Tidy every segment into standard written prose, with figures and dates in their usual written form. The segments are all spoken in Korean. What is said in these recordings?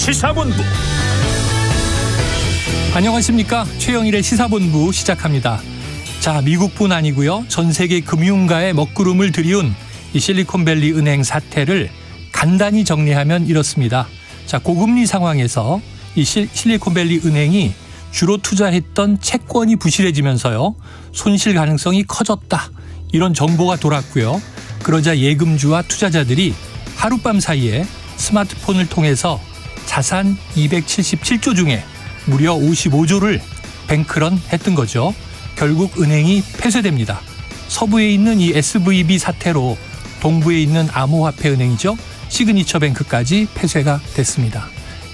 시사본부. 안녕하십니까. 최영일의 시사본부 시작합니다. 자, 미국뿐 아니고요. 전 세계 금융가의 먹구름을 들이운 이 실리콘밸리 은행 사태를 간단히 정리하면 이렇습니다. 자, 고금리 상황에서 이 실리콘밸리 은행이 주로 투자했던 채권이 부실해지면서요. 손실 가능성이 커졌다. 이런 정보가 돌았고요. 그러자 예금주와 투자자들이 하룻밤 사이에 스마트폰을 통해서 자산 277조 중에 무려 55조를 뱅크런 했던 거죠. 결국 은행이 폐쇄됩니다. 서부에 있는 이 SVB 사태로 동부에 있는 암호화폐은행이죠. 시그니처뱅크까지 폐쇄가 됐습니다.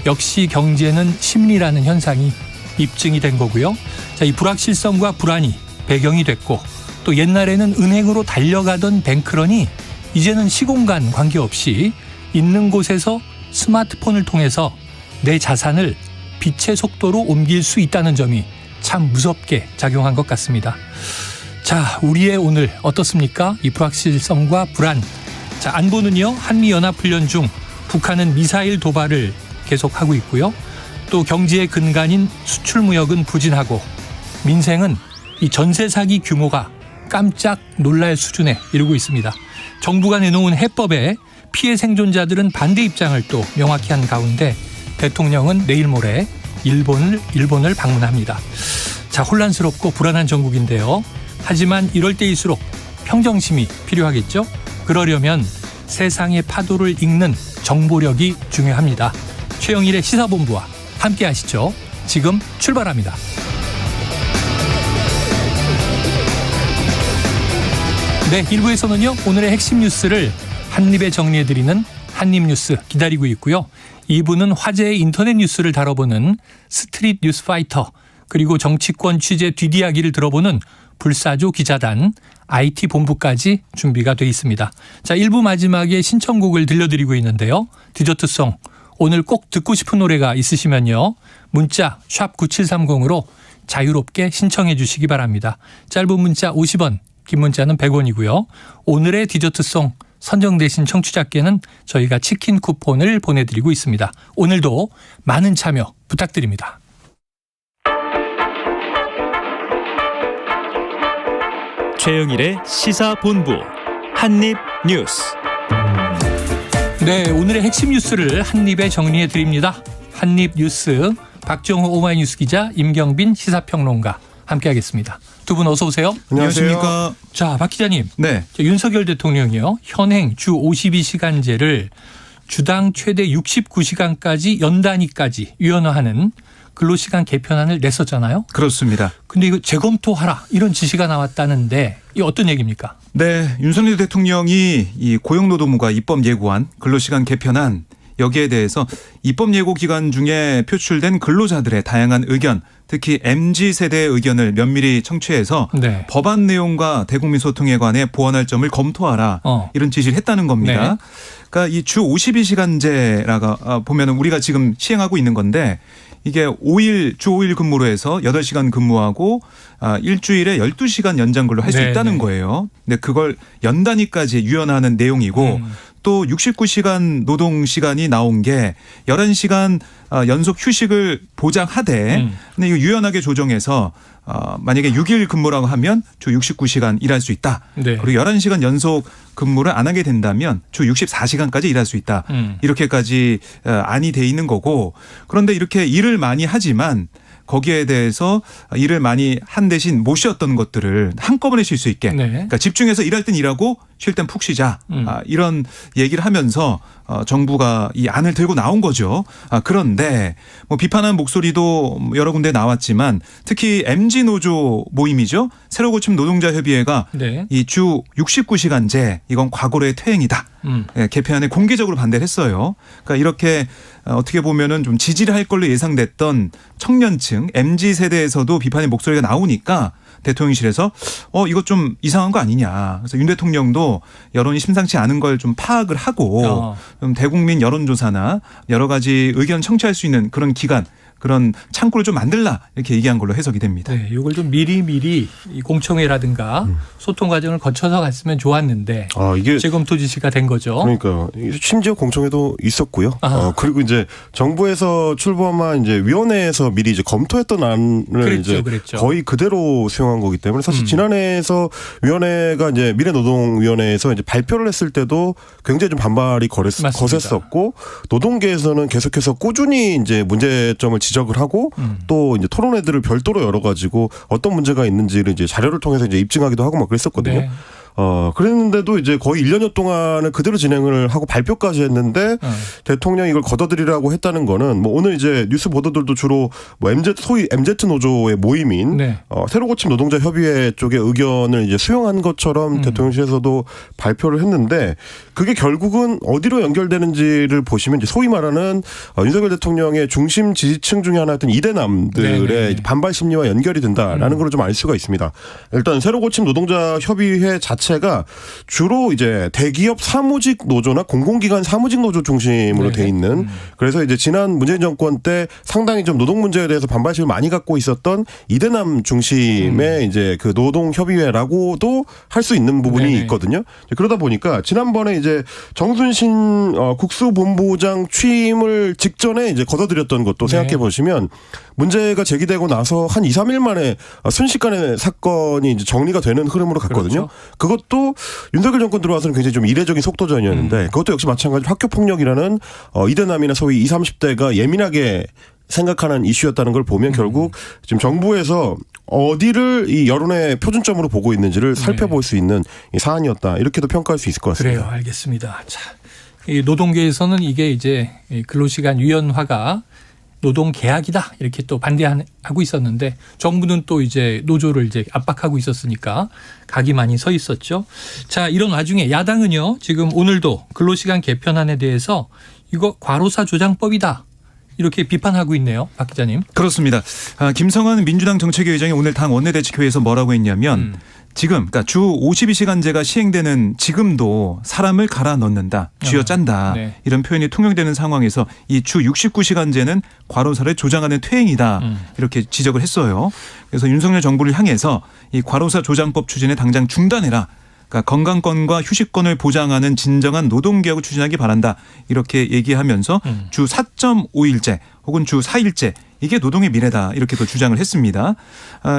역시 경제는 심리라는 현상이 입증이 된 거고요. 자, 이 불확실성과 불안이 배경이 됐고 또 옛날에는 은행으로 달려가던 뱅크런이 이제는 시공간 관계없이 있는 곳에서 스마트폰을 통해서 내 자산을 빛의 속도로 옮길 수 있다는 점이 참 무섭게 작용한 것 같습니다. 자, 우리의 오늘 어떻습니까? 이 불확실성과 불안. 자, 안보는요. 한미연합훈련 중 북한은 미사일 도발을 계속하고 있고요. 또 경제의 근간인 수출무역은 부진하고 민생은 이 전세 사기 규모가 깜짝 놀랄 수준에 이르고 있습니다. 정부가 내놓은 해법에 피해 생존자들은 반대 입장을 또 명확히 한 가운데 대통령은 내일 모레 일본을 방문합니다. 자, 혼란스럽고 불안한 전국인데요. 하지만 이럴 때일수록 평정심이 필요하겠죠. 그러려면 세상의 파도를 읽는 정보력이 중요합니다. 최영일의 시사본부와 함께 하시죠. 지금 출발합니다. 네, 1부에서는요. 오늘의 핵심 뉴스를 한입에 정리해드리는 한입뉴스 기다리고 있고요. 2부는 화제의 인터넷 뉴스를 다뤄보는 스트릿 뉴스 파이터, 그리고 정치권 취재 뒷이야기를 들어보는 불사조 기자단, IT 본부까지 준비가 돼 있습니다. 자, 1부 마지막에 신청곡을 들려드리고 있는데요. 디저트송, 오늘 꼭 듣고 싶은 노래가 있으시면요. 문자 샵 9730으로 자유롭게 신청해 주시기 바랍니다. 짧은 문자 50원, 긴 문자는 100원이고요. 오늘의 디저트송 선정되신 청취자께는 저희가 치킨 쿠폰을 보내드리고 있습니다. 오늘도 많은 참여 부탁드립니다. 최영일의 시사본부 한입뉴스. 네, 오늘의 핵심 뉴스를 한입에 정리해드립니다. 한입뉴스 박정호 오마이뉴스 기자, 임경빈 시사평론가 함께하겠습니다. 두 분 어서 오세요. 안녕하십니까. 자, 박 기자님. 네. 윤석열 대통령이요. 현행 주 52시간제를 주당 최대 69시간까지 연단위까지 유연화하는 근로시간 개편안을 냈었잖아요. 그렇습니다. 근데 이거 재검토하라 이런 지시가 나왔다는데 이게 어떤 얘기입니까? 네. 윤석열 대통령이 이 고용노동부가 입법 예고한 근로시간 개편안, 여기에 대해서 입법 예고 기간 중에 표출된 근로자들의 다양한 의견, 특히 MZ세대의 의견을 면밀히 청취해서 네. 법안 내용과 대국민 소통에 관해 보완할 점을 검토하라 이런 지시를 했다는 겁니다. 네. 그러니까 이 주 52시간제라가 보면 우리가 지금 시행하고 있는 건데 이게 주 5일 근무로 해서 8시간 근무하고 일주일에 12시간 연장 근로 할 수 있다는 거예요. 근데 그걸 연단위까지 유연하는 내용이고 또 69시간 노동 시간이 나온 게 11시간 연속 휴식을 보장하되 근데 이거 유연하게 조정해서 만약에 6일 근무라고 하면 주 69시간 일할 수 있다. 네. 그리고 11시간 연속 근무를 안 하게 된다면 주 64시간까지 일할 수 있다. 이렇게까지 안이 돼 있는 거고, 그런데 이렇게 일을 많이 하지만 거기에 대해서 일을 많이 한 대신 못 쉬었던 것들을 한꺼번에 쉴 수 있게. 네. 그러니까 집중해서 일할 땐 일하고 쉴 땐 푹 쉬자. 이런 얘기를 하면서 정부가 이 안을 들고 나온 거죠. 그런데 뭐 비판하는 목소리도 여러 군데 나왔지만 특히 MZ 노조 모임이죠. 새로 고침 노동자협의회가 네. 이 주 69시간제 이건 과거로의 퇴행이다. 개편안에 공개적으로 반대를 했어요. 그러니까 이렇게 어떻게 보면은 좀 지지를 할 걸로 예상됐던 청년층 MZ 세대에서도 비판의 목소리가 나오니까 대통령실에서 이거 좀 이상한 거 아니냐. 그래서 윤 대통령도 여론이 심상치 않은 걸 좀 파악을 하고 좀 대국민 여론조사나 여러 가지 의견 청취할 수 있는 그런 기관 그런 창구를 좀 만들라 이렇게 얘기한 걸로 해석이 됩니다. 네, 이걸 좀 미리 이 공청회라든가 소통 과정을 거쳐서 갔으면 좋았는데 이게 재검토 지시가 된 거죠. 그러니까 심지어 공청회도 있었고요. 그리고 이제 정부에서 출범한 이제 위원회에서 미리 이제 검토했던 안을 그랬죠. 거의 그대로 수용한 거기 때문에 사실 지난해에서 위원회가 이제 미래노동위원회에서 이제 발표를 했을 때도 굉장히 좀 반발이 거셌었고 노동계에서는 계속해서 꾸준히 이제 문제점을 지적을 하고 또 이제 토론회들을 별도로 열어가지고 어떤 문제가 있는지를 이제 자료를 통해서 이제 입증하기도 하고 막 그랬었거든요. 네. 그랬는데도 이제 거의 1년여 동안을 그대로 진행을 하고 발표까지 했는데 대통령이 이걸 걷어들이라고 했다는 거는 뭐 오늘 이제 뉴스 보도들도 주로 뭐 소위 MZ 노조의 모임인 네. 새로 고침 노동자 협의회 쪽의 의견을 이제 수용한 것처럼 대통령실에서도 발표를 했는데 그게 결국은 어디로 연결되는지를 보시면 이제 소위 말하는 윤석열 대통령의 중심 지지층 중에 하나였던 이대남들의 반발 심리와 연결이 된다라는 걸 좀 알 수가 있습니다. 일단 새로 고침 노동자 협의회 자체가 주로 이제 대기업 사무직 노조나 공공기관 사무직 노조 중심으로 돼 있는 그래서 이제 지난 문재인 정권 때 상당히 좀 노동 문제에 대해서 반발심을 많이 갖고 있었던 이대남 중심의 이제 그 노동협의회라고도 할 수 있는 부분이 있거든요. 그러다 보니까 지난번에 이제 정순신 국수본부장 취임을 직전에 이제 걷어들였던 것도 생각해 보시면 문제가 제기되고 나서 한 2, 3일 만에 순식간에 사건이 이제 정리가 되는 흐름으로 갔거든요. 그렇죠. 그것도 윤석열 정권 들어와서는 굉장히 좀 이례적인 속도전이었는데 그것도 역시 마찬가지로 학교폭력이라는 이대남이나 소위 20, 30대가 예민하게 생각하는 이슈였다는 걸 보면 결국 지금 정부에서 어디를 이 여론의 표준점으로 보고 있는지를 살펴볼 수 있는 이 사안이었다. 이렇게도 평가할 수 있을 것 같습니다. 그래요. 알겠습니다. 자, 이 노동계에서는 이게 이제 근로시간 유연화가 노동 계약이다 이렇게 또 반대하고 있었는데 정부는 또 이제 노조를 이제 압박하고 있었으니까 각이 많이 서 있었죠. 자, 이런 와중에 야당은요 지금 오늘도 근로시간 개편안에 대해서 이거 과로사 조장법이다 이렇게 비판하고 있네요, 박 기자님. 그렇습니다. 김성환 민주당 정책위 의장이 오늘 당 원내대책회의에서 뭐라고 했냐면 지금 그러니까 주 52시간제가 시행되는 지금도 사람을 갈아 넣는다, 쥐어짠다 이런 표현이 통용되는 상황에서 이 주 69시간제는 과로사를 조장하는 퇴행이다 이렇게 지적을 했어요. 그래서 윤석열 정부를 향해서 이 과로사 조장법 추진에 당장 중단해라. 그러니까 건강권과 휴식권을 보장하는 진정한 노동개혁을 추진하기 바란다. 이렇게 얘기하면서 주 4.5일제 혹은 주 4일제 이게 노동의 미래다. 이렇게도 주장을 했습니다.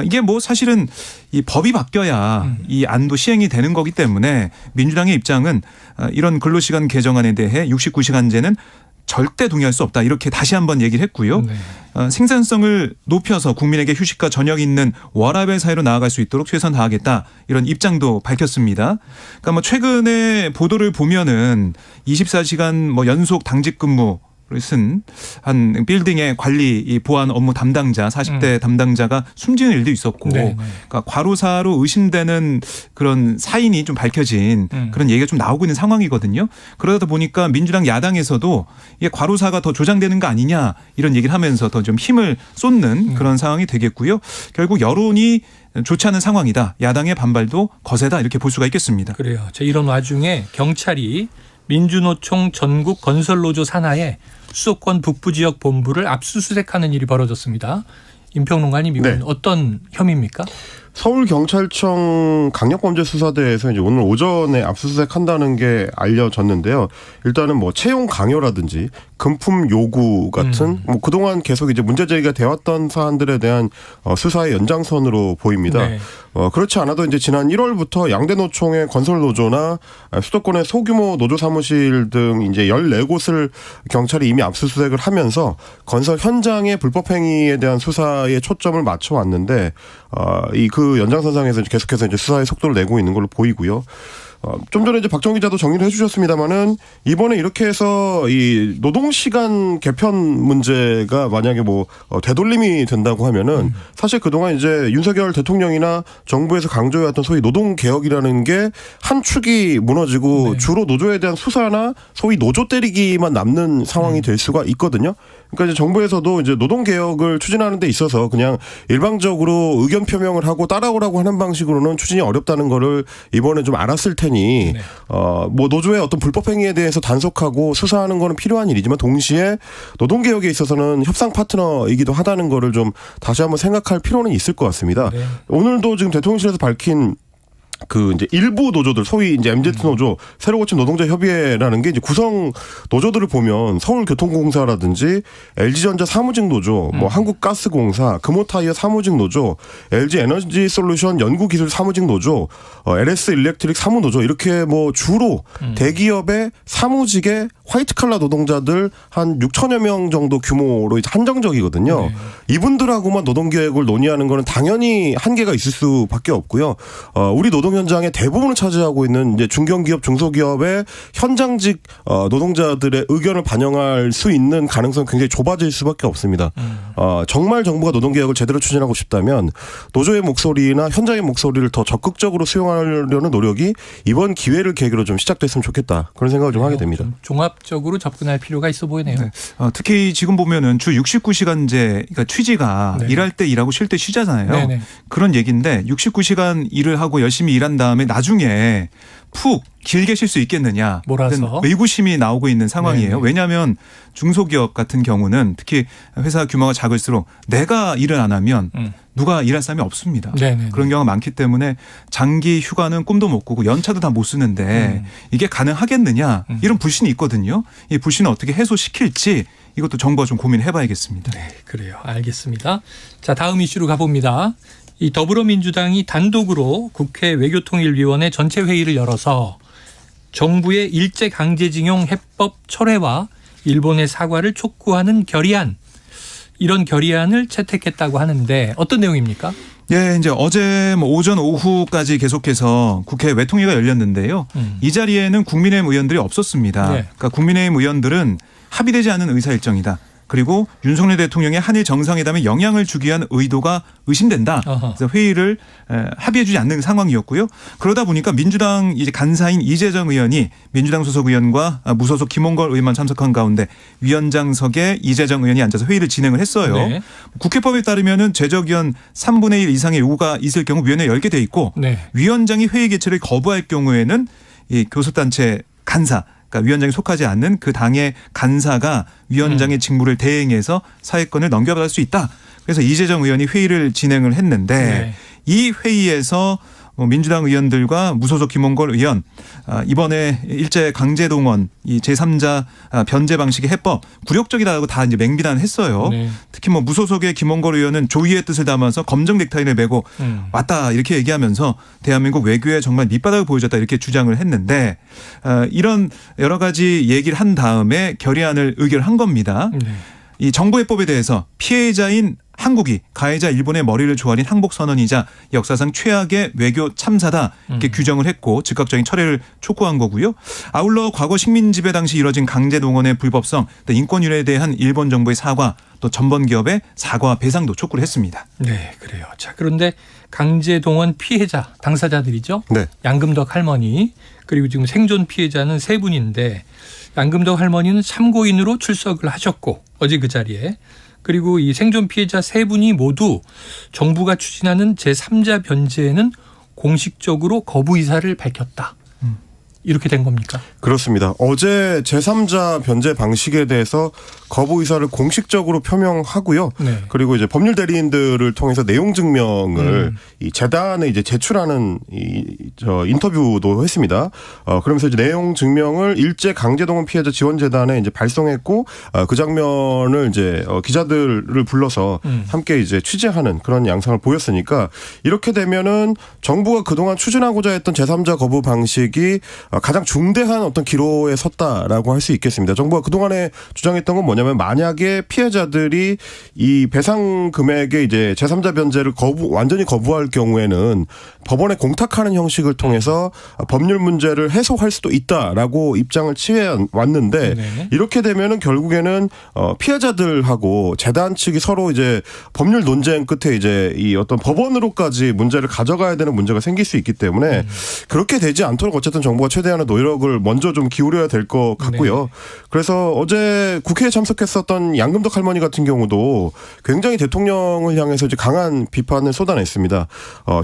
이게 뭐 사실은 이 법이 바뀌어야 이 안도 시행이 되는 거기 때문에 민주당의 입장은 이런 근로시간 개정안에 대해 69시간제는 절대 동의할 수 없다. 이렇게 다시 한번 얘기를 했고요. 생산성을 높여서 국민에게 휴식과 저녁이 있는 워라밸 사회로 나아갈 수 있도록 최선 다하겠다. 이런 입장도 밝혔습니다. 그러니까 뭐 최근에 보도를 보면은 24시간 뭐 연속 당직 근무 쓴 한 빌딩의 관리 보안 업무 담당자 40대 담당자가 숨지는 일도 있었고 그러니까 과로사로 의심되는 그런 사인이 좀 밝혀진 그런 얘기가 좀 나오고 있는 상황이거든요. 그러다 보니까 민주당 야당에서도 이게 과로사가 더 조장되는 거 아니냐 이런 얘기를 하면서 더 좀 힘을 쏟는 그런 상황이 되겠고요. 결국 여론이 좋지 않은 상황이다. 야당의 반발도 거세다 이렇게 볼 수가 있겠습니다. 그래요. 이런 와중에 경찰이 민주노총 전국 건설노조 산하에 수도권 북부지역 본부를 압수수색하는 일이 벌어졌습니다. 임평론가님 이건 어떤 혐의입니까? 서울경찰청 강력범죄수사대에서 이제 오늘 오전에 압수수색한다는 게 알려졌는데요. 일단은 뭐 채용 강요라든지 금품 요구 같은 뭐 그동안 계속 이제 문제 제기가 되었던 사안들에 대한 수사의 연장선으로 보입니다. 그렇지 않아도 이제 지난 1월부터 양대 노총의 건설 노조나 수도권의 소규모 노조 사무실 등 이제 14곳을 경찰이 이미 압수수색을 하면서 건설 현장의 불법 행위에 대한 수사에 초점을 맞춰 왔는데 그 연장선상에서 계속해서 이제 수사의 속도를 내고 있는 걸로 보이고요. 좀 전에 이제 박정 기자도 정리를 해주셨습니다만은 이번에 이렇게 해서 이 노동시간 개편 문제가 만약에 뭐 되돌림이 된다고 하면은 사실 그동안 이제 윤석열 대통령이나 정부에서 강조해왔던 소위 노동개혁이라는 게 한 축이 무너지고 주로 노조에 대한 수사나 소위 노조 때리기만 남는 상황이 될 수가 있거든요. 그러니까 이제 정부에서도 이제 노동개혁을 추진하는 데 있어서 그냥 일방적으로 의견 표명을 하고 따라오라고 하는 방식으로는 추진이 어렵다는 거를 이번에 좀 알았을 테니 테니 네. 뭐 노조의 어떤 불법 행위에 대해서 단속하고 수사하는 거는 필요한 일이지만 동시에 노동 개혁에 있어서는 협상 파트너이기도 하다는 거를 좀 다시 한번 생각할 필요는 있을 것 같습니다. 네. 오늘도 지금 대통령실에서 밝힌 그 이제 일부 노조들 소위 이제 MZ 노조 새로 고침 노동자 협의회라는 게 이제 구성 노조들을 보면 서울교통공사라든지 LG전자 사무직 노조, 뭐 한국가스공사, 금호타이어 사무직 노조, LG 에너지 솔루션 연구기술 사무직 노조, LS 일렉트릭 사무 노조 이렇게 뭐 주로 대기업의 사무직의 화이트 칼라 노동자들 한 6천여 명 정도 규모로 이제 한정적이거든요. 네. 이분들하고만 노동 계획을 논의하는 거는 당연히 한계가 있을 수밖에 없고요. 우리 노동 현장의 대부분을 차지하고 있는 이제 중견기업, 중소기업의 현장직 노동자들의 의견을 반영할 수 있는 가능성이 굉장히 좁아질 수밖에 없습니다. 정말 정부가 노동 개혁을 제대로 추진하고 싶다면 노조의 목소리나 현장의 목소리를 더 적극적으로 수용하려는 노력이 이번 기회를 계기로 좀 시작됐으면 좋겠다. 그런 생각을 좀 하게 됩니다. 좀 종합적으로 접근할 필요가 있어 보이네요. 네. 특히 지금 보면은 주 69시간제 그러니까 취지가 네. 일할 때 일하고 쉴 때 쉬잖아요. 네네. 그런 얘기인데 69시간 일을 하고 열심히 일한 다음에 나중에 푹 길게 쉴 수 있겠느냐. 몰아서. 의구심이 나오고 있는 상황이에요. 네네. 왜냐하면 중소기업 같은 경우는 특히 회사 규모가 작을수록 내가 일을 안 하면 누가 일할 사람이 없습니다. 네네네. 그런 경우가 많기 때문에 장기 휴가는 꿈도 못 꾸고 연차도 다 못 쓰는데 이게 가능하겠느냐 이런 불신이 있거든요. 이 불신을 어떻게 해소시킬지 이것도 정부가 좀 고민해 봐야겠습니다. 네, 그래요. 알겠습니다. 자, 다음 이슈로 가봅니다. 이 더불어민주당이 단독으로 국회 외교통일위원회 전체 회의를 열어서 정부의 일제강제징용 해법 철회와 일본의 사과를 촉구하는 결의안, 이런 결의안을 채택했다고 하는데 어떤 내용입니까? 예, 이제 어제 뭐 오전 오후까지 계속해서 국회 외통위가 열렸는데요. 이 자리에는 국민의힘 의원들이 없었습니다. 네. 그러니까 국민의힘 의원들은 합의되지 않은 의사 일정이다. 그리고 윤석열 대통령의 한일 정상회담에 영향을 주기 위한 의도가 의심된다. 어허. 그래서 회의를 합의해주지 않는 상황이었고요. 그러다 보니까 민주당 이제 간사인 이재정 의원이 민주당 소속 의원과 무소속 김홍걸 의원만 참석한 가운데 위원장석에 이재정 의원이 앉아서 회의를 진행을 했어요. 네. 국회법에 따르면은 제적의원 3분의 1 이상의 요구가 있을 경우 위원회 열게 돼 있고 네. 위원장이 회의 개최를 거부할 경우에는 이 교섭단체 간사 그러니까 위원장이 속하지 않는 그 당의 간사가 위원장의 직무를 대행해서 사회권을 넘겨받을 수 있다. 그래서 이재정 의원이 회의를 진행을 했는데 네. 이 회의에서 민주당 의원들과 무소속 김홍걸 의원 이번에 일제 강제동원 이 제3자 변제 방식의 해법 굴욕적이다고 다 이제 맹비난했어요. 네. 특히 뭐 무소속의 김홍걸 의원은 조의의 뜻을 담아서 검정 넥타이를 메고 왔다 이렇게 얘기하면서 대한민국 외교에 정말 밑바닥을 보여줬다 이렇게 주장을 했는데 이런 여러 가지 얘기를 한 다음에 결의안을 의결한 겁니다. 네. 이 정부해법에 대해서 피해자인 한국이 가해자 일본의 머리를 조아린 항복선언이자 역사상 최악의 외교 참사다 이렇게 규정을 했고 즉각적인 철회를 촉구한 거고요. 아울러 과거 식민지배 당시 이뤄진 강제동원의 불법성, 또 인권유례에 대한 일본 정부의 사과, 또 전범 기업의 사과 배상도 촉구를 했습니다. 네, 그래요. 자, 그런데 강제동원 피해자, 당사자들이죠. 네. 양금덕 할머니 그리고 지금 생존 피해자는 세 분인데 양금덕 할머니는 참고인으로 출석을 하셨고 어제 그 자리에 그리고 이 생존 피해자 세 분이 모두 정부가 추진하는 제3자 변제에는 공식적으로 거부 의사를 밝혔다. 이렇게 된 겁니까? 그렇습니다. 어제 제3자 변제 방식에 대해서 거부 의사를 공식적으로 표명하고요. 네. 그리고 이제 법률 대리인들을 통해서 내용 증명을 이 재단에 이제 제출하는 인터뷰도 했습니다. 그러면서 이제 내용 증명을 일제 강제동원 피해자 지원재단에 이제 발송했고 그 장면을 이제 기자들을 불러서 함께 이제 취재하는 그런 양상을 보였으니까 이렇게 되면은 정부가 그동안 추진하고자 했던 제3자 거부 방식이 가장 중대한 어떤 기로에 섰다라고 할 수 있겠습니다. 정부가 그동안에 주장했던 건 뭐냐면 만약에 피해자들이 이 배상 금액에 이제 제3자 변제를 완전히 거부할 경우에는 법원에 공탁하는 형식을 통해서 법률 문제를 해소할 수도 있다라고 입장을 취해 왔는데 네. 이렇게 되면은 결국에는 피해자들하고 재단 측이 서로 이제 법률 논쟁 끝에 이제 이 어떤 법원으로까지 문제를 가져가야 되는 문제가 생길 수 있기 때문에 그렇게 되지 않도록 어쨌든 정부가 최대한의 노력을 먼저 좀 기울여야 될 것 같고요. 네. 그래서 어제 국회에 참석 참석했었던 양금덕 할머니 같은 경우도 굉장히 대통령을 향해서 이제 강한 비판을 쏟아냈습니다.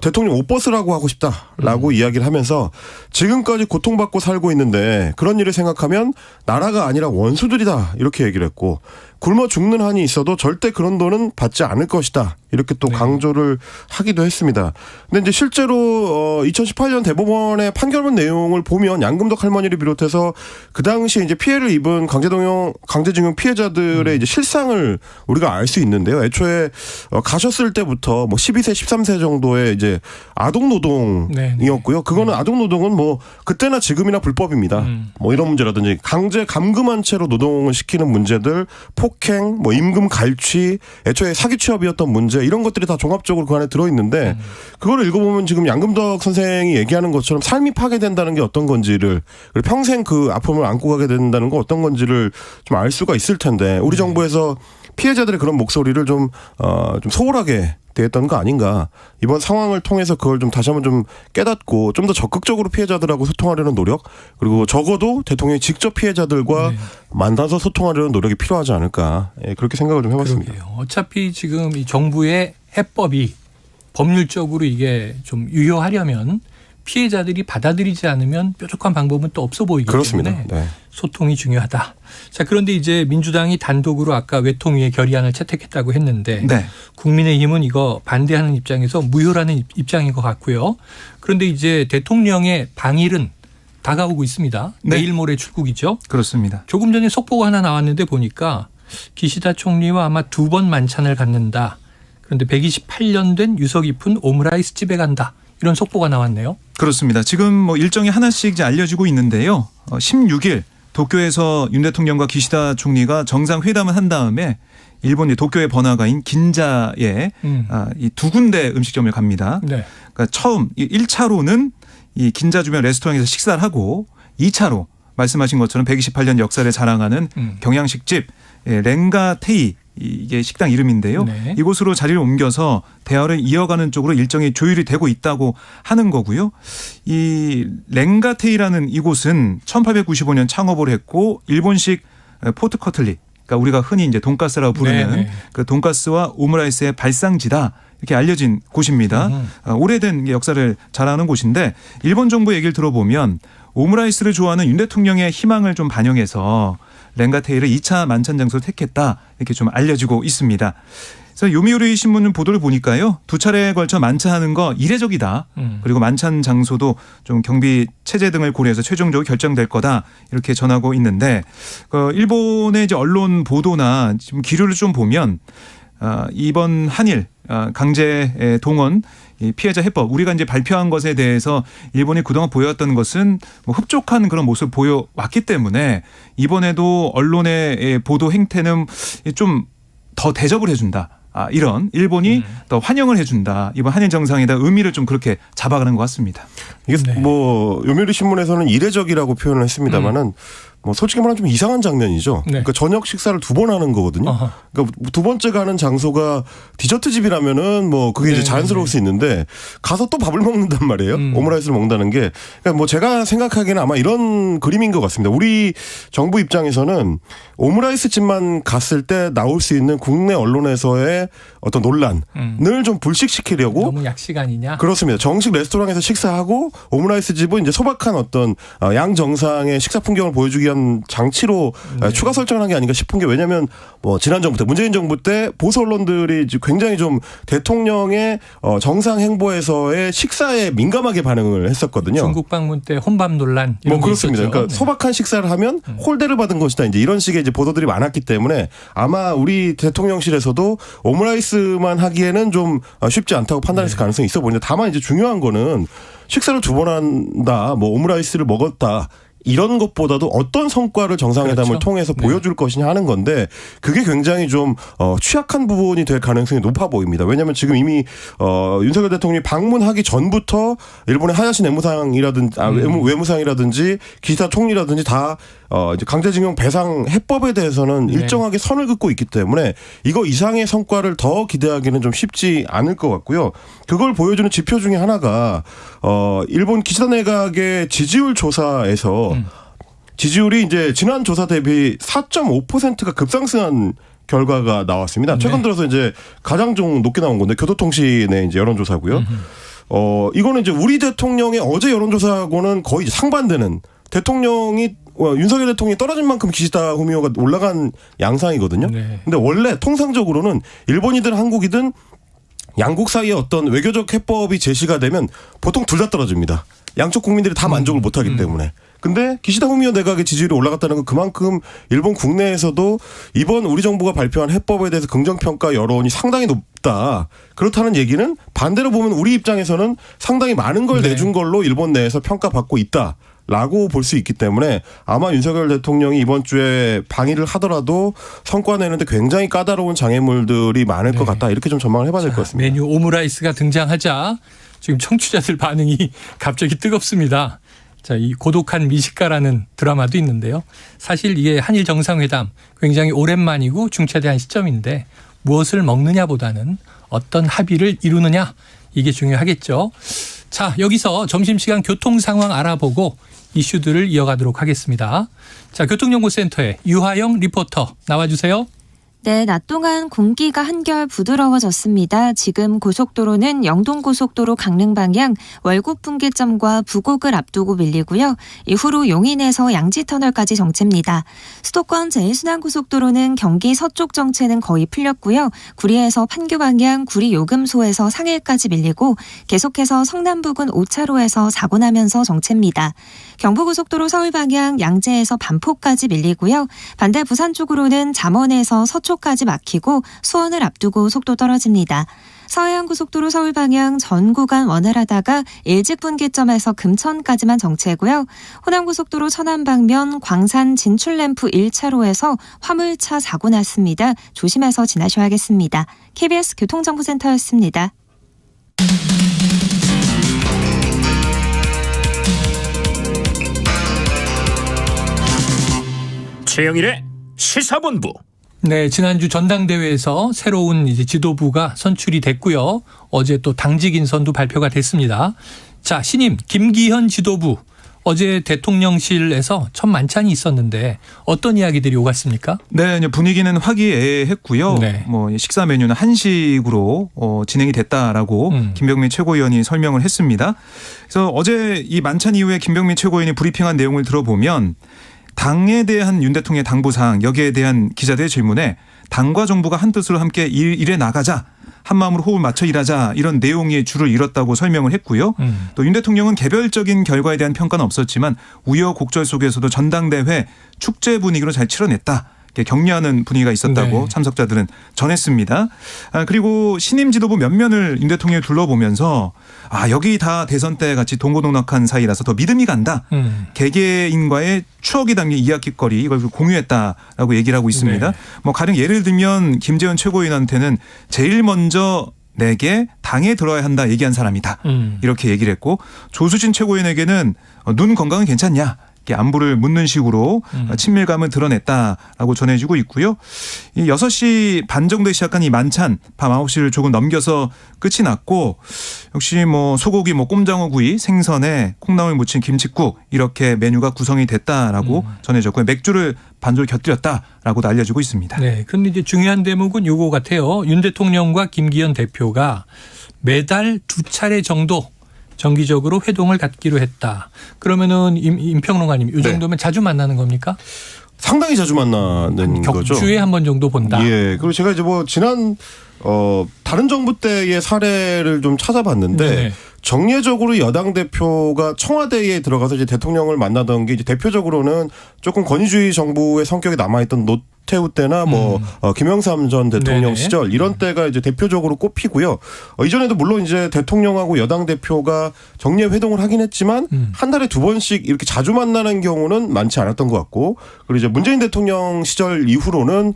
대통령 옷 벗으라고 하고 싶다라고 이야기를 하면서 지금까지 고통받고 살고 있는데 그런 일을 생각하면 나라가 아니라 원수들이다 이렇게 얘기를 했고 굶어 죽는 한이 있어도 절대 그런 돈은 받지 않을 것이다. 이렇게 또 강조를 하기도 했습니다. 근데 이제 실제로 2018년 대법원의 판결문 내용을 보면 양금덕 할머니를 비롯해서 그 당시에 이제 피해를 입은 강제징용 피해자들의 이제 실상을 우리가 알 수 있는데요. 애초에 가셨을 때부터 뭐 12세, 13세 정도의 이제 아동 노동이었고요. 그거는 아동 노동은 뭐 그때나 지금이나 불법입니다. 뭐 이런 문제라든지 강제 감금한 채로 노동을 시키는 문제들, 폭행, 뭐 임금 갈취, 애초에 사기 취업이었던 문제 이런 것들이 다 종합적으로 그 안에 들어있는데 그거를 읽어보면 지금 양금덕 선생이 얘기하는 것처럼 삶이 파괴된다는 게 어떤 건지를 그리고 평생 그 아픔을 안고 가게 된다는 거 어떤 건지를 좀 알 수가 있을 텐데 우리 정부에서 피해자들의 그런 목소리를 좀 소홀하게 대했던 거 아닌가. 이번 상황을 통해서 그걸 좀 다시 한번 좀 깨닫고 좀 더 적극적으로 피해자들하고 소통하려는 노력 그리고 적어도 대통령이 직접 피해자들과 만나서 소통하려는 노력이 필요하지 않을까. 예, 그렇게 생각을 좀 해봤습니다. 그러게요. 어차피 지금 이 정부의 해법이 법률적으로 이게 좀 유효하려면 피해자들이 받아들이지 않으면 뾰족한 방법은 또 없어 보이기 그렇습니다. 때문에 네. 소통이 중요하다. 자, 그런데 이제 민주당이 단독으로 아까 외통위의 결의안을 채택했다고 했는데 네. 국민의힘은 이거 반대하는 입장에서 무효라는 입장인 것 같고요. 그런데 이제 대통령의 방일은 다가오고 있습니다. 네. 내일 모레 출국이죠. 그렇습니다. 조금 전에 속보가 하나 나왔는데 보니까 기시다 총리와 아마 2번 만찬을 갖는다. 그런데 128년 된 유서 깊은 오므라이스 집에 간다. 이런 속보가 나왔네요. 그렇습니다. 지금 뭐 일정이 하나씩 이제 알려지고 있는데요. 16일 도쿄에서 윤 대통령과 기시다 총리가 정상회담을 한 다음에 일본 도쿄의 번화가인 긴자에 이 두 군데 음식점을 갑니다. 네. 그러니까 처음 1차로는 이 긴자 주변 레스토랑에서 식사를 하고 2차로 말씀하신 것처럼 128년 역사를 자랑하는 경양식집 렌가테이 이게 식당 이름인데요. 네. 이곳으로 자리를 옮겨서 대화를 이어가는 쪽으로 일정이 조율이 되고 있다고 하는 거고요. 이 렌가테이라는 이곳은 1895년 창업을 했고 일본식 포트 커틀리, 그러니까 우리가 흔히 이제 돈가스라고 부르는 네네. 그 돈가스와 오므라이스의 발상지다. 이렇게 알려진 곳입니다. 오래된 역사를 자랑하는 곳인데 일본 정부 얘기를 들어보면 오므라이스를 좋아하는 윤 대통령의 희망을 좀 반영해서 렌가테이를 2차 만찬 장소로 택했다. 이렇게 좀 알려지고 있습니다. 그래서 요미우리 신문 보도를 보니까요. 2차례에 걸쳐 만찬하는 거 이례적이다. 그리고 만찬 장소도 좀 경비 체제 등을 고려해서 최종적으로 결정될 거다. 이렇게 전하고 있는데 일본의 이제 언론 보도나 지금 기류를 좀 보면 이번 한일 강제 동원 피해자 해법 우리가 이제 발표한 것에 대해서 일본이 그동안 보여왔던 것은 뭐 흡족한 그런 모습을 보여왔기 때문에 이번에도 언론의 보도 행태는 좀 더 대접을 해준다. 이런 일본이 더 환영을 해준다. 이번 한일 정상회다 의미를 좀 그렇게 잡아가는 것 같습니다. 이게 뭐 요미우리 신문에서는 이례적이라고 표현을 했습니다만은 뭐 솔직히 말하면 좀 이상한 장면이죠. 네. 그러니까 저녁 식사를 2번 하는 거거든요. 어허. 그러니까 두 번째 가는 장소가 디저트 집이라면은 뭐 그게 이제 자연스러울 수 있는데 가서 또 밥을 먹는단 말이에요. 오므라이스를 먹는다는 게. 그러니까 뭐 제가 생각하기에는 아마 이런 그림인 것 같습니다. 우리 정부 입장에서는 오므라이스 집만 갔을 때 나올 수 있는 국내 언론에서의 어떤 논란을 좀 불식시키려고 너무 약식 아니냐? 그렇습니다. 정식 레스토랑에서 식사하고 오므라이스 집은 이제 소박한 어떤 양 정상의 식사 풍경을 보여주기 위한 장치로 추가 설정을 한 게 아닌가 싶은 게 왜냐하면 뭐 지난 정부 때 문재인 정부 때 보수 언론들이 굉장히 좀 대통령의 정상 행보에서의 식사에 민감하게 반응을 했었거든요. 중국 방문 때 혼밥 논란 이런 뭐 그렇습니다. 게 있었죠. 그러니까 소박한 식사를 하면 홀대를 받은 것이다. 이제 이런 식의 이제 보도들이 많았기 때문에 아마 우리 대통령실에서도 오므라이스만 하기에는 좀 쉽지 않다고 판단했을 가능성이 있어 보이는데 다만 이제 중요한 거는 식사를 2번 한다. 뭐 오므라이스를 먹었다. 이런 것보다도 어떤 성과를 정상회담을 그렇죠. 통해서 보여줄 것이냐 하는 건데 그게 굉장히 좀 취약한 부분이 될 가능성이 높아 보입니다. 왜냐하면 지금 이미 윤석열 대통령이 방문하기 전부터 일본의 하야시 외무상이라든지 기시다 총리라든지 다 이제 강제징용 배상 해법에 대해서는 일정하게 선을 긋고 있기 때문에 이거 이상의 성과를 더 기대하기는 좀 쉽지 않을 것 같고요. 그걸 보여주는 지표 중에 하나가 일본 기시다 내각의 지지율 조사에서 지지율이 이제 지난 조사 대비 4.5%가 급상승한 결과가 나왔습니다. 최근 들어서 이제 가장 좀 높게 나온 건데 교도통신의 이제 여론조사고요. 이거는 이제 우리 대통령의 어제 여론조사하고는 거의 상반되는 대통령이 윤석열 대통령이 떨어진 만큼 기시다 후미오가 올라간 양상이거든요. 네. 근데 원래 통상적으로는 일본이든 한국이든 양국 사이에 어떤 외교적 해법이 제시가 되면 보통 둘 다 떨어집니다. 양쪽 국민들이 다 만족을 못하기 때문에. 근데 기시다 후미오 내각의 지지율이 올라갔다는 건 그만큼 일본 국내에서도 이번 우리 정부가 발표한 해법에 대해서 긍정평가 여론이 상당히 높다. 그렇다는 얘기는 반대로 보면 우리 입장에서는 상당히 많은 걸 내준 걸로 일본 내에서 평가받고 있다. 라고 볼 수 있기 때문에 아마 윤석열 대통령이 이번 주에 방일을 하더라도 성과 내는데 굉장히 까다로운 장애물들이 많을 것 같다. 이렇게 좀 전망을 해봐야 될 것 같습니다. 메뉴 오므라이스가 등장하자 지금 청취자들 반응이 갑자기 뜨겁습니다. 자, 이 고독한 미식가라는 드라마도 있는데요. 사실 이게 한일 정상회담 굉장히 오랜만이고 중차대한 시점인데 무엇을 먹느냐보다는 어떤 합의를 이루느냐 이게 중요하겠죠. 자, 여기서 점심시간 교통 상황 알아보고 이슈들을 이어가도록 하겠습니다. 자, 교통정보센터에 유하영 리포터 나와주세요. 네, 낮 동안 공기가 한결 부드러워졌습니다. 지금 고속도로는 영동고속도로 강릉 방향 월곶 분기점과 부곡을 앞두고 밀리고요. 이후로 용인에서 양지터널까지 정체입니다. 수도권 제1순환고속도로는 경기 서쪽 정체는 거의 풀렸고요. 구리에서 판교 방향 구리 요금소에서 상일까지 밀리고 계속해서 성남 부근 5차로에서 사고 나면서 정체입니다. 경부고속도로 서울 방향 양재에서 반포까지 밀리고요. 반대 부산 쪽으로는 잠원에서 서초까지 막히고 수원을 앞두고 속도 떨어집니다. 서해안고속도로 서울 방향 전 구간 원활하다가 일직분기점에서 금천까지만 정체고요. 호남고속도로 천안 방면 광산 진출램프 1차로에서 화물차 사고 났습니다. 조심해서 지나셔야겠습니다. KBS 교통정보센터였습니다. 최영일의 시사본부. 네, 지난주 전당대회에서 새로운 이제 지도부가 선출이 됐고요. 어제 또 당직 인선도 발표가 됐습니다. 자, 신임 김기현 지도부. 어제 대통령실에서 첫 만찬이 있었는데 어떤 이야기들이 오갔습니까? 네, 이제 분위기는 화기애애했고요. 네. 뭐 식사 메뉴는 한식으로 진행이 됐다라고 김병민 최고위원이 설명을 했습니다. 그래서 어제 이 만찬 이후에 김병민 최고위원이 브리핑한 내용을 들어보면 당에 대한 윤 대통령의 당부사항 여기에 대한 기자들의 질문에 당과 정부가 한 뜻으로 함께 일해 나가자. 한마음으로 호흡을 맞춰 일하자 이런 내용이 줄을 이뤘다고 설명을 했고요. 또 윤 대통령은 개별적인 결과에 대한 평가는 없었지만 우여곡절 속에서도 전당대회 축제 분위기로 잘 치러냈다. 격려하는 분위기가 있었다고 네. 참석자들은 전했습니다. 그리고 신임 지도부 면면을 윤 대통령이 둘러보면서 여기 다 대선 때 같이 동고동락한 사이라서 더 믿음이 간다. 개개인과의 추억이 담긴 이야기거리 이걸 공유했다라고 얘기를 하고 있습니다. 네. 뭐 가령 예를 들면 김재원 최고위원한테는 제일 먼저 내게 당에 들어야 한다 얘기한 사람이다. 이렇게 얘기를 했고 조수진 최고위원에게는 눈 건강은 괜찮냐. 안부를 묻는 식으로 친밀감을 드러냈다라고 전해지고 있고요. 이 6시 반 정도에 시작한 이 만찬 밤 9시를 조금 넘겨서 끝이 났고 역시 뭐 소고기 꼼장어 구이 생선에 콩나물 무친 김칫국 이렇게 메뉴가 구성이 됐다라고 전해졌고요. 맥주를 반절 곁들였다라고도 알려지고 있습니다. 네, 그런데 이제 중요한 대목은 요거 같아요. 윤 대통령과 김기현 대표가 매달 2차례 정도 정기적으로 회동을 갖기로 했다. 그러면은 임평론가님 이 정도면 자주 만나는 겁니까? 상당히 자주 만나는 거죠. 격주에 한 번 정도 본다. 예. 그리고 제가 이제 뭐 지난 다른 정부 때의 사례를 좀 찾아봤는데 네네. 정례적으로 여당 대표가 청와대에 들어가서 이제 대통령을 만나던 게 이제 대표적으로는 조금 권위주의 정부의 성격이 남아있던 노태우 때나 김영삼 전 대통령 네네. 시절 이런 때가 이제 대표적으로 꼽히고요. 이전에도 물론 이제 대통령하고 여당 대표가 정례 회동을 하긴 했지만 한 달에 2번씩 이렇게 자주 만나는 경우는 많지 않았던 것 같고 그리고 이제 문재인 대통령 시절 이후로는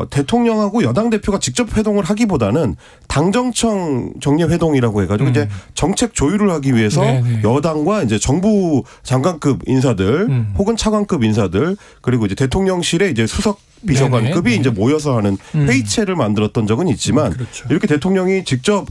대통령하고 여당 대표가 직접 회동을 하기보다는 당정청 정례 회동이라고 해가지고 이제 정책 조율을 하기 위해서 네네. 여당과 이제 정부 장관급 인사들 혹은 차관급 인사들 그리고 이제 대통령실의 이제 수석 비서관급이 네네. 이제 모여서 하는 회의체를 만들었던 적은 있지만 그렇죠. 이렇게 대통령이 직접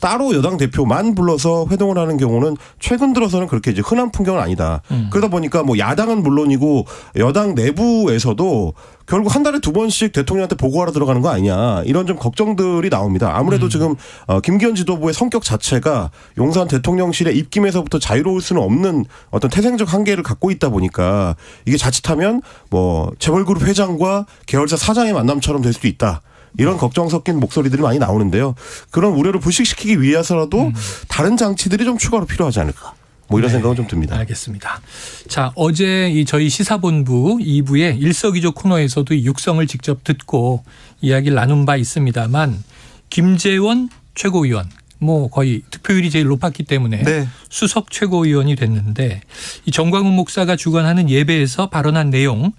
따로 여당 대표만 불러서 회동을 하는 경우는 최근 들어서는 그렇게 이제 흔한 풍경은 아니다. 그러다 보니까 뭐 야당은 물론이고 여당 내부에서도 결국 한 달에 2번씩 대통령한테 보고하러 들어가는 거 아니냐 이런 좀 걱정들이 나옵니다. 아무래도 지금 김기현 지도부의 성격 자체가 용산 대통령실의 입김에서부터 자유로울 수는 없는 어떤 태생적 한계를 갖고 있다 보니까 이게 자칫하면 뭐 재벌그룹 회장과 계열사 사장의 만남처럼 될 수도 있다. 이런 걱정 섞인 목소리들이 많이 나오는데요. 그런 우려를 불식시키기 위해서라도 다른 장치들이 좀 추가로 필요하지 않을까. 뭐 이런 생각은 좀 듭니다. 알겠습니다. 자, 어제 이 저희 시사본부 2부의 일석이조 코너에서도 이 육성을 직접 듣고 이야기를 나눈 바 있습니다만 김재원 최고위원 뭐 거의 득표율이 제일 높았기 때문에 네. 수석 최고위원이 됐는데 이 정광훈 목사가 주관하는 예배에서 발언한 내용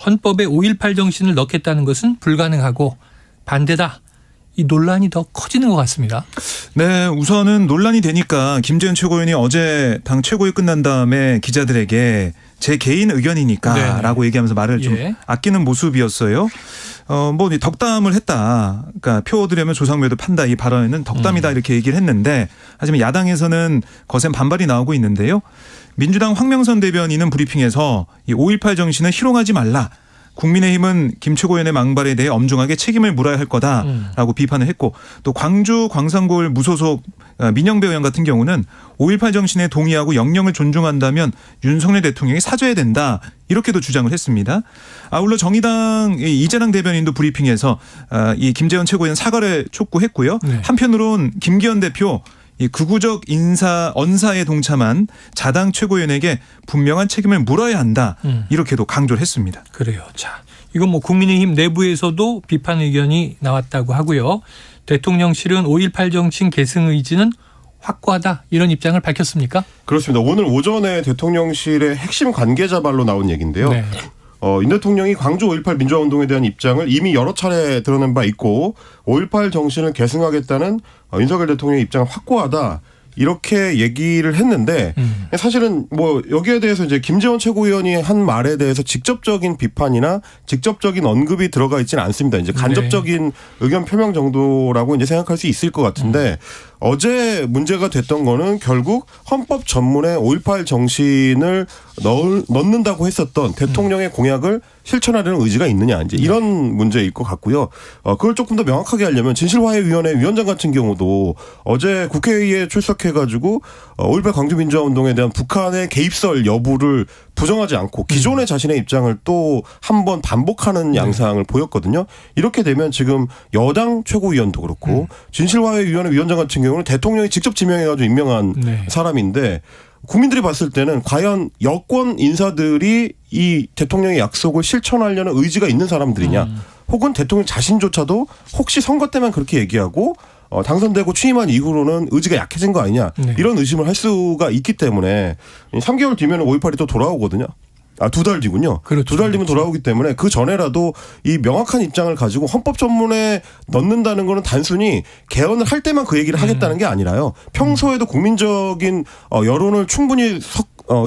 헌법에 5.18 정신을 넣겠다는 것은 불가능하고 반대다. 이 논란이 더 커지는 것 같습니다. 네, 우선은 논란이 되니까 김재현 최고위원이 어제 당 최고위 끝난 다음에 기자들에게 제 개인 의견이니까라고 얘기하면서 말을 좀 예. 아끼는 모습이었어요. 뭐 덕담을 했다. 그러니까 표 얻으려면 조상묘도 판다. 이 발언에는 덕담이다 이렇게 얘기를 했는데 하지만 야당에서는 거센 반발이 나오고 있는데요. 민주당 황명선 대변인은 브리핑에서 이 5.18 정신을 희롱하지 말라. 국민의힘은 김 최고위원의 망발에 대해 엄중하게 책임을 물어야 할 거다라고 비판을 했고 또 광주 광산골 무소속 민영배 의원 같은 경우는 5.18 정신에 동의하고 영령을 존중한다면 윤석열 대통령이 사죄해야 된다 이렇게도 주장을 했습니다. 아울러 정의당 이재랑 대변인도 브리핑에서 이 김재원 최고위원 사과를 촉구했고요. 네. 한편으론 김기현 대표 이 극우적 언사에 동참한 자당 최고위원에게 분명한 책임을 물어야 한다. 이렇게도 강조를 했습니다. 그래요. 자, 이건 뭐 국민의힘 내부에서도 비판 의견이 나왔다고 하고요. 대통령실은 5.18 정신 계승 의지는 확고하다 이런 입장을 밝혔습니까? 그렇습니다. 오늘 오전에 대통령실의 핵심 관계자 말로 나온 얘기인데요. 네. 윤 대통령이 광주 5.18 민주화운동에 대한 입장을 이미 여러 차례 드러낸 바 있고 5.18 정신을 계승하겠다는 윤석열 대통령의 입장은 확고하다. 이렇게 얘기를 했는데 사실은 뭐 여기에 대해서 이제 김재원 최고위원이 한 말에 대해서 직접적인 비판이나 직접적인 언급이 들어가 있지는 않습니다. 이제 간접적인 의견 표명 정도라고 이제 생각할 수 있을 것 같은데 어제 문제가 됐던 거는 결국 헌법 전문에 5.18 정신을 넣는다고 했었던 대통령의 공약을 실천하려는 의지가 있느냐 이제 이런 문제일 것 같고요. 그걸 조금 더 명확하게 하려면 진실화해위원회 위원장 같은 경우도 어제 국회에 출석해가지고 5.18 광주민주화운동에 대한 북한의 개입설 여부를 부정하지 않고 기존의 자신의 입장을 또 한 번 반복하는 양상을 보였거든요. 이렇게 되면 지금 여당 최고위원도 그렇고 진실화해위원회 위원장 같은 경우는 대통령이 직접 지명해가지고 임명한 사람인데 국민들이 봤을 때는 과연 여권 인사들이 이 대통령의 약속을 실천하려는 의지가 있는 사람들이냐 혹은 대통령 자신조차도 혹시 선거 때만 그렇게 얘기하고 당선되고 취임한 이후로는 의지가 약해진 거 아니냐 이런 의심을 할 수가 있기 때문에 3개월 뒤면 5.18이 또 돌아오거든요. 2달 뒤군요. 그렇죠. 2달 뒤면 돌아오기 때문에 그 전에라도 이 명확한 입장을 가지고 헌법 전문에 넣는다는 거는 단순히 개헌을 할 때만 그 얘기를 하겠다는 게 아니라요. 평소에도 국민적인 여론을 충분히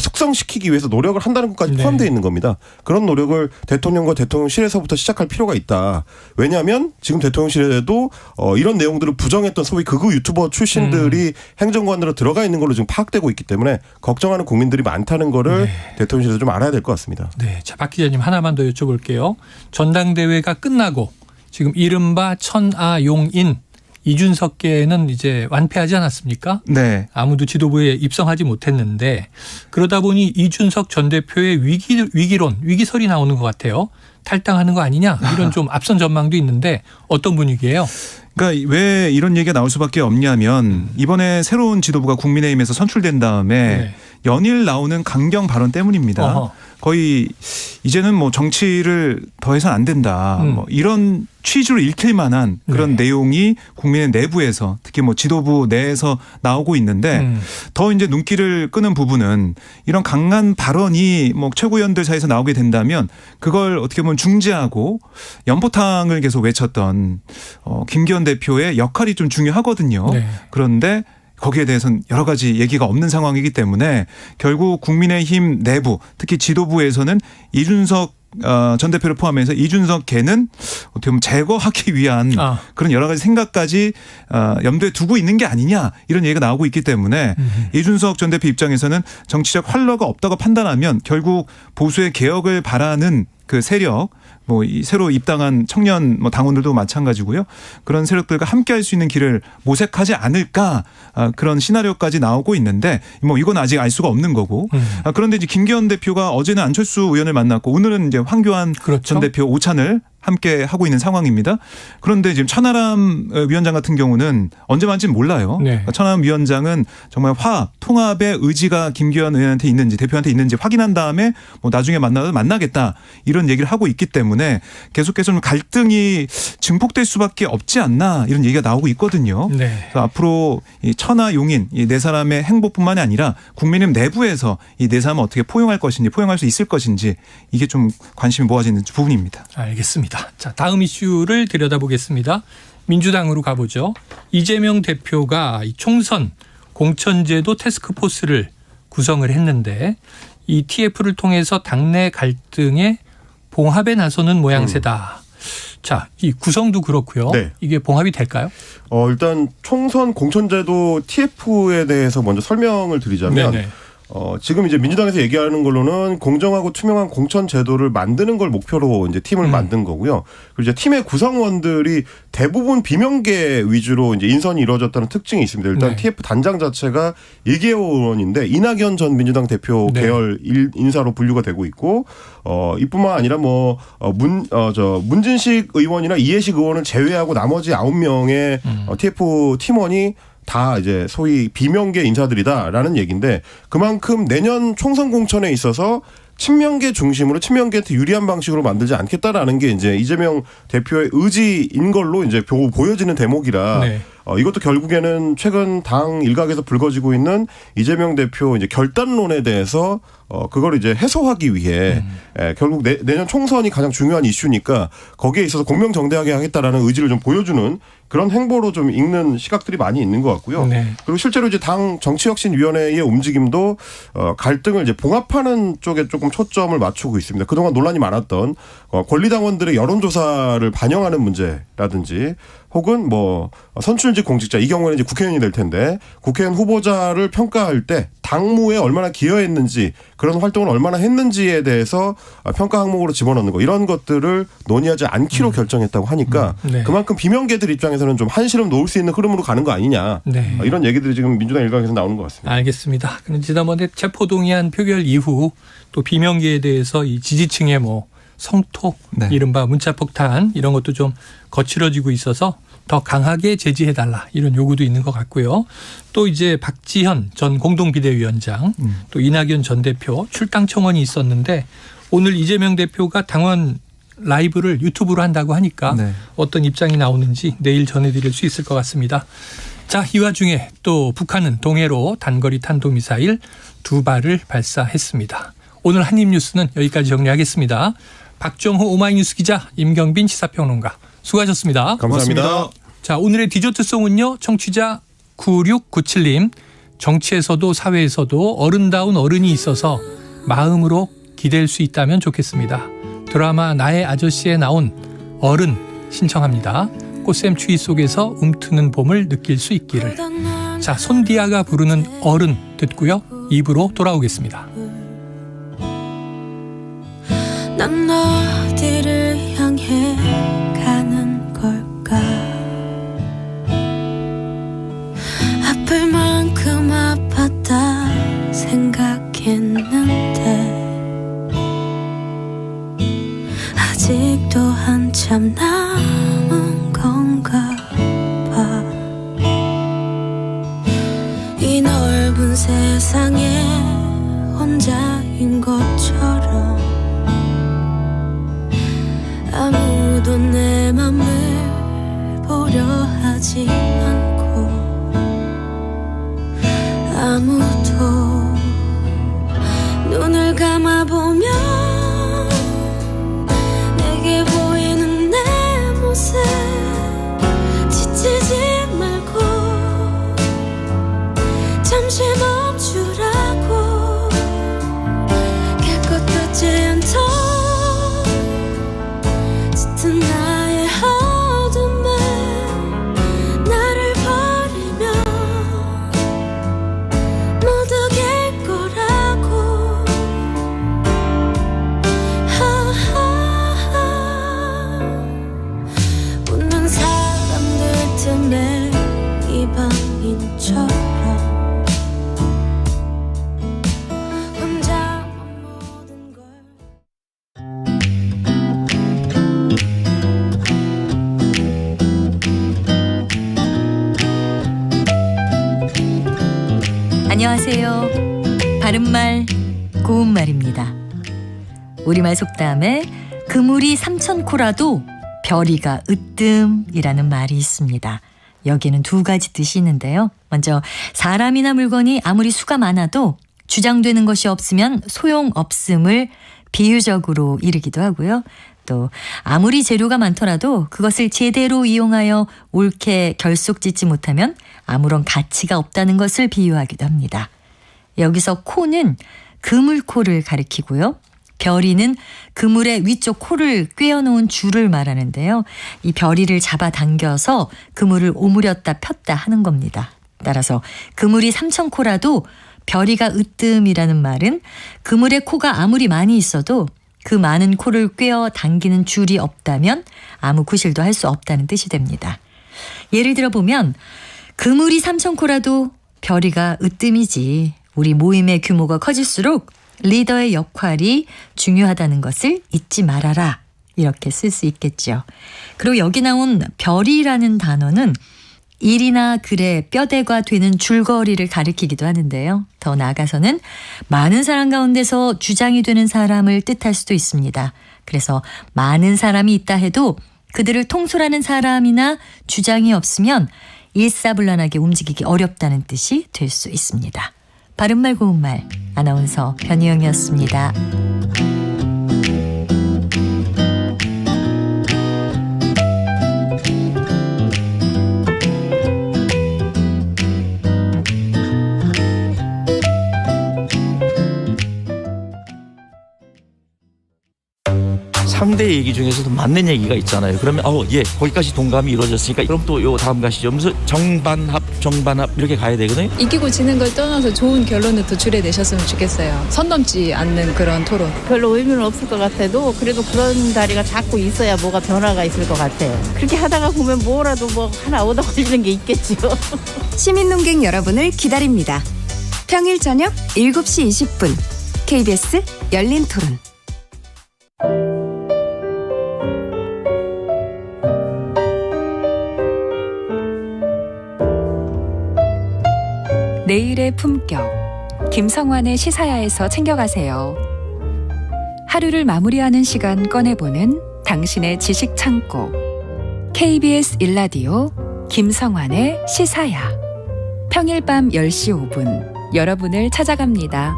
숙성시키기 위해서 노력을 한다는 것까지 포함되어 있는 겁니다. 그런 노력을 대통령과 대통령실에서부터 시작할 필요가 있다. 왜냐하면 지금 대통령실에도 이런 내용들을 부정했던 소위 극우 유튜버 출신들이 행정관으로 들어가 있는 걸로 지금 파악되고 있기 때문에 걱정하는 국민들이 많다는 거를 대통령실에서 좀 알아야 될 것 같습니다. 네, 자, 박 기자님 하나만 더 여쭤볼게요. 전당대회가 끝나고 지금 이른바 천하용인 이준석계는 이제 완패하지 않았습니까? 네. 아무도 지도부에 입성하지 못했는데 그러다 보니 이준석 전 대표의 위기설이 나오는 것 같아요. 탈당하는 거 아니냐 이런 좀 앞선 전망도 있는데 어떤 분위기예요? 그러니까 왜 이런 얘기가 나올 수밖에 없냐면 이번에 새로운 지도부가 국민의힘에서 선출된 다음에 연일 나오는 강경 발언 때문입니다. 어허. 거의 이제는 뭐 정치를 더 해서는 안 된다. 뭐 이런 취지로 읽힐 만한 그런 내용이 국민의 내부에서 특히 뭐 지도부 내에서 나오고 있는데 더 이제 눈길을 끄는 부분은 이런 강한 발언이 뭐 최고위원들 사이에서 나오게 된다면 그걸 어떻게 보면 중재하고 연포탕을 계속 외쳤던 김기현 대표의 역할이 좀 중요하거든요. 네. 그런데 거기에 대해서는 여러 가지 얘기가 없는 상황이기 때문에 결국 국민의힘 내부 특히 지도부에서는 이준석 전 대표를 포함해서 이준석 개는 어떻게 보면 제거하기 위한 그런 여러 가지 생각까지 염두에 두고 있는 게 아니냐 이런 얘기가 나오고 있기 때문에 이준석 전 대표 입장에서는 정치적 활로가 없다고 판단하면 결국 보수의 개혁을 바라는 그 세력 뭐 이 새로 입당한 청년 뭐 당원들도 마찬가지고요. 그런 세력들과 함께할 수 있는 길을 모색하지 않을까 그런 시나리오까지 나오고 있는데 뭐 이건 아직 알 수가 없는 거고. 그런데 이제 김기현 대표가 어제는 안철수 의원을 만났고 오늘은 이제 황교안 그렇죠. 전 대표 오찬을 함께 하고 있는 상황입니다. 그런데 지금 천하람 위원장 같은 경우는 언제 만날지는 몰라요. 네. 천하람 위원장은 정말 화합, 통합의 의지가 김기현 의원한테 있는지 대표한테 있는지 확인한 다음에 뭐 나중에 만나도 만나겠다 이런 얘기를 하고 있기 때문에 계속해서 좀 갈등이 증폭될 수밖에 없지 않나 이런 얘기가 나오고 있거든요. 네. 그래서 앞으로 이 천하 용인 이 네 사람의 행보뿐만이 아니라 국민의힘 내부에서 이 네 사람을 어떻게 포용할 것인지 포용할 수 있을 것인지 이게 좀 관심이 모아지는 부분입니다. 알겠습니다. 자, 다음 이슈를 들여다보겠습니다. 민주당으로 가보죠. 이재명 대표가 이 총선 공천제도 태스크포스를 구성을 했는데 이 TF를 통해서 당내 갈등에 봉합에 나서는 모양새다. 자, 이 구성도 그렇고요. 네. 이게 봉합이 될까요? 일단 총선 공천제도 TF에 대해서 먼저 설명을 드리자면 네네. 지금 이제 민주당에서 얘기하는 걸로는 공정하고 투명한 공천 제도를 만드는 걸 목표로 이제 팀을 만든 거고요. 그리고 이제 팀의 구성원들이 대부분 비명계 위주로 이제 인선이 이루어졌다는 특징이 있습니다. 일단 네. TF 단장 자체가 2개 의원인데 이낙연 전 민주당 대표 네. 계열 인사로 분류가 되고 있고 이뿐만 아니라 뭐 문진식 의원이나 이해식 의원을 제외하고 나머지 9명의 TF 팀원이 다 이제 소위 비명계 인사들이다라는 얘기인데 그만큼 내년 총선 공천에 있어서 친명계 중심으로 친명계한테 유리한 방식으로 만들지 않겠다라는 게 이제 이재명 대표의 의지인 걸로 이제 보여지는 대목이라 네. 이것도 결국에는 최근 당 일각에서 불거지고 있는 이재명 대표 이제 결단론에 대해서 그걸 이제 해소하기 위해 결국 내년 총선이 가장 중요한 이슈니까 거기에 있어서 공명정대하게 하겠다라는 의지를 좀 보여주는 그런 행보로 좀 읽는 시각들이 많이 있는 것 같고요. 네. 그리고 실제로 이제 당 정치혁신위원회의 움직임도 갈등을 이제 봉합하는 쪽에 조금 초점을 맞추고 있습니다. 그동안 논란이 많았던 권리당원들의 여론조사를 반영하는 문제라든지 혹은 뭐 선출직 공직자 이 경우에는 이제 국회의원이 될 텐데 국회의원 후보자를 평가할 때 당무에 얼마나 기여했는지 그런 활동을 얼마나 했는지에 대해서 평가 항목으로 집어넣는 거 이런 것들을 논의하지 않기로 결정했다고 하니까 네. 그만큼 비명계들 입장에서는 좀 한시름 놓을 수 있는 흐름으로 가는 거 아니냐 네. 이런 얘기들이 지금 민주당 일각에서 나오는 것 같습니다. 알겠습니다. 그럼 지난번에 체포동의안 표결 이후 또 비명계에 대해서 이 지지층의 뭐 성토, 네. 이른바 문자폭탄 이런 것도 좀 거칠어지고 있어서 더 강하게 제지해달라 이런 요구도 있는 것 같고요. 또 이제 박지현 전 공동비대위원장 또 이낙연 전 대표 출당 청원이 있었는데 오늘 이재명 대표가 당원 라이브를 유튜브로 한다고 하니까 네. 어떤 입장이 나오는지 내일 전해드릴 수 있을 것 같습니다. 자, 이 와중에 또 북한은 동해로 단거리 탄도미사일 2발을 발사했습니다. 오늘 한입뉴스는 여기까지 정리하겠습니다. 박정호 오마이뉴스 기자, 임경빈 시사평론가 수고하셨습니다. 감사합니다. 고맙습니다. 자, 오늘의 디저트송은요. 청취자 9697님. 정치에서도 사회에서도 어른다운 어른이 있어서 마음으로 기댈 수 있다면 좋겠습니다. 드라마 나의 아저씨에 나온 어른 신청합니다. 꽃샘 추위 속에서 움트는 봄을 느낄 수 있기를. 자, 손디아가 부르는 어른 듣고요. 2부로 돌아오겠습니다. 난 어디를 향해 가는 걸까 아플 만큼 아팠다 생각했는데 아직도 한참 남은 건가 봐 이 넓은 세상에 것처럼 아무도 내 맘을 보려 하지 않고 아무도 눈을 감아보면 내게 보이는 내 모습 지치지 말고 잠시 멈추라고 깨끗 듣지 않던 짙은 나의 어둠을 나를 버리면 모두 갤 거라고 웃는 사람들 틈에 이 밤인처럼 혼자만 모든 걸 안녕하세요. 바른말 고운말입니다. 우리말 속담에 그물이 3,000코라도 별이가 으뜸이라는 말이 있습니다. 여기에는 두 가지 뜻이 있는데요. 먼저 사람이나 물건이 아무리 수가 많아도 주장되는 것이 없으면 소용없음을 비유적으로 이르기도 하고요. 또 아무리 재료가 많더라도 그것을 제대로 이용하여 옳게 결속짓지 못하면 아무런 가치가 없다는 것을 비유하기도 합니다. 여기서 코는 그물코를 가리키고요. 별이는 그물의 위쪽 코를 꿰어놓은 줄을 말하는데요. 이 별이를 잡아당겨서 그물을 오므렸다 폈다 하는 겁니다. 따라서 그물이 3,000코라도 별이가 으뜸이라는 말은 그물의 코가 아무리 많이 있어도 그 많은 코를 꿰어 당기는 줄이 없다면 아무 구실도 할 수 없다는 뜻이 됩니다. 예를 들어 보면 그물이 3,000코라도 별이가 으뜸이지. 우리 모임의 규모가 커질수록 리더의 역할이 중요하다는 것을 잊지 말아라. 이렇게 쓸 수 있겠죠. 그리고 여기 나온 별이라는 단어는 일이나 글의 뼈대가 되는 줄거리를 가리키기도 하는데요. 더 나아가서는 많은 사람 가운데서 주장이 되는 사람을 뜻할 수도 있습니다. 그래서 많은 사람이 있다 해도 그들을 통솔하는 사람이나 주장이 없으면 일사불란하게 움직이기 어렵다는 뜻이 될 수 있습니다. 바른말 고운말 아나운서 변희영이었습니다. 상대 얘기 중에서도 맞는 얘기가 있잖아요. 그러면 예, 거기까지 동감이 이루어졌으니까 그럼 또 요 다음 가시죠. 무슨 정반합 이렇게 가야 되거든요. 이기고 지는 걸 떠나서 좋은 결론을 도출해내셨으면 좋겠어요. 선 넘지 않는 그런 토론. 별로 의미는 없을 것 같아도 그래도 그런 자리가 자꾸 있어야 뭐가 변화가 있을 것 같아요. 그렇게 하다가 보면 뭐라도 뭐 하나 얻어 걸리는 게 있겠죠. 시민논객 여러분을 기다립니다. 평일 저녁 7시 20분 KBS 열린토론. 내일의 품격, 김성환의 시사야에서 챙겨가세요. 하루를 마무리하는 시간 꺼내보는 당신의 지식 창고. KBS 1라디오 김성환의 시사야. 평일 밤 10시 5분 여러분을 찾아갑니다.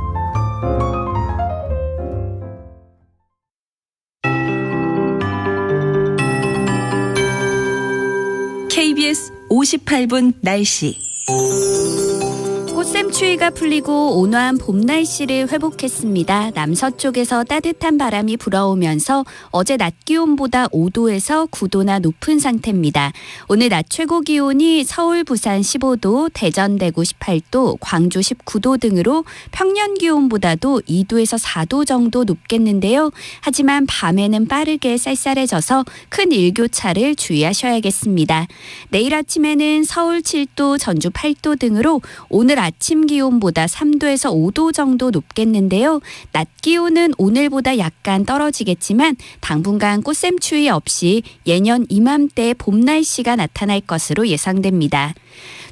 KBS 58분 날씨. 꽃샘추위가 풀리고 온화한 봄 날씨를 회복했습니다. 남서쪽에서 따뜻한 바람이 불어오면서 어제 낮 기온보다 5도에서 9도나 높은 상태입니다. 오늘 낮 최고 기온이 서울, 부산 15도, 대전, 대구 18도, 광주 19도 등으로 평년 기온보다도 2도에서 4도 정도 높겠는데요. 하지만 밤에는 빠르게 쌀쌀해져서 큰 일교차를 주의하셔야겠습니다. 내일 아침에는 서울 7도, 전주 8도 등으로 오늘 아침 아침 기온보다 3도에서 5도 정도 높겠는데요. 낮 기온은 오늘보다 약간 떨어지겠지만 당분간 꽃샘추위 없이 예년 이맘때 봄 날씨가 나타날 것으로 예상됩니다.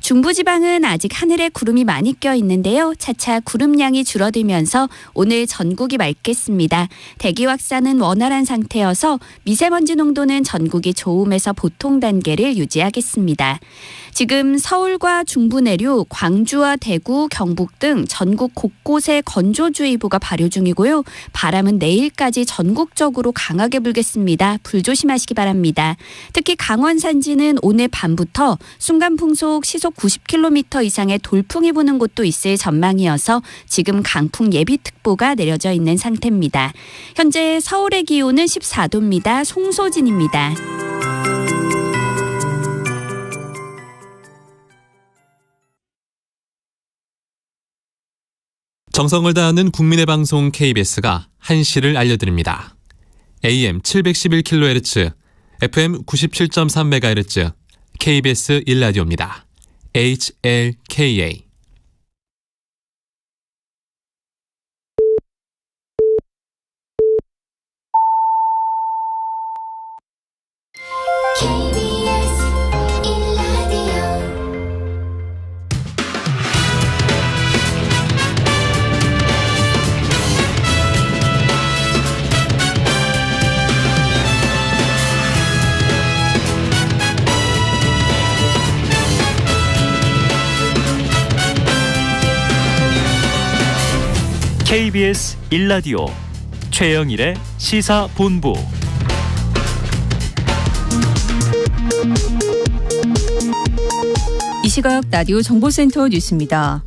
중부지방은 아직 하늘에 구름이 많이 껴 있는데요. 차차 구름량이 줄어들면서 오늘 전국이 맑겠습니다. 대기 확산은 원활한 상태여서 미세먼지 농도는 전국이 좋음에서 보통 단계를 유지하겠습니다. 지금 서울과 중부 내륙, 광주와 대구, 경북 등 전국 곳곳에 건조주의보가 발효 중이고요. 바람은 내일까지 전국적으로 강하게 불겠습니다. 불조심하시기 바랍니다. 특히 강원 산지는 오늘 밤부터 순간풍속 시속 90km 이상의 돌풍이 부는 곳도 있을 전망이어서 지금 강풍 예비특보가 내려져 있는 상태입니다. 현재 서울의 기온은 14도입니다. 송소진입니다. 정성을 다하는 국민의 방송 KBS가 한시를 알려드립니다. AM 711kHz, FM 97.3MHz, KBS 1라디오입니다. HLKA. KBS 1라디오 최영일의 시사본부. 이 시각 라디오 정보센터 뉴스입니다.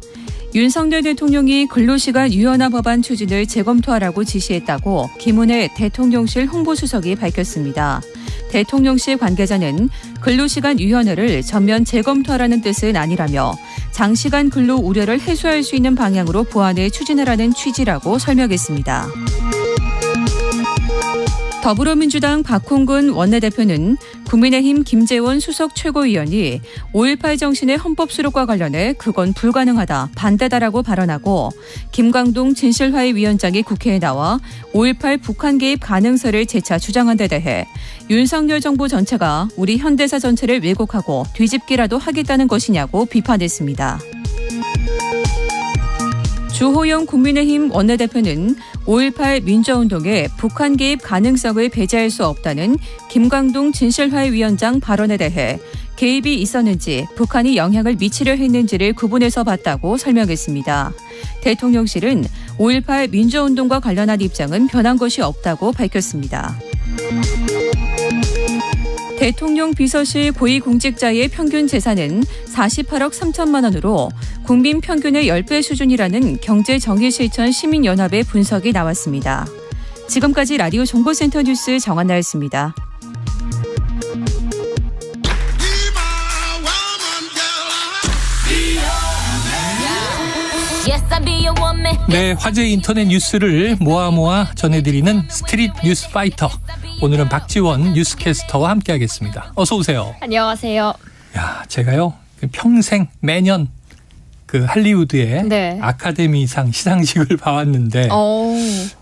윤석열 대통령이 근로시간 유연화 법안 추진을 재검토하라고 지시했다고 김은혜 대통령실 홍보수석이 밝혔습니다. 대통령실 관계자는 근로시간 유연화를 전면 재검토하라는 뜻은 아니라며 장시간 근로 우려를 해소할 수 있는 방향으로 보완을 추진하라는 취지라고 설명했습니다. 더불어민주당 박홍근 원내대표는 국민의힘 김재원 수석 최고위원이 5.18 정신의 헌법 수록과 관련해 그건 불가능하다, 반대다라고 발언하고 김광동 진실화해 위원장이 국회에 나와 5.18 북한 개입 가능성을 재차 주장한 데 대해 윤석열 정부 전체가 우리 현대사 전체를 왜곡하고 뒤집기라도 하겠다는 것이냐고 비판했습니다. 주호영 국민의힘 원내대표는 5.18 민주화운동에 북한 개입 가능성을 배제할 수 없다는 김광동 진실화해 위원장 발언에 대해 개입이 있었는지 북한이 영향을 미치려 했는지를 구분해서 봤다고 설명했습니다. 대통령실은 5.18 민주화운동과 관련한 입장은 변한 것이 없다고 밝혔습니다. 대통령 비서실 고위공직자의 평균 재산은 48억 3천만 원으로 국민 평균의 10배 수준이라는 경제정의실천 시민연합의 분석이 나왔습니다. 지금까지 라디오 정보센터 뉴스 정한나였습니다. 네, 화제 인터넷 뉴스를 모아 전해드리는 스트릿 뉴스 파이터. 오늘은 박지원 뉴스캐스터와 함께하겠습니다. 어서 오세요. 안녕하세요. 야, 제가요 평생 매년 그 할리우드의 네. 아카데미상 시상식을 봐왔는데,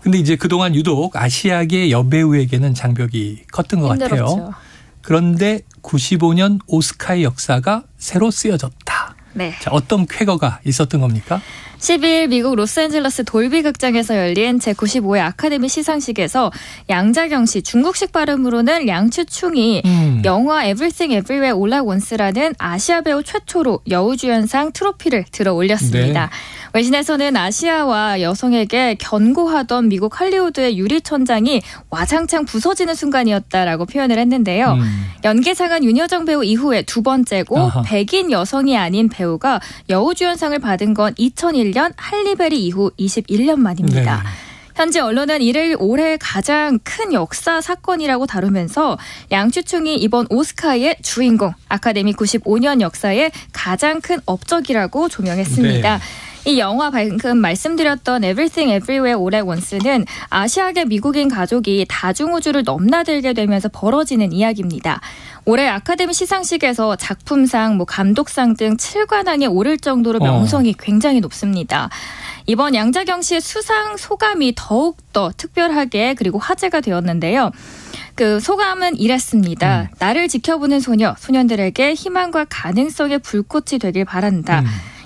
근데 이제 그동안 유독 아시아계 여배우에게는 장벽이 컸던 것 힘들었죠. 같아요. 그런데 95년 오스카의 역사가 새로 쓰여졌다. 네. 자, 어떤 쾌거가 있었던 겁니까? 10일 미국 로스앤젤레스 돌비 극장에서 열린 제95회 아카데미 시상식에서 양자경 씨, 중국식 발음으로는 량추충이 영화 Everything Everywhere All at Once라는 아시아 배우 최초로 여우주연상 트로피를 들어 올렸습니다. 네. 외신에서는 아시아와 여성에게 견고하던 미국 할리우드의 유리천장이 와장창 부서지는 순간이었다라고 표현을 했는데요. 연기상은 윤여정 배우 이후에 두 번째고 백인 여성이 아닌 배우가 여우주연상을 받은 건 2001년 할리베리 이후 21년 만입니다. 네. 현재 언론은 이를 올해 가장 큰 역사 사건이라고 다루면서 양추충이 이번 오스카의 주인공, 아카데미 95년 역사의 가장 큰 업적이라고 조명했습니다. 네. 이 영화 방금 말씀드렸던 Everything Everywhere All at Once는 아시아계 미국인 가족이 다중우주를 넘나들게 되면서 벌어지는 이야기입니다. 올해 아카데미 시상식에서 작품상, 감독상 등 7관왕에 오를 정도로 명성이 굉장히 높습니다. 이번 양자경 씨의 수상 소감이 더욱더 특별하게 그리고 화제가 되었는데요. 그 소감은 이랬습니다. 나를 지켜보는 소년들에게 희망과 가능성의 불꽃이 되길 바란다.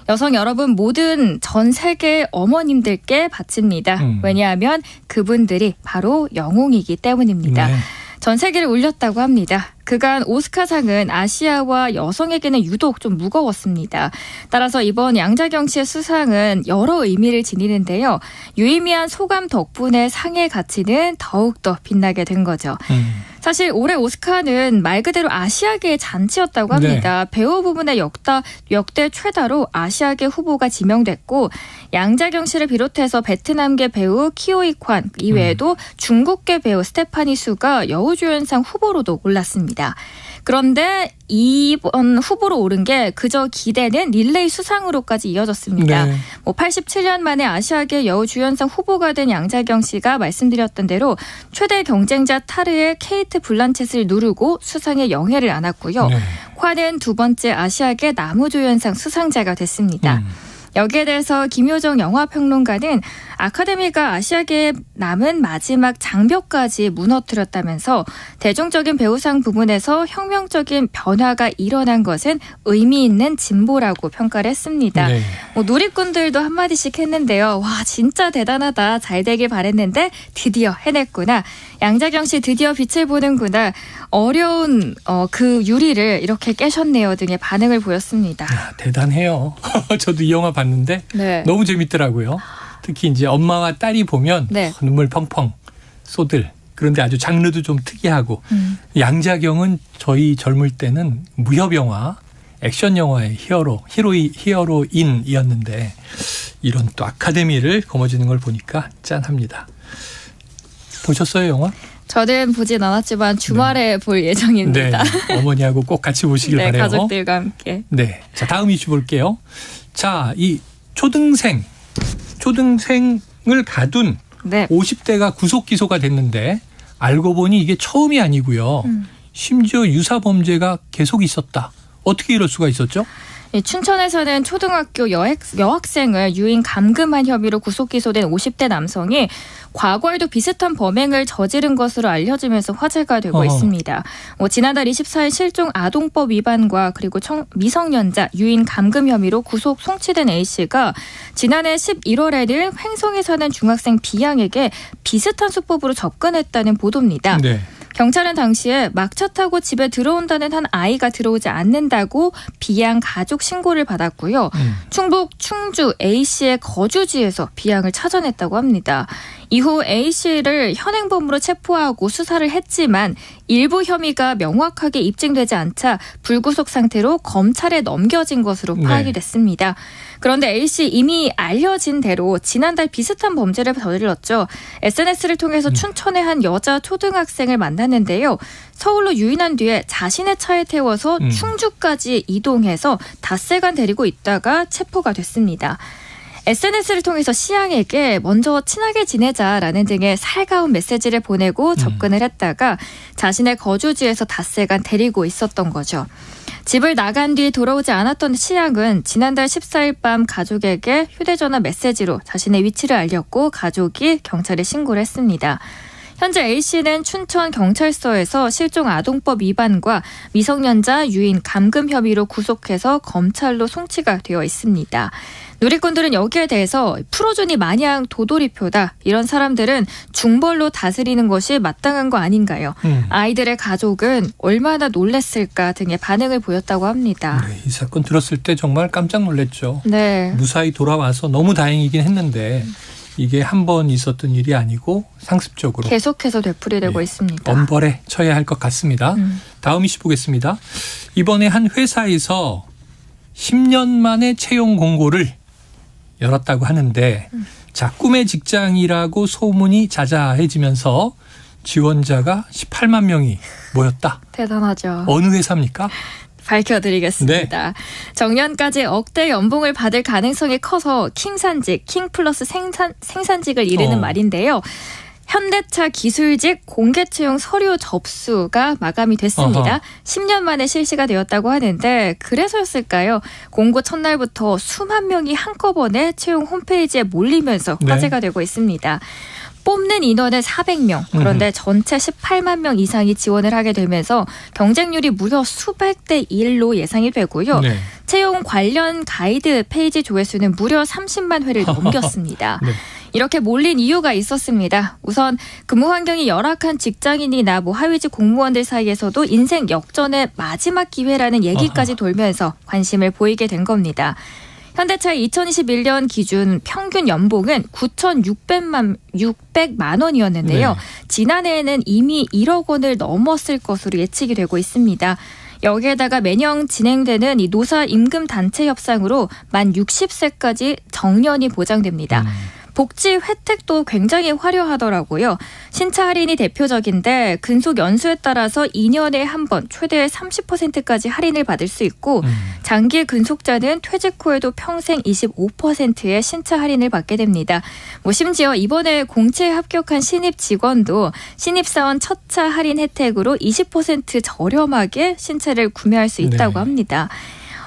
여성 여러분 모든 전 세계 어머님들께 바칩니다. 왜냐하면 그분들이 바로 영웅이기 때문입니다. 네. 전 세계를 울렸다고 합니다. 그간 오스카상은 아시아와 여성에게는 유독 좀 무거웠습니다. 따라서 이번 양자경 씨의 수상은 여러 의미를 지니는데요. 유의미한 소감 덕분에 상의 가치는 더욱더 빛나게 된 거죠. 사실 올해 오스카는 말 그대로 아시아계의 잔치였다고 합니다. 네. 배우 부문의 역대 최다로 아시아계 후보가 지명됐고 양자경 씨를 비롯해서 베트남계 배우 키오이 관 이외에도 중국계 배우 스테파니 수가 여우주연상 후보로도 올랐습니다. 그런데 이번 후보로 오른 게 그저 기대는 릴레이 수상으로까지 이어졌습니다. 네. 87년 만에 아시아계 여우주연상 후보가 된 양자경 씨가 말씀드렸던 대로 최대 경쟁자 타르의 케이트 블란쳇을 누르고 수상에 영예를 안았고요. 네. 콴은 두 번째 아시아계 남우주연상 수상자가 됐습니다. 여기에 대해서 김효정 영화평론가는 아카데미가 아시아계에 남은 마지막 장벽까지 무너뜨렸다면서 대중적인 배우상 부분에서 혁명적인 변화가 일어난 것은 의미 있는 진보라고 평가를 했습니다. 네. 누리꾼들도 한마디씩 했는데요. 와 진짜 대단하다. 잘 되길 바랬는데 드디어 해냈구나. 양자경 씨 드디어 빛을 보는구나. 어려운 그 유리를 이렇게 깨셨네요 등의 반응을 보였습니다. 야, 대단해요. 저도 이 영화 봤는데 네. 너무 재밌더라고요. 특히 이제 엄마와 딸이 보면 네. 눈물 펑펑 쏘들. 그런데 아주 장르도 좀 특이하고 양자경은 저희 젊을 때는 무협 영화, 액션 영화의 히어로인이었는데 이런 또 아카데미를 거머쥐는 걸 보니까 짠합니다. 보셨어요, 영화? 저는 보진 않았지만 주말에 볼 예정입니다. 네, 어머니하고 꼭 같이 보시길 네, 바라요. 가족들과 함께. 네, 자 다음 이슈 볼게요. 자, 이 초등생을 가둔 50대가 구속 기소가 됐는데 알고 보니 이게 처음이 아니고요. 심지어 유사 범죄가 계속 있었다. 어떻게 이럴 수가 있었죠? 춘천에서는 초등학교 여학생을 유인 감금한 혐의로 구속 기소된 50대 남성이 과거에도 비슷한 범행을 저지른 것으로 알려지면서 화제가 되고 있습니다. 지난달 24일 실종 아동법 위반과 그리고 미성년자 유인 감금 혐의로 구속 송치된 A씨가 지난해 11월에는 횡성에 사는 중학생 B양에게 비슷한 수법으로 접근했다는 보도입니다. 네. 경찰은 당시에 막차 타고 집에 들어온다는 한 아이가 들어오지 않는다고 B양 가족 신고를 받았고요. 충북 충주 A씨의 거주지에서 B양을 찾아냈다고 합니다. 이후 A씨를 현행범으로 체포하고 수사를 했지만 일부 혐의가 명확하게 입증되지 않자 불구속 상태로 검찰에 넘겨진 것으로 파악이 됐습니다. 그런데 A씨 이미 알려진 대로 지난달 비슷한 범죄를 저질렀죠. SNS를 통해서 춘천의 한 여자 초등학생을 만났는데요. 서울로 유인한 뒤에 자신의 차에 태워서 충주까지 이동해서 닷새간 데리고 있다가 체포가 됐습니다. SNS를 통해서 C양에게 먼저 친하게 지내자라는 등의 살가운 메시지를 보내고 접근을 했다가 자신의 거주지에서 닷새간 데리고 있었던 거죠. 집을 나간 뒤 돌아오지 않았던 C양은 지난달 14일 밤 가족에게 휴대전화 메시지로 자신의 위치를 알렸고 가족이 경찰에 신고를 했습니다. 현재 A씨는 춘천경찰서에서 실종 아동법 위반과 미성년자 유인 감금 혐의로 구속해서 검찰로 송치가 되어 있습니다. 누리꾼들은 여기에 대해서 프로존이 마냥 도돌이표다. 이런 사람들은 중벌로 다스리는 것이 마땅한 거 아닌가요? 아이들의 가족은 얼마나 놀랐을까 등의 반응을 보였다고 합니다. 네, 이 사건 들었을 때 정말 깜짝 놀랐죠. 네. 무사히 돌아와서 너무 다행이긴 했는데 이게 한 번 있었던 일이 아니고 상습적으로 계속해서 되풀이되고 있습니다. 엄벌에 처해야 할 것 같습니다. 다음 이슈 보겠습니다. 이번에 한 회사에서 10년 만에 채용 공고를 열었다고 하는데 자, 꿈의 직장이라고 소문이 자자해지면서 지원자가 18만 명이 모였다. 대단하죠. 어느 회사입니까? 밝혀드리겠습니다. 정년까지 억대 연봉을 받을 가능성이 커서 킹산직, 킹 플러스 생산직을 이르는 말인데요. 현대차 기술직 공개 채용 서류 접수가 마감이 됐습니다. 10년 만에 실시가 되었다고 하는데 그래서였을까요? 공고 첫날부터 수만 명이 한꺼번에 채용 홈페이지에 몰리면서 화제가 되고 있습니다. 뽑는 인원은 400명. 그런데 전체 18만 명 이상이 지원을 하게 되면서 경쟁률이 무려 수백 대 1로 예상이 되고요. 네. 채용 관련 가이드 페이지 조회수는 무려 30만 회를 넘겼습니다. 네. 이렇게 몰린 이유가 있었습니다. 우선 근무 환경이 열악한 직장인이나 하위직 공무원들 사이에서도 인생 역전의 마지막 기회라는 얘기까지 돌면서 관심을 보이게 된 겁니다. 현대차의 2021년 기준 평균 연봉은 9,600만 원이었는데요. 네. 지난해에는 이미 1억 원을 넘었을 것으로 예측이 되고 있습니다. 여기에다가 매년 진행되는 이 노사 임금 단체 협상으로 만 60세까지 정년이 보장됩니다. 복지 혜택도 굉장히 화려하더라고요. 신차 할인이 대표적인데 근속 연수에 따라서 2년에 한 번 최대 30%까지 할인을 받을 수 있고 장기 근속자는 퇴직 후에도 평생 25%의 신차 할인을 받게 됩니다. 심지어 이번에 공채에 합격한 신입 직원도 신입사원 첫차 할인 혜택으로 20% 저렴하게 신차를 구매할 수 있다고 합니다.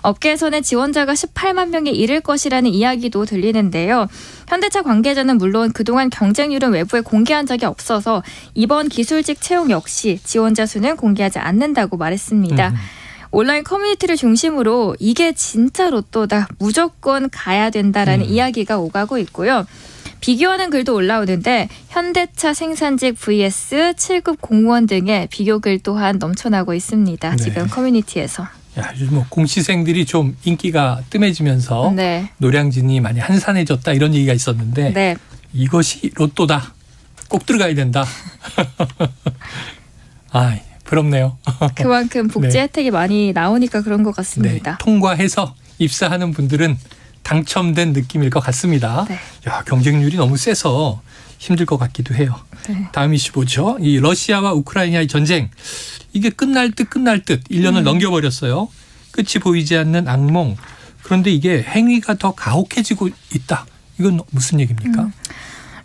업계에서는 지원자가 18만 명에 이를 것이라는 이야기도 들리는데요. 현대차 관계자는 물론 그동안 경쟁률은 외부에 공개한 적이 없어서 이번 기술직 채용 역시 지원자 수는 공개하지 않는다고 말했습니다. 온라인 커뮤니티를 중심으로 이게 진짜 로또다, 무조건 가야 된다라는 이야기가 오가고 있고요. 비교하는 글도 올라오는데 현대차 생산직 vs 7급 공무원 등의 비교글 또한 넘쳐나고 있습니다. 네. 지금 커뮤니티에서. 야, 요즘 공시생들이 좀 인기가 뜸해지면서 노량진이 많이 한산해졌다 이런 얘기가 있었는데 이것이 로또다. 꼭 들어가야 된다. 아, 부럽네요. 그만큼 복지 혜택이 많이 나오니까 그런 것 같습니다. 네, 통과해서 입사하는 분들은 당첨된 느낌일 것 같습니다. 야, 경쟁률이 너무 세서 힘들 것 같기도 해요. 다음 이슈 보죠. 이 러시아와 우크라이나의 전쟁. 이게 끝날 듯 1년을 넘겨버렸어요. 끝이 보이지 않는 악몽. 그런데 이게 행위가 더 가혹해지고 있다. 이건 무슨 얘기입니까?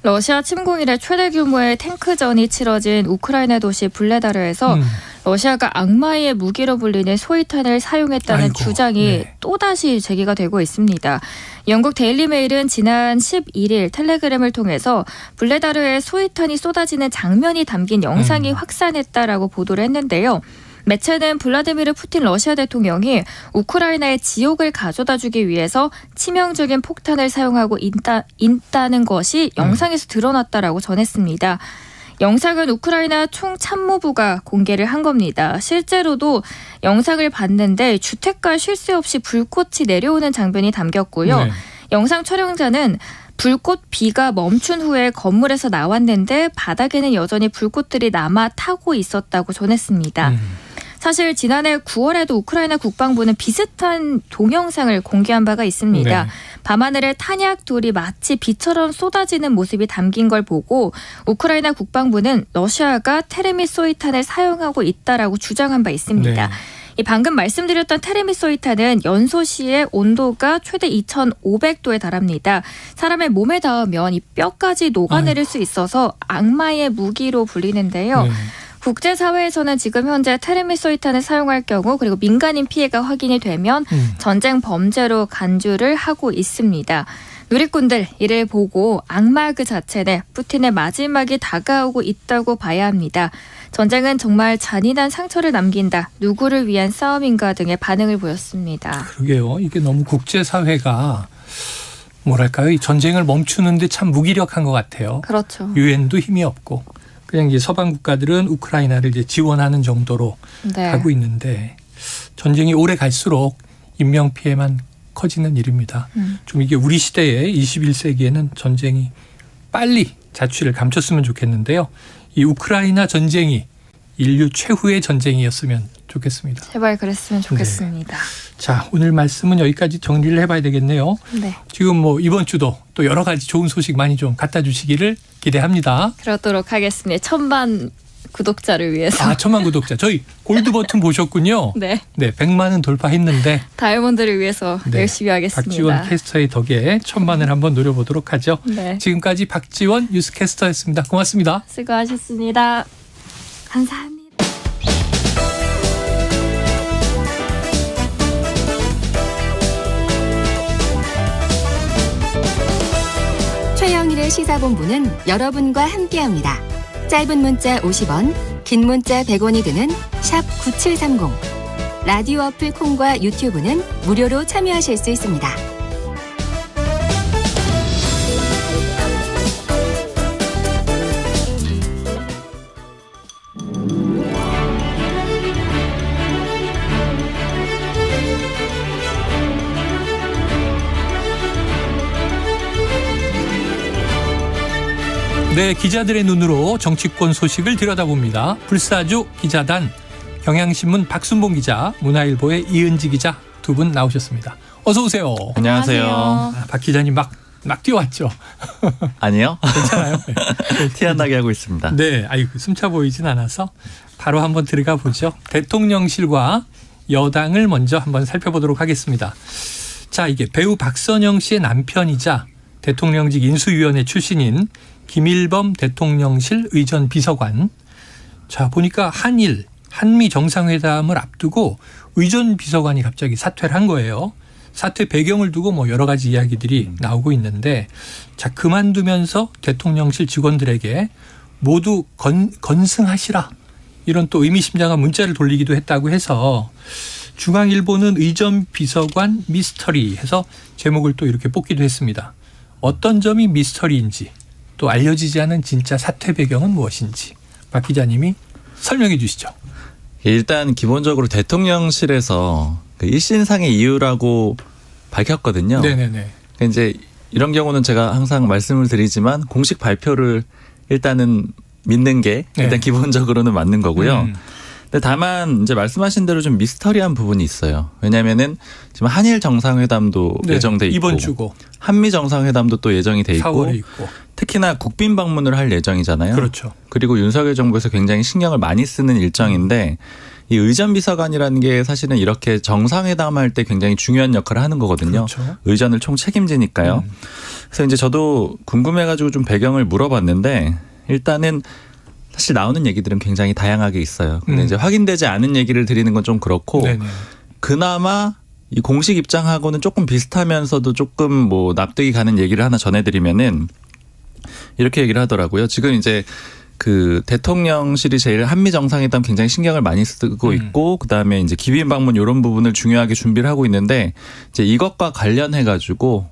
러시아 침공 이래 최대 규모의 탱크전이 치러진 우크라이나 도시 블레다르에서 러시아가 악마의 무기로 불리는 소위탄을 사용했다는 주장이 또다시 제기가 되고 있습니다. 영국 데일리메일은 지난 11일 텔레그램을 통해서 블레다르에 소위탄이 쏟아지는 장면이 담긴 영상이 확산했다라고 보도를 했는데요. 매체는 블라디미르 푸틴 러시아 대통령이 우크라이나의 지옥을 가져다주기 위해서 치명적인 폭탄을 사용하고 있다는 것이 영상에서 드러났다라고 전했습니다. 영상은 우크라이나 총참모부가 공개를 한 겁니다. 실제로도 영상을 봤는데 주택가 쉴 새 없이 불꽃이 내려오는 장면이 담겼고요. 영상 촬영자는 불꽃 비가 멈춘 후에 건물에서 나왔는데 바닥에는 여전히 불꽃들이 남아 타고 있었다고 전했습니다. 사실 지난해 9월에도 우크라이나 국방부는 비슷한 동영상을 공개한 바가 있습니다. 밤하늘에 탄약돌이 마치 비처럼 쏟아지는 모습이 담긴 걸 보고 우크라이나 국방부는 러시아가 테르미소이탄을 사용하고 있다라고 주장한 바 있습니다. 이 방금 말씀드렸던 테르미소이탄은 연소 시의 온도가 최대 2,500도에 달합니다. 사람의 몸에 닿으면 이 뼈까지 녹아내릴 수 있어서 악마의 무기로 불리는데요. 국제사회에서는 지금 현재 테르미소이탄을 사용할 경우 그리고 민간인 피해가 확인이 되면 전쟁 범죄로 간주를 하고 있습니다. 누리꾼들 이를 보고 악마 그 자체는 푸틴의 마지막이 다가오고 있다고 봐야 합니다. 전쟁은 정말 잔인한 상처를 남긴다. 누구를 위한 싸움인가 등의 반응을 보였습니다. 그러게요. 이게 너무 국제사회가 뭐랄까요. 이 전쟁을 멈추는데 참 무기력한 것 같아요. 그렇죠. 유엔도 힘이 없고 그냥 이제 서방 국가들은 우크라이나를 이제 지원하는 정도로 가고 있는데 전쟁이 오래 갈수록 인명 피해만 커지는 일입니다. 좀 이게 우리 시대에 21세기에는 전쟁이 빨리 자취를 감췄으면 좋겠는데요. 이 우크라이나 전쟁이 인류 최후의 전쟁이었으면 좋겠습니다. 제발 그랬으면 좋겠습니다. 자, 오늘 말씀은 여기까지 정리를 해봐야 되겠네요. 지금 이번 주도 또 여러 가지 좋은 소식 많이 좀 갖다 주시기를 기대합니다. 그렇도록 하겠습니다. 천만 구독자를 위해서. 아, 1000만 구독자. 저희 골드 버튼 보셨군요. 네. 네, 100만은 돌파했는데 다이아몬드를 위해서 네, 열심히 하겠습니다. 박지원 캐스터의 덕에 1000만을 한번 노려보도록 하죠. 네. 지금까지 박지원 뉴스캐스터였습니다. 고맙습니다. 수고하셨습니다. 감사합니다. 최영일의 시사본부는 여러분과 함께합니다. 짧은 문자 50원, 긴 문자 100원이 드는 샵 9730. 라디오 어플 콩과 유튜브는 무료로 참여하실 수 있습니다. 네, 기자들의 눈으로 정치권 소식을 들여다봅니다. 불사조 기자단, 경향신문 박순봉 기자, 문화일보의 이은지 기자 두 분 나오셨습니다. 어서 오세요. 안녕하세요. 아, 박 기자님 막 뛰어왔죠? 아니요. 괜찮아요. 티 안 나게 하고 있습니다. 네, 아이고 숨차 보이진 않아서 바로 한번 들어가 보죠. 대통령실과 여당을 먼저 한번 살펴보도록 하겠습니다. 자, 이게 배우 박선영 씨의 남편이자 대통령직 인수위원회 출신인 김일범 대통령실 의전 비서관. 자, 보니까 한미 정상회담을 앞두고 의전 비서관이 갑자기 사퇴를 한 거예요. 사퇴 배경을 두고 뭐 여러 가지 이야기들이 나오고 있는데, 자, 그만두면서 대통령실 직원들에게 모두 건승하시라, 이런 또 의미심장한 문자를 돌리기도 했다고 해서 중앙일보는 의전 비서관 미스터리 해서 제목을 또 이렇게 뽑기도 했습니다. 어떤 점이 미스터리인지, 또 알려지지 않은 진짜 사퇴 배경은 무엇인지 박 기자님이 설명해 주시죠. 일단 기본적으로 대통령실에서 그 일신상의 이유라고 밝혔거든요. 네네네. 이제 이런 경우는 제가 항상 말씀을 드리지만 공식 발표를 일단은 믿는 게 일단 네. 기본적으로는 맞는 거고요. 근데 다만 이제 말씀하신 대로 좀 미스터리한 부분이 있어요. 왜냐하면은 지금 한일 정상회담도 네, 예정돼 있고 이번 주고 한미 정상회담도 또 예정이 돼 있고 4월에 있고 특히나 국빈 방문을 할 예정이잖아요. 그렇죠. 그리고 윤석열 정부에서 굉장히 신경을 많이 쓰는 일정인데 이 의전 비서관이라는 게 사실은 이렇게 정상회담할 때 굉장히 중요한 역할을 하는 거거든요. 그렇죠. 의전을 총 책임지니까요. 그래서 이제 저도 궁금해가지고 좀 배경을 물어봤는데 일단은 사실 나오는 얘기들은 굉장히 다양하게 있어요. 근데 이제 확인되지 않은 얘기를 드리는 건 좀 그렇고 네네. 그나마 이 공식 입장하고는 조금 비슷하면서도 조금 뭐 납득이 가는 얘기를 하나 전해드리면은 이렇게 얘기를 하더라고요. 지금 이제 그 대통령실이 제일 한미 정상회담 굉장히 신경을 많이 쓰고 있고 그다음에 이제 기빈 방문 이런 부분을 중요하게 준비를 하고 있는데 이제 이것과 관련해 가지고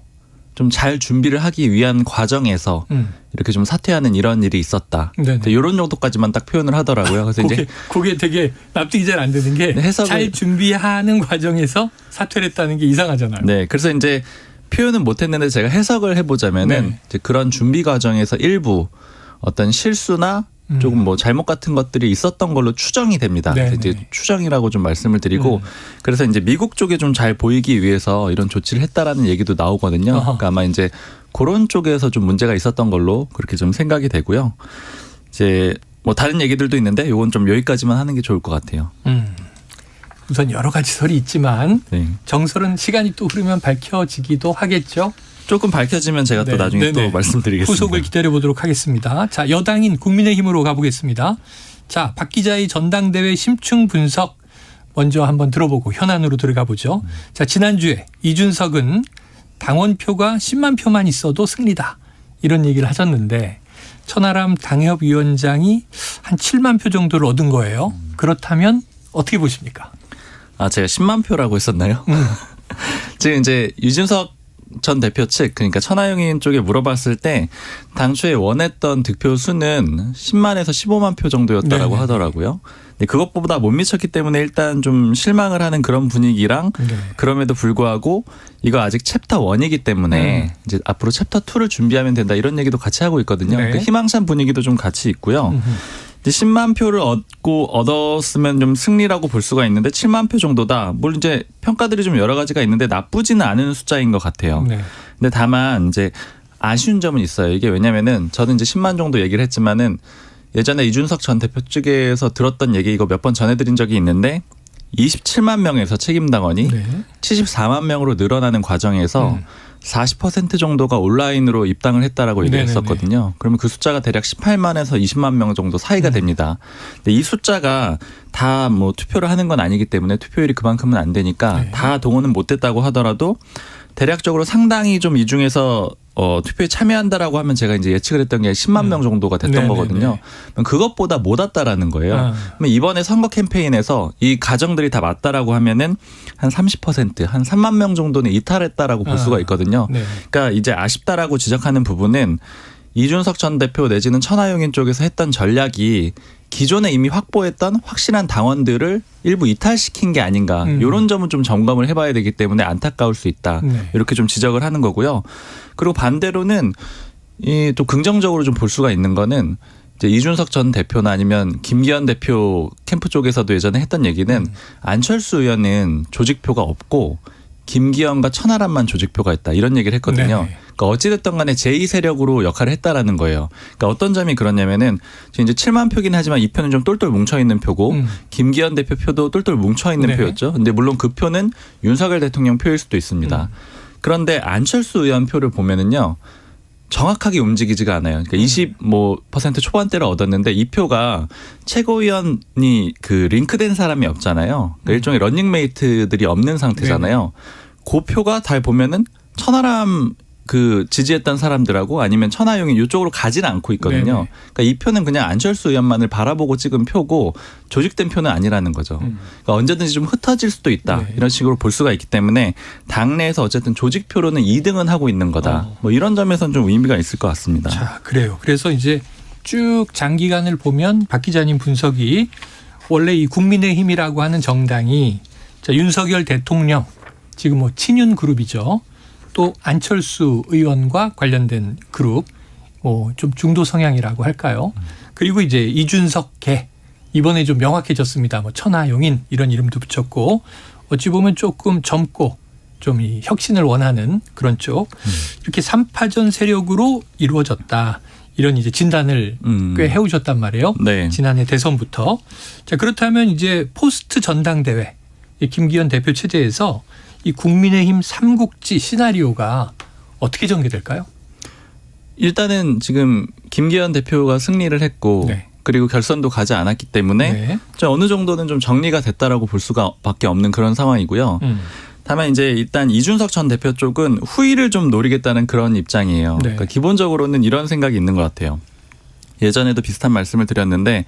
좀 잘 준비를 하기 위한 과정에서 이렇게 좀 사퇴하는 이런 일이 있었다. 이런 정도까지만 딱 표현을 하더라고요. 그래서 이제 그게 되게 납득이 잘 안 되는 게 잘 준비하는 과정에서 사퇴를 했다는 게 이상하잖아요. 네, 그래서 이제 표현은 못했는데 제가 해석을 해보자면은 이제 그런 준비 과정에서 일부 어떤 실수나 조금 뭐 잘못 같은 것들이 있었던 걸로 추정이 됩니다. 이제 추정이라고 좀 말씀을 드리고 그래서 이제 미국 쪽에 좀 잘 보이기 위해서 이런 조치를 했다라는 얘기도 나오거든요. 그러니까 아마 이제 그런 쪽에서 좀 문제가 있었던 걸로 그렇게 좀 생각이 되고요. 이제 뭐 다른 얘기들도 있는데 이건 좀 여기까지만 하는 게 좋을 것 같아요. 우선 여러 가지 설이 있지만 정설은 시간이 또 흐르면 밝혀지기도 하겠죠. 조금 밝혀지면 제가 또 나중에 또 말씀드리겠습니다. 후속을 기다려보도록 하겠습니다. 자, 여당인 국민의힘으로 가보겠습니다. 자, 박 기자의 전당대회 심층 분석 먼저 한번 들어보고 현안으로 들어가 보죠. 자, 지난주에 이준석은 당원표가 10만 표만 있어도 승리다, 이런 얘기를 하셨는데 천하람 당협위원장이 한 7만 표 정도를 얻은 거예요. 그렇다면 어떻게 보십니까? 아, 제가 10만 표라고 했었나요? 지금 이제 유준석 전 대표 측, 그러니까 천하용인 쪽에 물어봤을 때 당초에 원했던 득표 수는 10만에서 15만 표 정도였다라고 하더라고요. 근데 그것보다 못 미쳤기 때문에 일단 좀 실망을 하는 그런 분위기랑 그럼에도 불구하고 이거 아직 챕터 1이기 때문에 이제 앞으로 챕터 2를 준비하면 된다, 이런 얘기도 같이 하고 있거든요. 그러니까 희망찬 분위기도 좀 같이 있고요. 10만 표를 얻었으면 좀 승리라고 볼 수가 있는데 7만 표 정도다. 물론 이제 평가들이 좀 여러 가지가 있는데 나쁘지는 않은 숫자인 것 같아요. 근데 다만 이제 아쉬운 점은 있어요. 이게 왜냐면은 저는 이제 10만 정도 얘기를 했지만은 예전에 이준석 전 대표 측에서 들었던 얘기 이거 몇 번 전해드린 적이 있는데 27만 명에서 책임당원이 74만 명으로 늘어나는 과정에서 40% 정도가 온라인으로 입당을 했다라고 얘기했었거든요. 그러면 그 숫자가 대략 18만에서 20만 명 정도 사이가 됩니다. 근데 이 숫자가 다 뭐 투표를 하는 건 아니기 때문에 투표율이 그만큼은 안 되니까 다 동원은 못 됐다고 하더라도 대략적으로 상당히 좀 이 중에서 투표에 참여한다라고 하면 제가 이제 예측을 했던 게 10만 명 정도가 됐던 거거든요. 그것보다 못 왔다라는 거예요. 그러면 이번에 선거 캠페인에서 이 가정들이 다 맞다라고 하면은 한 30%, 한 3만 명 정도는 이탈했다라고 볼 수가 있거든요. 그러니까 이제 아쉽다라고 지적하는 부분은 이준석 전 대표 내지는 천하용인 쪽에서 했던 전략이 기존에 이미 확보했던 확실한 당원들을 일부 이탈시킨 게 아닌가 이런 점은 좀 점검을 해봐야 되기 때문에 안타까울 수 있다. 이렇게 좀 지적을 하는 거고요. 그리고 반대로는 이 또 긍정적으로 좀 볼 수가 있는 거는 이제 이준석 전 대표나 아니면 김기현 대표 캠프 쪽에서도 예전에 했던 얘기는 안철수 의원은 조직표가 없고 김기현과 천하람만 조직표가 있다 이런 얘기를 했거든요. 그러니까 어찌됐든 간에 제2세력으로 역할을 했다라는 거예요. 그러니까 어떤 점이 그러냐면은 지금 이제 7만 표긴 하지만 이 표는 좀 똘똘 뭉쳐있는 표고 김기현 대표 표도 똘똘 뭉쳐있는 표였죠. 근데 물론 그 표는 윤석열 대통령 표일 수도 있습니다. 그런데 안철수 의원 표를 보면은요. 정확하게 움직이지가 않아요. 그러니까 20% 초반대를 얻었는데 이 표가 최고위원이 그 링크된 사람이 없잖아요. 그러니까 일종의 러닝메이트들이 없는 상태잖아요. 그 표가 다 보면은 천하람 그 지지했던 사람들하고 아니면 천하용인 이쪽으로 가지는 않고 있거든요. 그러니까 이 표는 그냥 안철수 의원만을 바라보고 찍은 표고 조직된 표는 아니라는 거죠. 그러니까 언제든지 좀 흩어질 수도 있다. 이런 식으로 볼 수가 있기 때문에 당내에서 어쨌든 조직표로는 2등은 하고 있는 거다. 뭐 이런 점에서는 좀 의미가 있을 것 같습니다. 자, 그래요. 그래서 이제 쭉 장기간을 보면 박 기자님 분석이 원래 이 국민의힘이라고 하는 정당이 자, 윤석열 대통령 지금 뭐 친윤 그룹이죠. 또 안철수 의원과 관련된 그룹, 좀 중도 성향이라고 할까요? 그리고 이제 이준석계 이번에 좀 명확해졌습니다. 뭐 천하용인 이런 이름도 붙였고 어찌 보면 조금 젊고 좀 이 혁신을 원하는 그런 쪽 이렇게 3파전 세력으로 이루어졌다. 이런 이제 진단을 꽤 해오셨단 말이에요. 지난해 대선부터. 자, 그렇다면 이제 포스트 전당대회 김기현 대표 체제에서 이 국민의힘 삼국지 시나리오가 어떻게 전개될까요? 일단은 지금 김기현 대표가 승리를 했고 그리고 결선도 가지 않았기 때문에 어느 정도는 좀 정리가 됐다라고 볼 수가 밖에 없는 그런 상황이고요. 다만 이제 일단 이준석 전 대표 쪽은 후위를 좀 노리겠다는 그런 입장이에요. 그러니까 기본적으로는 이런 생각이 있는 것 같아요. 예전에도 비슷한 말씀을 드렸는데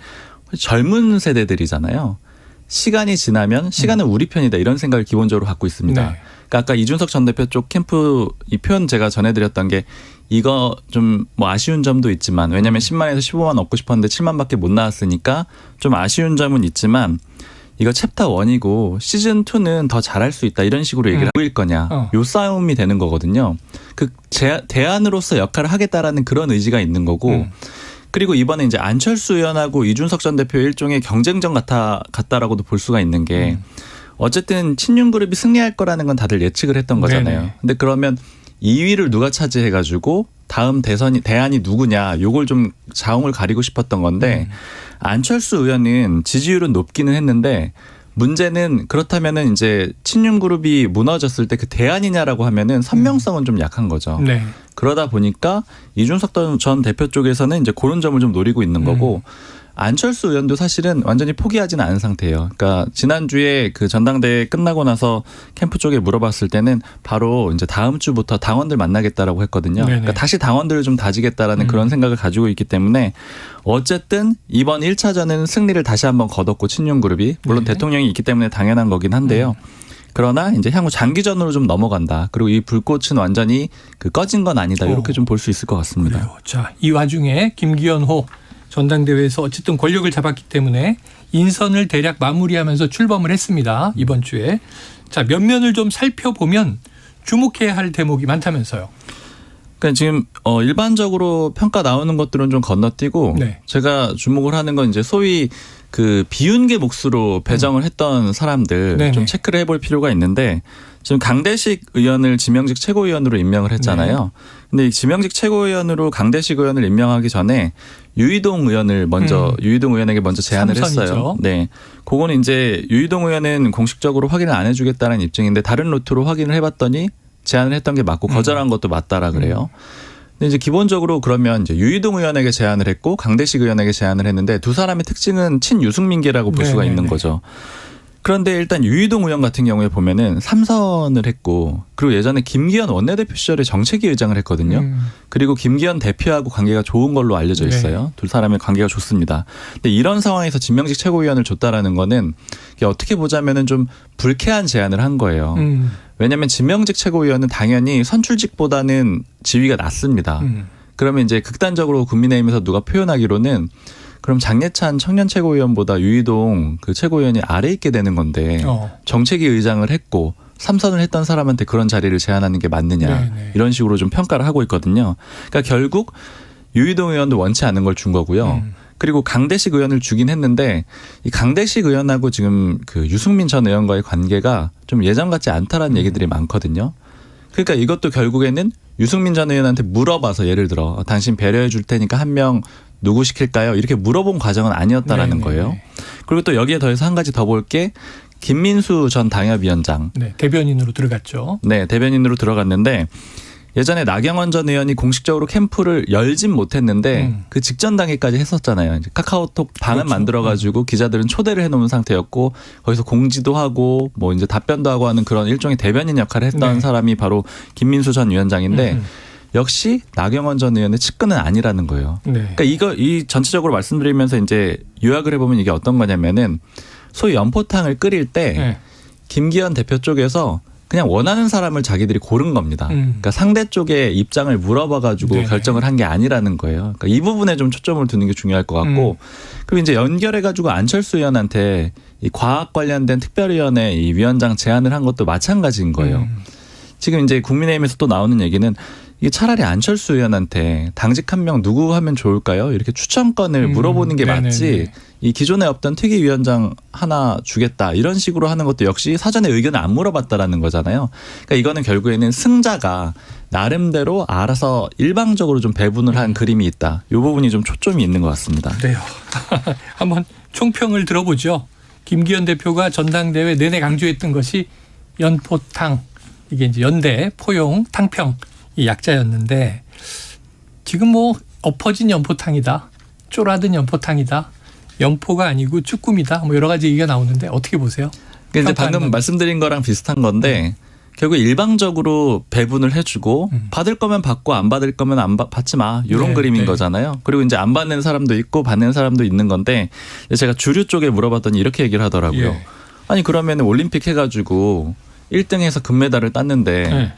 젊은 세대들이잖아요. 시간이 지나면 시간은 우리 편이다 이런 생각을 기본적으로 갖고 있습니다. 그러니까 아까 이준석 전 대표 쪽 캠프 이 표현 제가 전해드렸던 게 이거 좀 뭐 아쉬운 점도 있지만 왜냐하면 10만에서 15만 얻고 싶었는데 7만밖에 못 나왔으니까 좀 아쉬운 점은 있지만 이거 챕터 1이고 시즌 2는 더 잘할 수 있다 이런 식으로 얘기를 하고 일 거냐 요 싸움이 되는 거거든요. 그 대안으로서 역할을 하겠다라는 그런 의지가 있는 거고 그리고 이번에 이제 안철수 의원하고 이준석 전 대표의 일종의 경쟁전 같다라고도 볼 수가 있는 게 어쨌든 친윤 그룹이 승리할 거라는 건 다들 예측을 했던 거잖아요. 근데 그러면 2위를 누가 차지해가지고 다음 대안이 누구냐 요걸 좀 자웅을 가리고 싶었던 건데 안철수 의원은 지지율은 높기는 했는데 문제는 그렇다면은 이제 친윤 그룹이 무너졌을 때 그 대안이냐라고 하면은 선명성은 좀 약한 거죠. 그러다 보니까 이준석 전 대표 쪽에서는 이제 그런 점을 좀 노리고 있는 거고 안철수 의원도 사실은 완전히 포기하지는 않은 상태예요. 그러니까 지난주에 그 전당대회 끝나고 나서 캠프 쪽에 물어봤을 때는 바로 이제 다음 주부터 당원들 만나겠다라고 했거든요. 그러니까 다시 당원들을 좀 다지겠다라는 그런 생각을 가지고 있기 때문에 어쨌든 이번 1차전은 승리를 다시 한번 거뒀고 친윤 그룹이 물론 대통령이 있기 때문에 당연한 거긴 한데요. 그러나 이제 향후 장기전으로 좀 넘어간다. 그리고 이 불꽃은 완전히 그 꺼진 건 아니다. 이렇게 좀 볼 수 있을 것 같습니다. 그래요. 자, 이 와중에 김기현호 전당대회에서 어쨌든 권력을 잡았기 때문에 인선을 대략 마무리하면서 출범을 했습니다. 이번 주에. 자, 면면을 좀 살펴보면 주목해야 할 대목이 많다면서요. 그러니까 지금 일반적으로 평가 나오는 것들은 좀 건너뛰고 제가 주목을 하는 건 이제 소위 그 비윤계 몫으로 배정을 했던 사람들 좀 체크를 해볼 필요가 있는데 지금 강대식 의원을 지명직 최고위원으로 임명을 했잖아요. 근데 이 지명직 최고위원으로 강대식 의원을 임명하기 전에 유이동 의원을 먼저 유이동 의원에게 먼저 제안을 삼선이죠. 했어요. 네, 그거는 이제 유이동 의원은 공식적으로 확인을 안 해주겠다는 입장인데 다른 루트로 확인을 해봤더니 제안을 했던 게 맞고 거절한 것도 맞다라 그래요. 근데 이제 기본적으로 그러면 이제 유이동 의원에게 제안을 했고 강대식 의원에게 제안을 했는데 두 사람의 특징은 친유승민계라고 볼 수가 있는 거죠. 그런데 일단 유이동 의원 같은 경우에 보면은 3선을 했고 그리고 예전에 김기현 원내대표 시절에 정책위 의장을 했거든요. 그리고 김기현 대표하고 관계가 좋은 걸로 알려져 있어요. 두 사람의 관계가 좋습니다. 근데 이런 상황에서 진명직 최고위원을 줬다라는 거는 이게 어떻게 보자면은 좀 불쾌한 제안을 한 거예요. 왜냐하면 진명직 최고위원은 당연히 선출직보다는 지위가 낮습니다. 그러면 이제 극단적으로 국민의힘에서 누가 표현하기로는 그럼 장예찬 청년 최고위원보다 유이동 그 최고위원이 아래 있게 되는 건데 정책위 의장을 했고 3선을 했던 사람한테 그런 자리를 제안하는 게 맞느냐 이런 식으로 좀 평가를 하고 있거든요. 그러니까 결국 유이동 의원도 원치 않은 걸 준 거고요. 그리고 강대식 의원을 주긴 했는데 이 강대식 의원하고 지금 그 유승민 전 의원과의 관계가 좀 예전 같지 않다라는 얘기들이 많거든요. 그러니까 이것도 결국에는 유승민 전 의원한테 물어봐서 예를 들어 당신 배려해 줄 테니까 한 명 누구 시킬까요? 이렇게 물어본 과정은 아니었다라는 거예요. 그리고 또 여기에 더해서 한 가지 더 볼 게 김민수 전 당협위원장. 네, 대변인으로 들어갔죠. 네, 대변인으로 들어갔는데 예전에 나경원 전 의원이 공식적으로 캠프를 열진 못했는데 그 직전 단계까지 했었잖아요. 이제 카카오톡 방을 만들어가지고 기자들은 초대를 해놓은 상태였고 거기서 공지도 하고 뭐 이제 답변도 하고 하는 그런 일종의 대변인 역할을 했던 사람이 바로 김민수 전 위원장인데 역시 나경원 전 의원의 측근은 아니라는 거예요. 그러니까 이 전체적으로 말씀드리면서 이제 요약을 해보면 이게 어떤 거냐면은 소위 연포탕을 끓일 때 김기현 대표 쪽에서 그냥 원하는 사람을 자기들이 고른 겁니다. 그러니까 상대 쪽의 입장을 물어봐가지고 결정을 한 게 아니라는 거예요. 그러니까 이 부분에 좀 초점을 두는 게 중요할 것 같고 그리고 이제 연결해가지고 안철수 의원한테 이 과학 관련된 특별위원회 이 위원장 제안을 한 것도 마찬가지인 거예요. 지금 이제 국민의힘에서 또 나오는 얘기는 이게 차라리 안철수 의원한테 당직 한 명 누구 하면 좋을까요? 이렇게 추천권을 물어보는 게 맞지. 이 기존에 없던 특위위원장 하나 주겠다 이런 식으로 하는 것도 역시 사전에 의견을 안 물어봤다라는 거잖아요. 그러니까 이거는 결국에는 승자가 나름대로 알아서 일방적으로 좀 배분을 한 그림이 있다. 이 부분이 좀 초점이 있는 것 같습니다. 그래요. 한번 총평을 들어보죠. 김기현 대표가 전당대회 내내 강조했던 것이 연포탕 이게 이제 연대 포용 탕평 이 약자였는데 지금 뭐 엎어진 연포탕이다. 쫄아든 연포탕이다. 연포가 아니고 쭈꾸미다. 뭐 여러 가지 얘기가 나오는데 어떻게 보세요? 그러니까 이제 방금 말씀드린 거랑 비슷한 건데 결국 일방적으로 배분을 해주고 받을 거면 받고 안 받을 거면 안 받지 마. 이런 그림인 거잖아요. 그리고 이제 안 받는 사람도 있고 받는 사람도 있는 건데 제가 주류 쪽에 물어봤더니 이렇게 얘기를 하더라고요. 아니 그러면 올림픽 해가지고 1등해서 금메달을 땄는데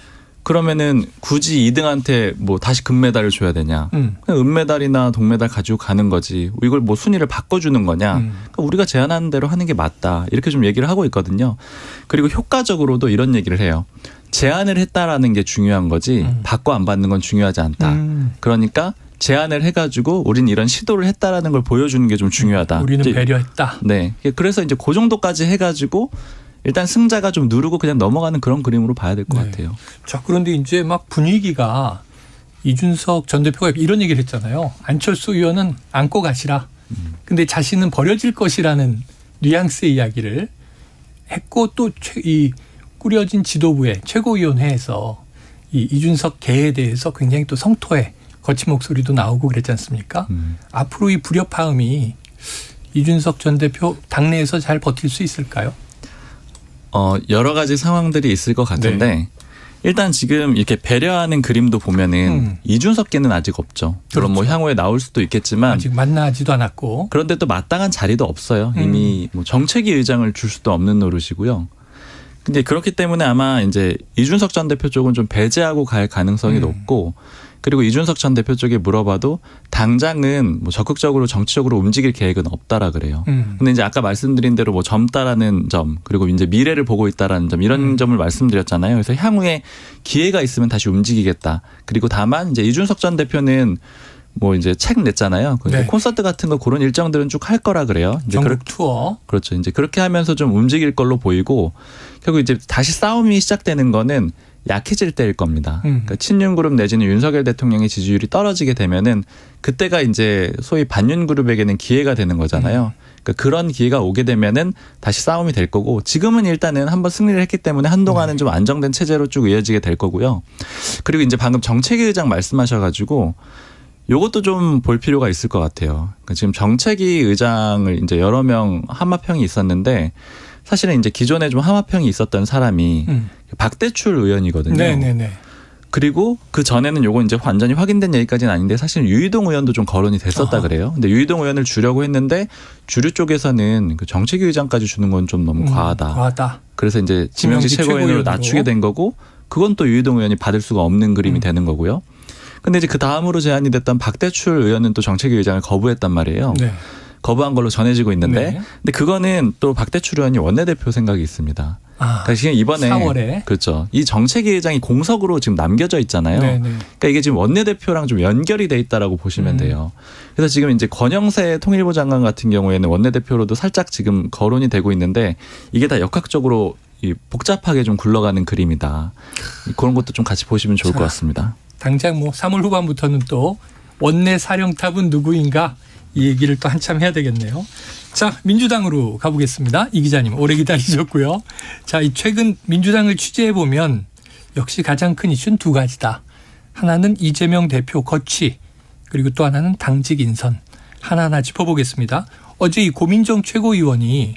그러면은 굳이 2등한테 뭐 다시 금메달을 줘야 되냐. 그냥 은메달이나 동메달 가지고 가는 거지. 이걸 뭐 순위를 바꿔주는 거냐. 그러니까 우리가 제안하는 대로 하는 게 맞다. 이렇게 좀 얘기를 하고 있거든요. 그리고 효과적으로도 이런 얘기를 해요. 제안을 했다라는 게 중요한 거지 받고 안 받는 건 중요하지 않다. 그러니까 제안을 해가지고 우린 이런 시도를 했다라는 걸 보여주는 게 좀 중요하다. 우리는 배려했다. 네. 그래서 이제 그 정도까지 해가지고 일단 승자가 좀 누르고 그냥 넘어가는 그런 그림으로 봐야 될 것 같아요. 자, 그런데 이제 막 분위기가 이준석 전 대표가 이런 얘기를 했잖아요. 안철수 의원은 안고 가시라. 근데 자신은 버려질 것이라는 뉘앙스의 이야기를 했고 또 이 꾸려진 지도부의 최고위원회에서 이 이준석 개에 대해서 굉장히 또 성토에 거친 목소리도 나오고 그랬지 않습니까? 앞으로 이 불협화음이 이준석 전 대표 당내에서 잘 버틸 수 있을까요? 여러 가지 상황들이 있을 것 같은데 일단 지금 이렇게 배려하는 그림도 보면은 이준석계는 아직 없죠. 물론 뭐 향후에 나올 수도 있겠지만 아직 만나지도 않았고 그런데 또 마땅한 자리도 없어요. 이미 뭐 정책위 의장을 줄 수도 없는 노릇이고요. 근데 그렇기 때문에 아마 이제 이준석 전 대표 쪽은 좀 배제하고 갈 가능성이 높고 그리고 이준석 전 대표 쪽에 물어봐도 당장은 뭐 적극적으로 정치적으로 움직일 계획은 없다라 그래요. 근데 이제 아까 말씀드린 대로 뭐 젊다라는 점 그리고 이제 미래를 보고 있다라는 점 이런 점을 말씀드렸잖아요. 그래서 향후에 기회가 있으면 다시 움직이겠다. 그리고 다만 이제 이준석 전 대표는 뭐 이제 책 냈잖아요. 콘서트 같은 거 그런 일정들은 쭉 할 거라 그래요. 이제 전국 투어. 그렇죠. 이제 그렇게 하면서 좀 움직일 걸로 보이고 결국 이제 다시 싸움이 시작되는 거는 약해질 때일 겁니다. 그러니까 친윤 그룹 내지는 윤석열 대통령의 지지율이 떨어지게 되면은 그때가 이제 소위 반윤 그룹에게는 기회가 되는 거잖아요. 그러니까 그런 기회가 오게 되면은 다시 싸움이 될 거고 지금은 일단은 한번 승리를 했기 때문에 한동안은 좀 안정된 체제로 쭉 이어지게 될 거고요. 그리고 이제 방금 정책위 의장 말씀하셔가지고 요것도 좀 볼 필요가 있을 것 같아요. 그러니까 지금 정책위 의장을 이제 여러 명 하마평이 있었는데 사실은 이제 기존에 좀 하마평이 있었던 사람이 박대출 의원이거든요. 네네네. 그리고 그 전에는 요거 이제 완전히 확인된 얘기까지는 아닌데 사실 유이동 의원도 좀 거론이 됐었다 그래요. 근데 유이동 의원을 주려고 했는데 주류 쪽에서는 그 정책위 의장까지 주는 건 좀 너무 과하다. 그래서 이제 지명직 최고위원으로 낮추게 된 거고 그건 또 유이동 의원이 받을 수가 없는 그림이 되는 거고요. 근데 이제 그 다음으로 제안이 됐던 박대출 의원은 또 정책위 의장을 거부했단 말이에요. 네. 거부한 걸로 전해지고 있는데, 근데 그거는 또 박대출 의원이 원내대표 생각이 있습니다. 그러니까 지금 이번에 4월에 그렇죠. 이 정책위 의장이 공석으로 지금 남겨져 있잖아요. 네네. 그러니까 이게 지금 원내대표랑 좀 연결이 돼 있다라고 보시면 돼요. 그래서 지금 이제 권영세 통일부 장관 같은 경우에는 원내대표로도 살짝 지금 거론이 되고 있는데 이게 다 역학적으로 복잡하게 좀 굴러가는 그림이다. 그런 것도 좀 같이 보시면 좋을 것 같습니다. 당장 뭐 3월 후반부터는 또 원내 사령탑은 누구인가 이 얘기를 또 한참 해야 되겠네요. 자, 민주당으로 가보겠습니다. 이 기자님 오래 기다리셨고요. 자, 이 최근 민주당을 취재해 보면 역시 가장 큰 이슈는 두 가지다. 하나는 이재명 대표 거취, 그리고 또 하나는 당직 인선. 하나하나 짚어보겠습니다. 어제 이 고민정 최고위원이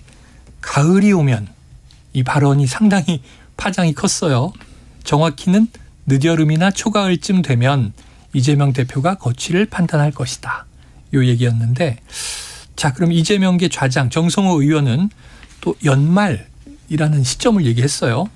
가을이 오면 이 발언이 상당히 파장이 컸어요. 정확히는 늦여름이나 초가을쯤 되면 이재명 대표가 거취를 판단할 것이다. 요 얘기였는데, 자, 그럼 이재명계 좌장 정성호 의원은 또 연말이라는 시점을 얘기했어요.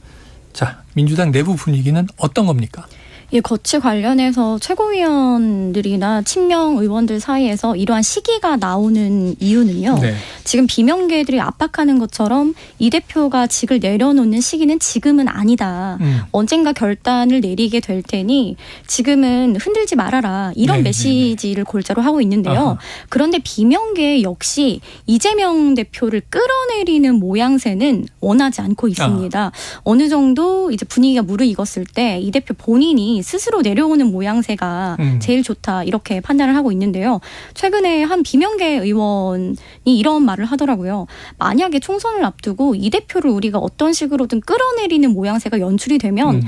자, 민주당 내부 분위기는 어떤 겁니까? 이 거취 관련해서 최고위원들이나 친명 의원들 사이에서 이러한 시기가 나오는 이유는요. 네. 지금 비명계들이 압박하는 것처럼 이 대표가 직을 내려놓는 시기는 지금은 아니다. 언젠가 결단을 내리게 될 테니 지금은 흔들지 말아라. 이런 메시지를 골자로 하고 있는데요. 그런데 비명계 역시 이재명 대표를 끌어내리는 모양새는 원하지 않고 있습니다. 어느 정도 이제 분위기가 무르익었을 때 이 대표 본인이 스스로 내려오는 모양새가 제일 좋다 이렇게 판단을 하고 있는데요. 최근에 한 비명계 의원이 이런 말을 하더라고요. 만약에 총선을 앞두고 이 대표를 우리가 어떤 식으로든 끌어내리는 모양새가 연출이 되면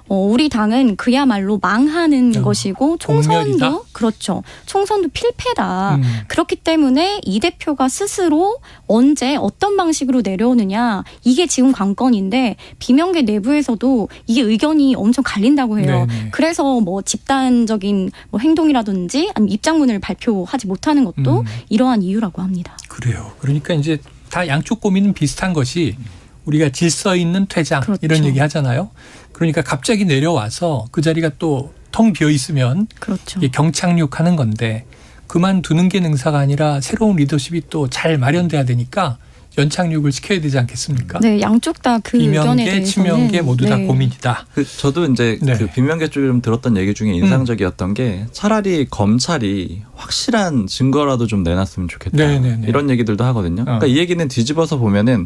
우리 당은 그야말로 망하는 것이고 총선도 공멸이다? 그렇죠. 총선도 필패다. 그렇기 때문에 이 대표가 스스로 언제 어떤 방식으로 내려오느냐 이게 지금 관건인데 비명계 내부에서도 이게 의견이 엄청 갈린다고 해요. 네네. 그래서 뭐 집단적인 뭐 행동이라든지 아니면 입장문을 발표하지 못하는 것도 이러한 이유라고 합니다. 그래요. 그러니까 이제 다 양쪽 고민은 비슷한 것이 우리가 질서 있는 퇴장 그렇죠. 이런 얘기 하잖아요. 그러니까 갑자기 내려와서 그 자리가 또 텅 비어 있으면 그렇죠. 경착륙하는 건데 그만두는 게 능사가 아니라 새로운 리더십이 또 잘 마련돼야 되니까 연착륙을 시켜야 되지 않겠습니까? 네, 양쪽 다 그 의견에 대해서는 친명계 모두 다 고민이다. 저도 이제 그 비명계 쪽에 좀 들었던 얘기 중에 인상적이었던 게 차라리 검찰이 확실한 증거라도 좀 내놨으면 좋겠다. 이런 얘기들도 하거든요. 그러니까 이 얘기는 뒤집어서 보면은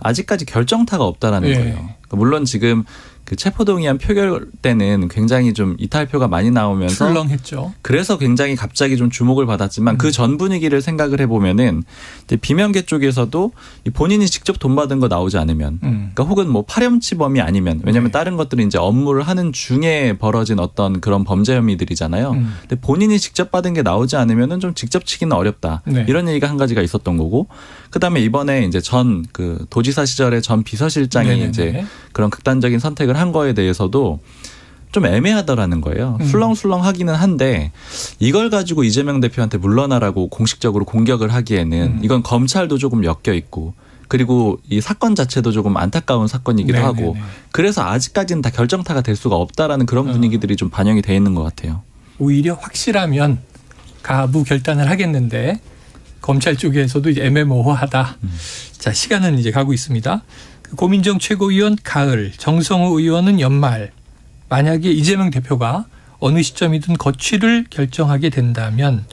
아직까지 결정타가 없다라는 거예요. 그러니까 물론 지금 그 체포동의안 표결 때는 굉장히 좀 이탈표가 많이 나오면서 출렁했죠. 그래서 굉장히 갑자기 좀 주목을 받았지만 그 전 분위기를 생각을 해보면은 비명계 쪽에서도 본인이 직접 돈 받은 거 나오지 않으면, 그러니까 혹은 뭐 파렴치범이 아니면, 왜냐하면 다른 것들은 이제 업무를 하는 중에 벌어진 어떤 그런 범죄 혐의들이잖아요. 근데 본인이 직접 받은 게 나오지 않으면은 좀 직접 치기는 어렵다. 이런 얘기가 한 가지가 있었던 거고, 그 다음에 이번에 이제 전 그 도지사 시절에 전 비서실장이 이제 그런 극단적인 선택을 한 거에 대해서도 좀 애매하더라는 거예요. 술렁술렁하기는 한데 이걸 가지고 이재명 대표한테 물러나라고 공식적으로 공격을 하기에는 이건 검찰도 조금 엮여 있고 그리고 이 사건 자체도 조금 안타까운 사건이기도 하고 그래서 아직까지는 다 결정타가 될 수가 없다라는 그런 분위기들이 좀 반영이 돼 있는 것 같아요. 오히려 확실하면 가부 결단을 하겠는데 검찰 쪽에서도 이제 애매모호하다. 자, 시간은 이제 가고 있습니다. 고민정 최고위원 가을, 정성호 의원은 연말. 만약에 이재명 대표가 어느 시점이든 거취를 결정하게 된다면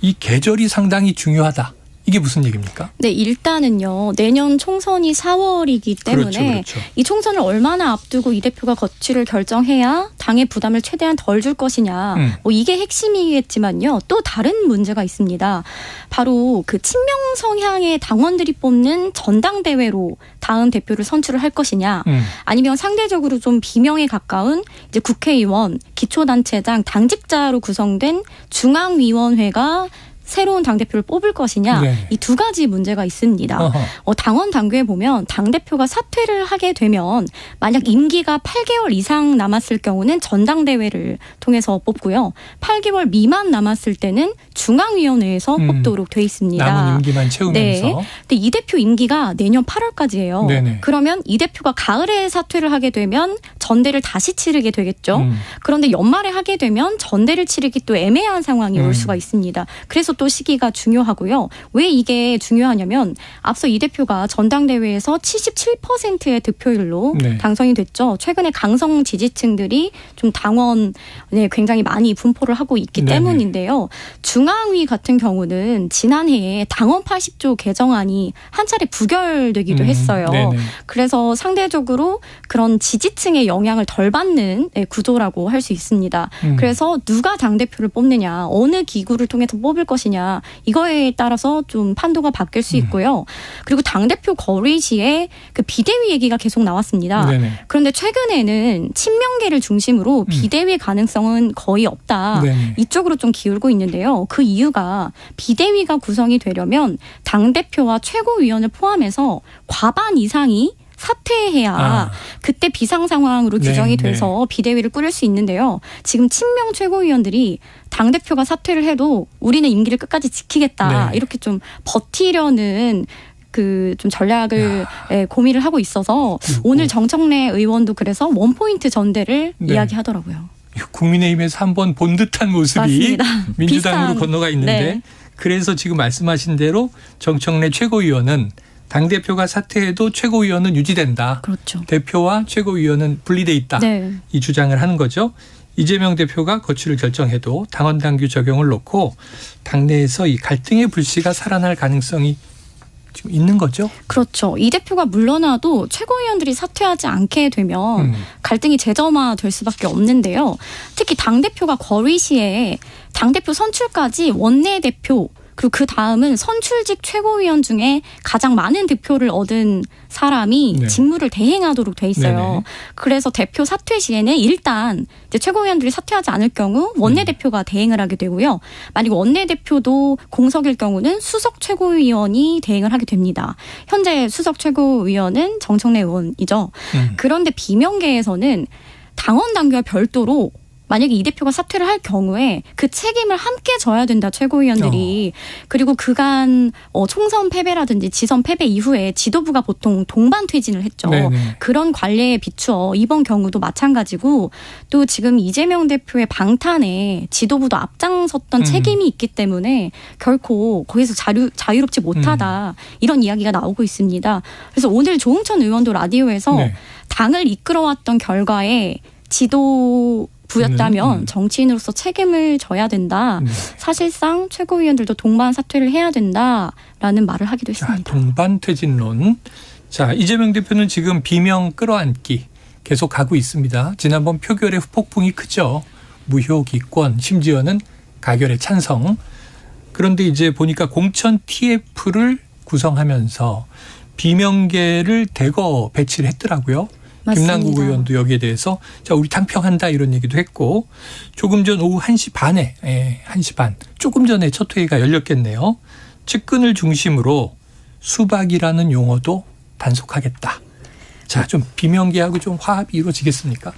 이 계절이 상당히 중요하다. 이게 무슨 얘기입니까? 네, 일단은요. 내년 총선이 4월이기 때문에 그렇죠. 이 총선을 얼마나 앞두고 이 대표가 거취를 결정해야 당의 부담을 최대한 덜 줄 것이냐. 뭐 이게 핵심이겠지만요. 또 다른 문제가 있습니다. 바로 그 친명 성향의 당원들이 뽑는 전당대회로 다음 대표를 선출을 할 것이냐. 아니면 상대적으로 좀 비명에 가까운 이제 국회의원, 기초단체장, 당직자로 구성된 중앙위원회가 새로운 당대표를 뽑을 것이냐. 네. 이 두 가지 문제가 있습니다. 당원 당규에 보면 당대표가 사퇴를 하게 되면 만약 임기가 8개월 이상 남았을 경우는 전당대회를 통해서 뽑고요. 8개월 미만 남았을 때는 중앙위원회에서 뽑도록 돼 있습니다. 남은 임기만 채우면서. 네. 근데 이 대표 임기가 내년 8월까지예요. 네네. 그러면 이 대표가 가을에 사퇴를 하게 되면 전대를 다시 치르게 되겠죠. 그런데 연말에 하게 되면 전대를 치르기 또 애매한 상황이 올 수가 있습니다. 그래서 또 시기가 중요하고요. 왜 이게 중요하냐면 앞서 이 대표가 전당대회에서 77%의 득표율로 네. 당선이 됐죠. 최근에 강성 지지층들이 좀 당원에 굉장히 많이 분포를 하고 있기 네네. 때문인데요. 중앙위 같은 경우는 지난해에 당원 80조 개정안이 한 차례 부결되기도 했어요. 네네. 그래서 상대적으로 그런 지지층의 영향을 덜 받는 구조라고 할 수 있습니다. 그래서 누가 당대표를 뽑느냐, 어느 기구를 통해서 뽑을 것이냐 이거에 따라서 좀 판도가 바뀔 수 있고요. 그리고 당대표 거리 시에 그 비대위 얘기가 계속 나왔습니다. 네네. 그런데 최근에는 친명계를 중심으로 비대위 가능성은 거의 없다. 네네. 이쪽으로 좀 기울고 있는데요. 그 이유가 비대위가 구성이 되려면 당대표와 최고위원을 포함해서 과반 이상이 사퇴해야 그때 비상 상황으로 규정이 돼서 비대위를 꾸릴 수 있는데요. 지금 친명 최고위원들이 당대표가 사퇴를 해도 우리는 임기를 끝까지 지키겠다. 이렇게 좀 버티려는 그 좀 전략을 고민을 하고 있어서 오늘 정청래 의원도 그래서 원포인트 전대를 이야기하더라고요. 국민의힘에서 한번 본 듯한 모습이 맞습니다. 민주당으로 비슷한, 건너가 있는데 그래서 지금 말씀하신 대로 정청래 최고위원은 당대표가 사퇴해도 최고위원은 유지된다. 그렇죠. 대표와 최고위원은 분리돼 있다. 이 주장을 하는 거죠. 이재명 대표가 거취를 결정해도 당원 당규 적용을 놓고 당내에서 이 갈등의 불씨가 살아날 가능성이 지금 있는 거죠? 그렇죠. 이 대표가 물러나도 최고위원들이 사퇴하지 않게 되면 갈등이 재점화될 수밖에 없는데요. 특히 당대표가 거리 시에 당대표 선출까지 원내대표 그리고 그 다음은 선출직 최고위원 중에 가장 많은 득표를 얻은 사람이 직무를 대행하도록 돼 있어요. 네네. 그래서 대표 사퇴 시에는 일단 이제 최고위원들이 사퇴하지 않을 경우 원내대표가 대행을 하게 되고요. 만약 원내대표도 공석일 경우는 수석 최고위원이 대행을 하게 됩니다. 현재 수석 최고위원은 정청래 의원이죠. 그런데 비명계에서는 당원 당규와 별도로 만약에 이 대표가 사퇴를 할 경우에 그 책임을 함께 져야 된다, 최고위원들이. 그리고 그간 총선 패배라든지 지선 패배 이후에 지도부가 보통 동반 퇴진을 했죠. 네네. 그런 관례에 비추어 이번 경우도 마찬가지고 또 지금 이재명 대표의 방탄에 지도부도 앞장섰던 책임이 있기 때문에 결코 거기서 자유롭지 못하다. 이런 이야기가 나오고 있습니다. 그래서 오늘 조응천 의원도 라디오에서 당을 이끌어왔던 결과에 부였다면 정치인으로서 책임을 져야 된다. 사실상 최고위원들도 동반 사퇴를 해야 된다라는 말을 하기도 했습니다. 동반 퇴진론. 자, 이재명 대표는 지금 비명 끌어안기 계속 가고 있습니다. 지난번 표결의 후폭풍이 크죠. 무효 기권, 심지어는 가결의 찬성. 그런데 이제 보니까 공천 TF를 구성하면서 비명계를 대거 배치를 했더라고요. 맞습니다. 김남국 의원도 여기에 대해서 자, 우리 당평한다 이런 얘기도 했고 조금 전 오후 1시 반에 1시 반 조금 전에 첫 회의가 열렸겠네요. 측근을 중심으로 수박이라는 용어도 단속하겠다. 자, 좀 비명계하고 좀 화합이 이루어지겠습니까?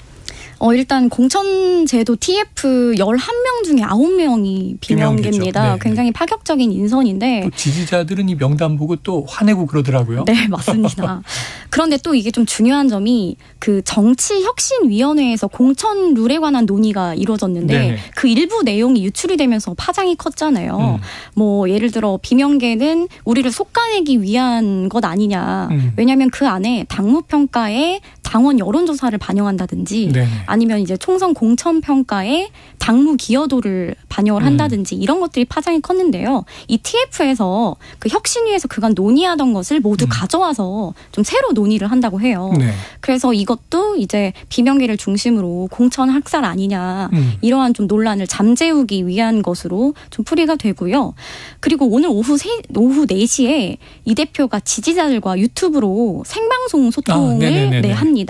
일단 공천제도 TF 11명 중에 9명이 비명계입니다. 굉장히 파격적인 인선인데 또 지지자들은 이 명단 보고 또 화내고 그러더라고요. 네, 맞습니다. 그런데 또 이게 좀 중요한 점이 그 정치혁신위원회에서 공천 룰에 관한 논의가 이루어졌는데 네네. 그 일부 내용이 유출이 되면서 파장이 컸잖아요. 뭐 예를 들어 비명계는 우리를 솎아내기 위한 것 아니냐. 왜냐하면 그 안에 당무평가에 당원 여론조사를 반영한다든지 네. 아니면 이제 총선 공천 평가에 당무 기여도를 반영을 한다든지 이런 것들이 파장이 컸는데요. 이 TF에서 그 혁신위에서 그간 논의하던 것을 모두 가져와서 좀 새로 논의를 한다고 해요. 네. 그래서 이것도 이제 비명계를 중심으로 공천 학살 아니냐 이러한 좀 논란을 잠재우기 위한 것으로 좀 풀이가 되고요. 그리고 오늘 오후 4시에 이 대표가 지지자들과 유튜브로 생방송 소통을 합니다.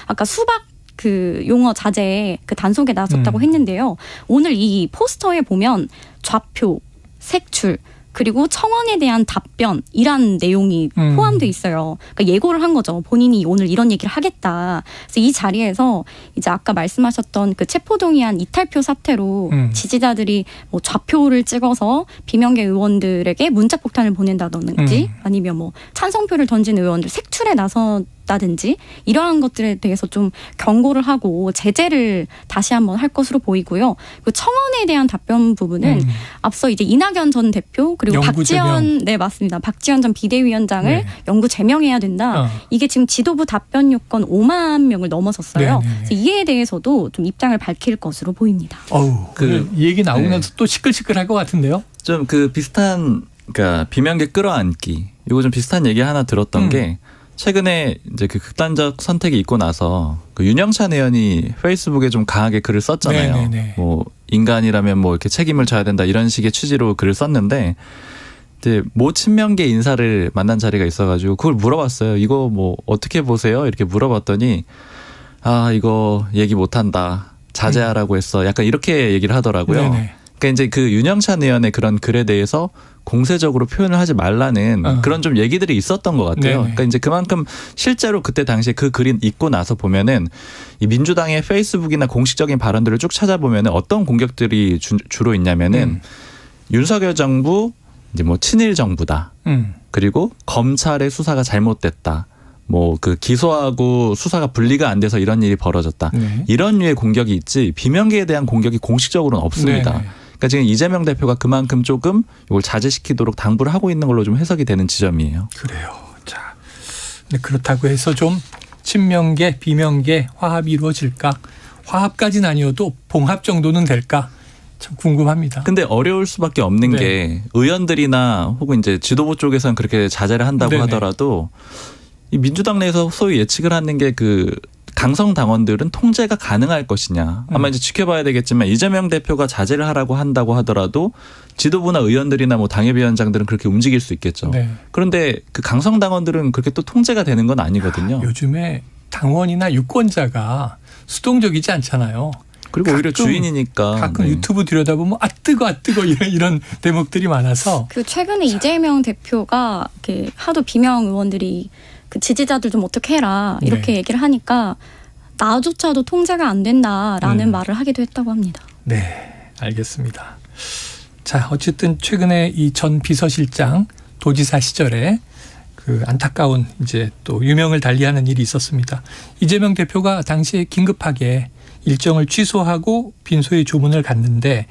아까 수박 그 용어 자제 그 단속에 나섰다고 했는데요. 오늘 이 포스터에 보면 좌표, 색출 그리고 청원에 대한 답변이란 내용이 포함되어 있어요. 그러니까 예고를 한 거죠. 본인이 오늘 이런 얘기를 하겠다. 그래서 이 자리에서 이제 아까 말씀하셨던 그 체포동의안 이탈표 사태로 지지자들이 뭐 좌표를 찍어서 비명계 의원들에게 문자폭탄을 보낸다든지 아니면 뭐 찬성표를 던진 의원들 색출에 나섰다든지 이러한 것들에 대해서 좀 경고를 하고 제재를 다시 한번 할 것으로 보이고요. 그 청원에 대한 답변 부분은 앞서 이제 이낙연 전 대표 그리고 박지원 네 맞습니다. 박지원 전 비대위원장을 영구 제명해야 된다. 이게 지금 지도부 답변 요건 5만 명을 넘어섰어요. 그래서 이에 대해서도 좀 입장을 밝힐 것으로 보입니다. 이 얘기 나오고 나서 또 시끌시끌할 것 같은데요. 좀 그 비슷한 그러니까 비명계 끌어안기 이거 좀 비슷한 얘기 하나 들었던 게 최근에 이제 그 극단적 선택이 있고 나서 그 윤영찬 의원이 페이스북에 좀 강하게 글을 썼잖아요. 뭐 인간이라면 뭐 이렇게 책임을 져야 된다 이런 식의 취지로 글을 썼는데 이제 모 친명계 인사를 만난 자리가 있어가지고 그걸 물어봤어요. 이거 뭐 어떻게 보세요? 이렇게 물어봤더니 아 이거 얘기 못한다. 자제하라고 했어. 약간 이렇게 얘기를 하더라고요. 그러니까 이제 그 윤영찬 의원의 그런 글에 대해서 공세적으로 표현을 하지 말라는 그런 좀 얘기들이 있었던 것 같아요. 그러니까 이제 그만큼 실제로 그때 당시에 그 글이 있고 나서 보면은 이 민주당의 페이스북이나 공식적인 발언들을 쭉 찾아보면은 어떤 공격들이 주로 있냐면은 윤석열 정부 이제 뭐 친일 정부다. 그리고 검찰의 수사가 잘못됐다. 뭐 그 기소하고 수사가 분리가 안 돼서 이런 일이 벌어졌다. 이런 류의 공격이 있지 비명계에 대한 공격이 공식적으로는 없습니다. 그러니까 지금 이재명 대표가 그만큼 조금 이걸 자제시키도록 당부를 하고 있는 걸로 좀 해석이 되는 지점이에요. 그래요. 자, 근데 그렇다고 해서 좀 친명계, 비명계 화합이 이루어질까? 화합까지는 아니어도 봉합 정도는 될까? 참 궁금합니다. 근데 어려울 수밖에 없는 게 의원들이나 혹은 이제 지도부 쪽에서는 그렇게 자제를 한다고 하더라도 이 민주당 내에서 소위 예측을 하는 게 그 강성 당원들은 통제가 가능할 것이냐. 아마 이제 지켜봐야 되겠지만 이재명 대표가 자제를 하라고 한다고 하더라도 지도부나 의원들이나 뭐 당협위원장들은 그렇게 움직일 수 있겠죠. 그런데 그 강성 당원들은 그렇게 또 통제가 되는 건 아니거든요. 요즘에 당원이나 유권자가 수동적이지 않잖아요. 그리고 오히려 주인이니까. 가끔 유튜브 들여다보면 아 뜨거 이런 대목들이 많아서. 그 최근에 이재명 대표가 이렇게 하도 비명 의원들이 그 지지자들 좀 어떻게 해라 이렇게 얘기를 하니까 나조차도 통제가 안 된다라는 말을 하기도 했다고 합니다. 네, 알겠습니다. 자, 어쨌든 최근에 이 전 비서실장 도지사 시절에 그 안타까운 이제 또 유명을 달리하는 일이 있었습니다. 이재명 대표가 당시에 긴급하게 일정을 취소하고 빈소에 조문을 갔는데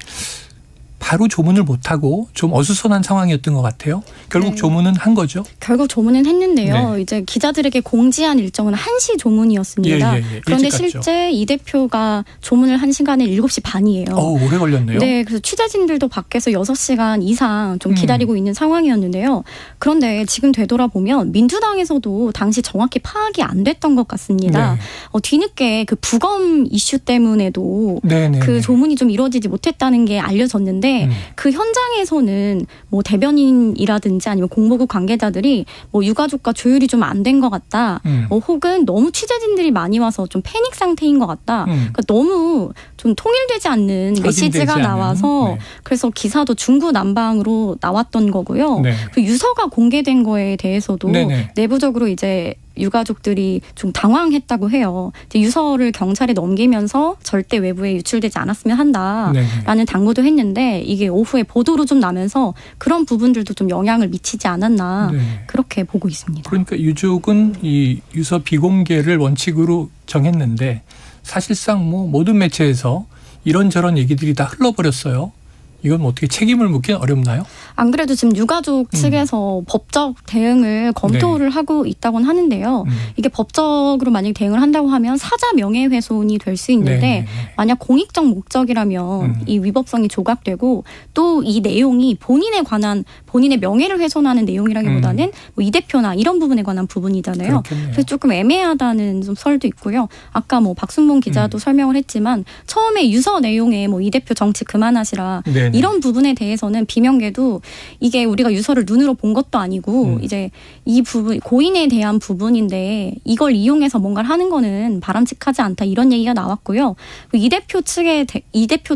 바로 조문을 못하고 좀 어수선한 상황이었던 것 같아요. 결국 조문은 한 거죠? 결국 조문은 했는데요. 이제 기자들에게 공지한 일정은 1시 조문이었습니다. 그런데 실제 이 대표가 조문을 한 시간에 7시 반이에요. 오래 걸렸네요. 네, 그래서 취재진들도 밖에서 6시간 이상 좀 기다리고 있는 상황이었는데요. 그런데 지금 되돌아보면 민주당에서도 당시 정확히 파악이 안 됐던 것 같습니다. 뒤늦게 그 부검 이슈 때문에도 그 조문이 좀 이루어지지 못했다는 게 알려졌는데 그 현장에서는 뭐 대변인이라든지 아니면 공보국 관계자들이 뭐 유가족과 조율이 좀 안 된 것 같다. 혹은 너무 취재진들이 많이 와서 좀 패닉 상태인 것 같다. 그러니까 너무 좀 통일되지 않는 메시지가 나와서 그래서 기사도 중구난방으로 나왔던 거고요. 그 유서가 공개된 거에 대해서도 내부적으로 이제 유가족들이 좀 당황했다고 해요. 유서를 경찰에 넘기면서 절대 외부에 유출되지 않았으면 한다라는 당부도 했는데 이게 오후에 보도로 좀 나면서 그런 부분들도 좀 영향을 미치지 않았나 그렇게 보고 있습니다. 그러니까 유족은 이 유서 비공개를 원칙으로 정했는데 사실상 뭐 모든 매체에서 이런저런 얘기들이 다 흘러버렸어요. 이건 어떻게 책임을 묻기는 어렵나요? 안 그래도 지금 유가족 측에서 법적 대응을 검토를 하고 있다고는 하는데요. 이게 법적으로 만약 대응을 한다고 하면 사자 명예훼손이 될 수 있는데 만약 공익적 목적이라면 이 위법성이 조각되고 또 이 내용이 본인에 관한 본인의 명예를 훼손하는 내용이라기보다는 뭐 이 대표나 이런 부분에 관한 부분이잖아요. 그렇겠네요. 그래서 조금 애매하다는 좀 설도 있고요. 아까 뭐 박순봉 기자도 설명을 했지만 처음에 유서 내용에 뭐 이 대표 정치 그만하시라 네네. 이런 부분에 대해서는 비명계도 이게 우리가 유서를 눈으로 본 것도 아니고 이제 이 부분 고인에 대한 부분인데 이걸 이용해서 뭔가를 하는 거는 바람직하지 않다 이런 얘기가 나왔고요. 이 대표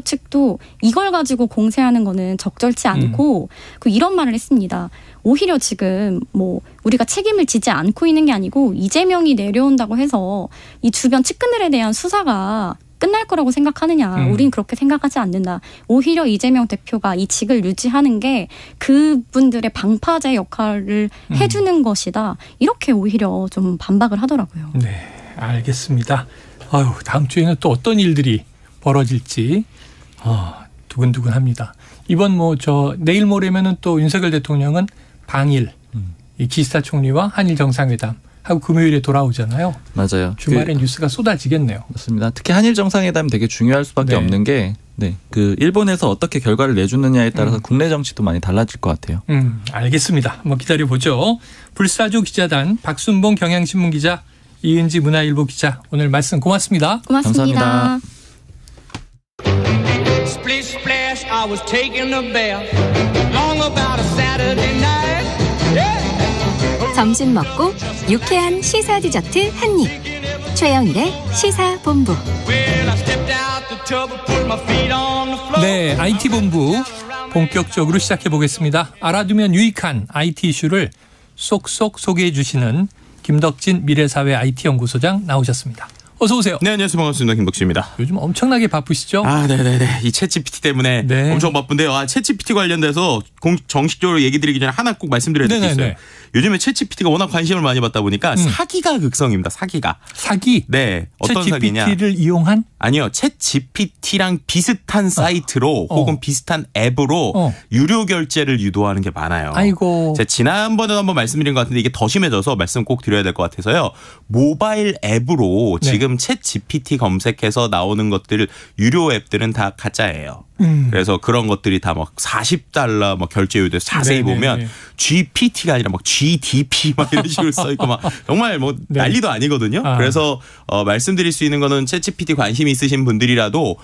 측도 이걸 가지고 공세하는 거는 적절치 않고 이런 말을 했습니다. 오히려 지금 뭐 우리가 책임을 지지 않고 있는 게 아니고 이재명이 내려온다고 해서 이 주변 측근들에 대한 수사가 끝날 거라고 생각하느냐. 우린 그렇게 생각하지 않는다. 오히려 이재명 대표가 이 직을 유지하는 게 그분들의 방파제 역할을 해주는 것이다. 이렇게 오히려 좀 반박을 하더라고요. 네, 알겠습니다. 아유, 다음 주에는 또 어떤 일들이 벌어질지 두근두근합니다. 이번 내일 모레면은 또 윤석열 대통령은 방일 이 기시다 총리와 한일 정상회담 하고 금요일에 돌아오잖아요. 맞아요. 주말에 뉴스가 쏟아지겠네요. 맞습니다. 특히 한일 정상회담 되게 중요할 수밖에 없는 게 일본에서 어떻게 결과를 내주느냐에 따라서 국내 정치도 많이 달라질 것 같아요. 알겠습니다. 한번 기다려보죠. 불사조 기자단 박순봉 경향신문 기자, 이은지 문화일보 기자, 오늘 말씀 고맙습니다. 고맙습니다. 감사합니다. Splish splash, I was taking a bath. Long about a Saturday night. 점심 먹고 유쾌한 시사 디저트 한 입. 최영일의 시사본부. Well, I stepped out the tub and put my feet on the floor. 네, IT 본부 본격적으로 시작해 보겠습니다. 알아두면 유익한 IT 이슈를 쏙쏙 소개해 주시는 김덕진 미래사회 IT연구소장 나오셨습니다. 어서 오세요. 네, 안녕하세요. 반갑습니다. 김덕진입니다. 요즘 엄청나게 바쁘시죠? 네네네. 이 챗GPT 때문에 엄청 바쁜데요. 챗GPT 관련돼서 정식적으로 얘기 드리기 전에 하나 꼭 말씀드려야 될 게 있어요. 요즘에 챗GPT가 워낙 관심을 많이 받다 보니까 사기가 극성입니다. 사기가. 사기? 네. 어떤 사기냐. 챗GPT를 이용한? 아니요. 챗GPT랑 비슷한 사이트로 혹은 비슷한 앱으로 유료 결제를 유도하는 게 많아요. 아이고. 제가 지난번에도 한번 말씀드린 것 같은데 이게 더 심해져서 말씀 꼭 드려야 될 것 같아서요. 모바일 앱으로 지금 챗GPT 검색해서 나오는 것들 유료 앱들은 다 가짜예요. 그래서 그런 것들이 다 막 $40 막 결제 유도해서 자세히 보면 GPT가 아니라 막 GDP 막 이런 식으로 써 있고 막 정말 뭐 난리도 아니거든요. 그래서 말씀드릴 수 있는 거는 챗GPT 관심이 있으신 분들이라도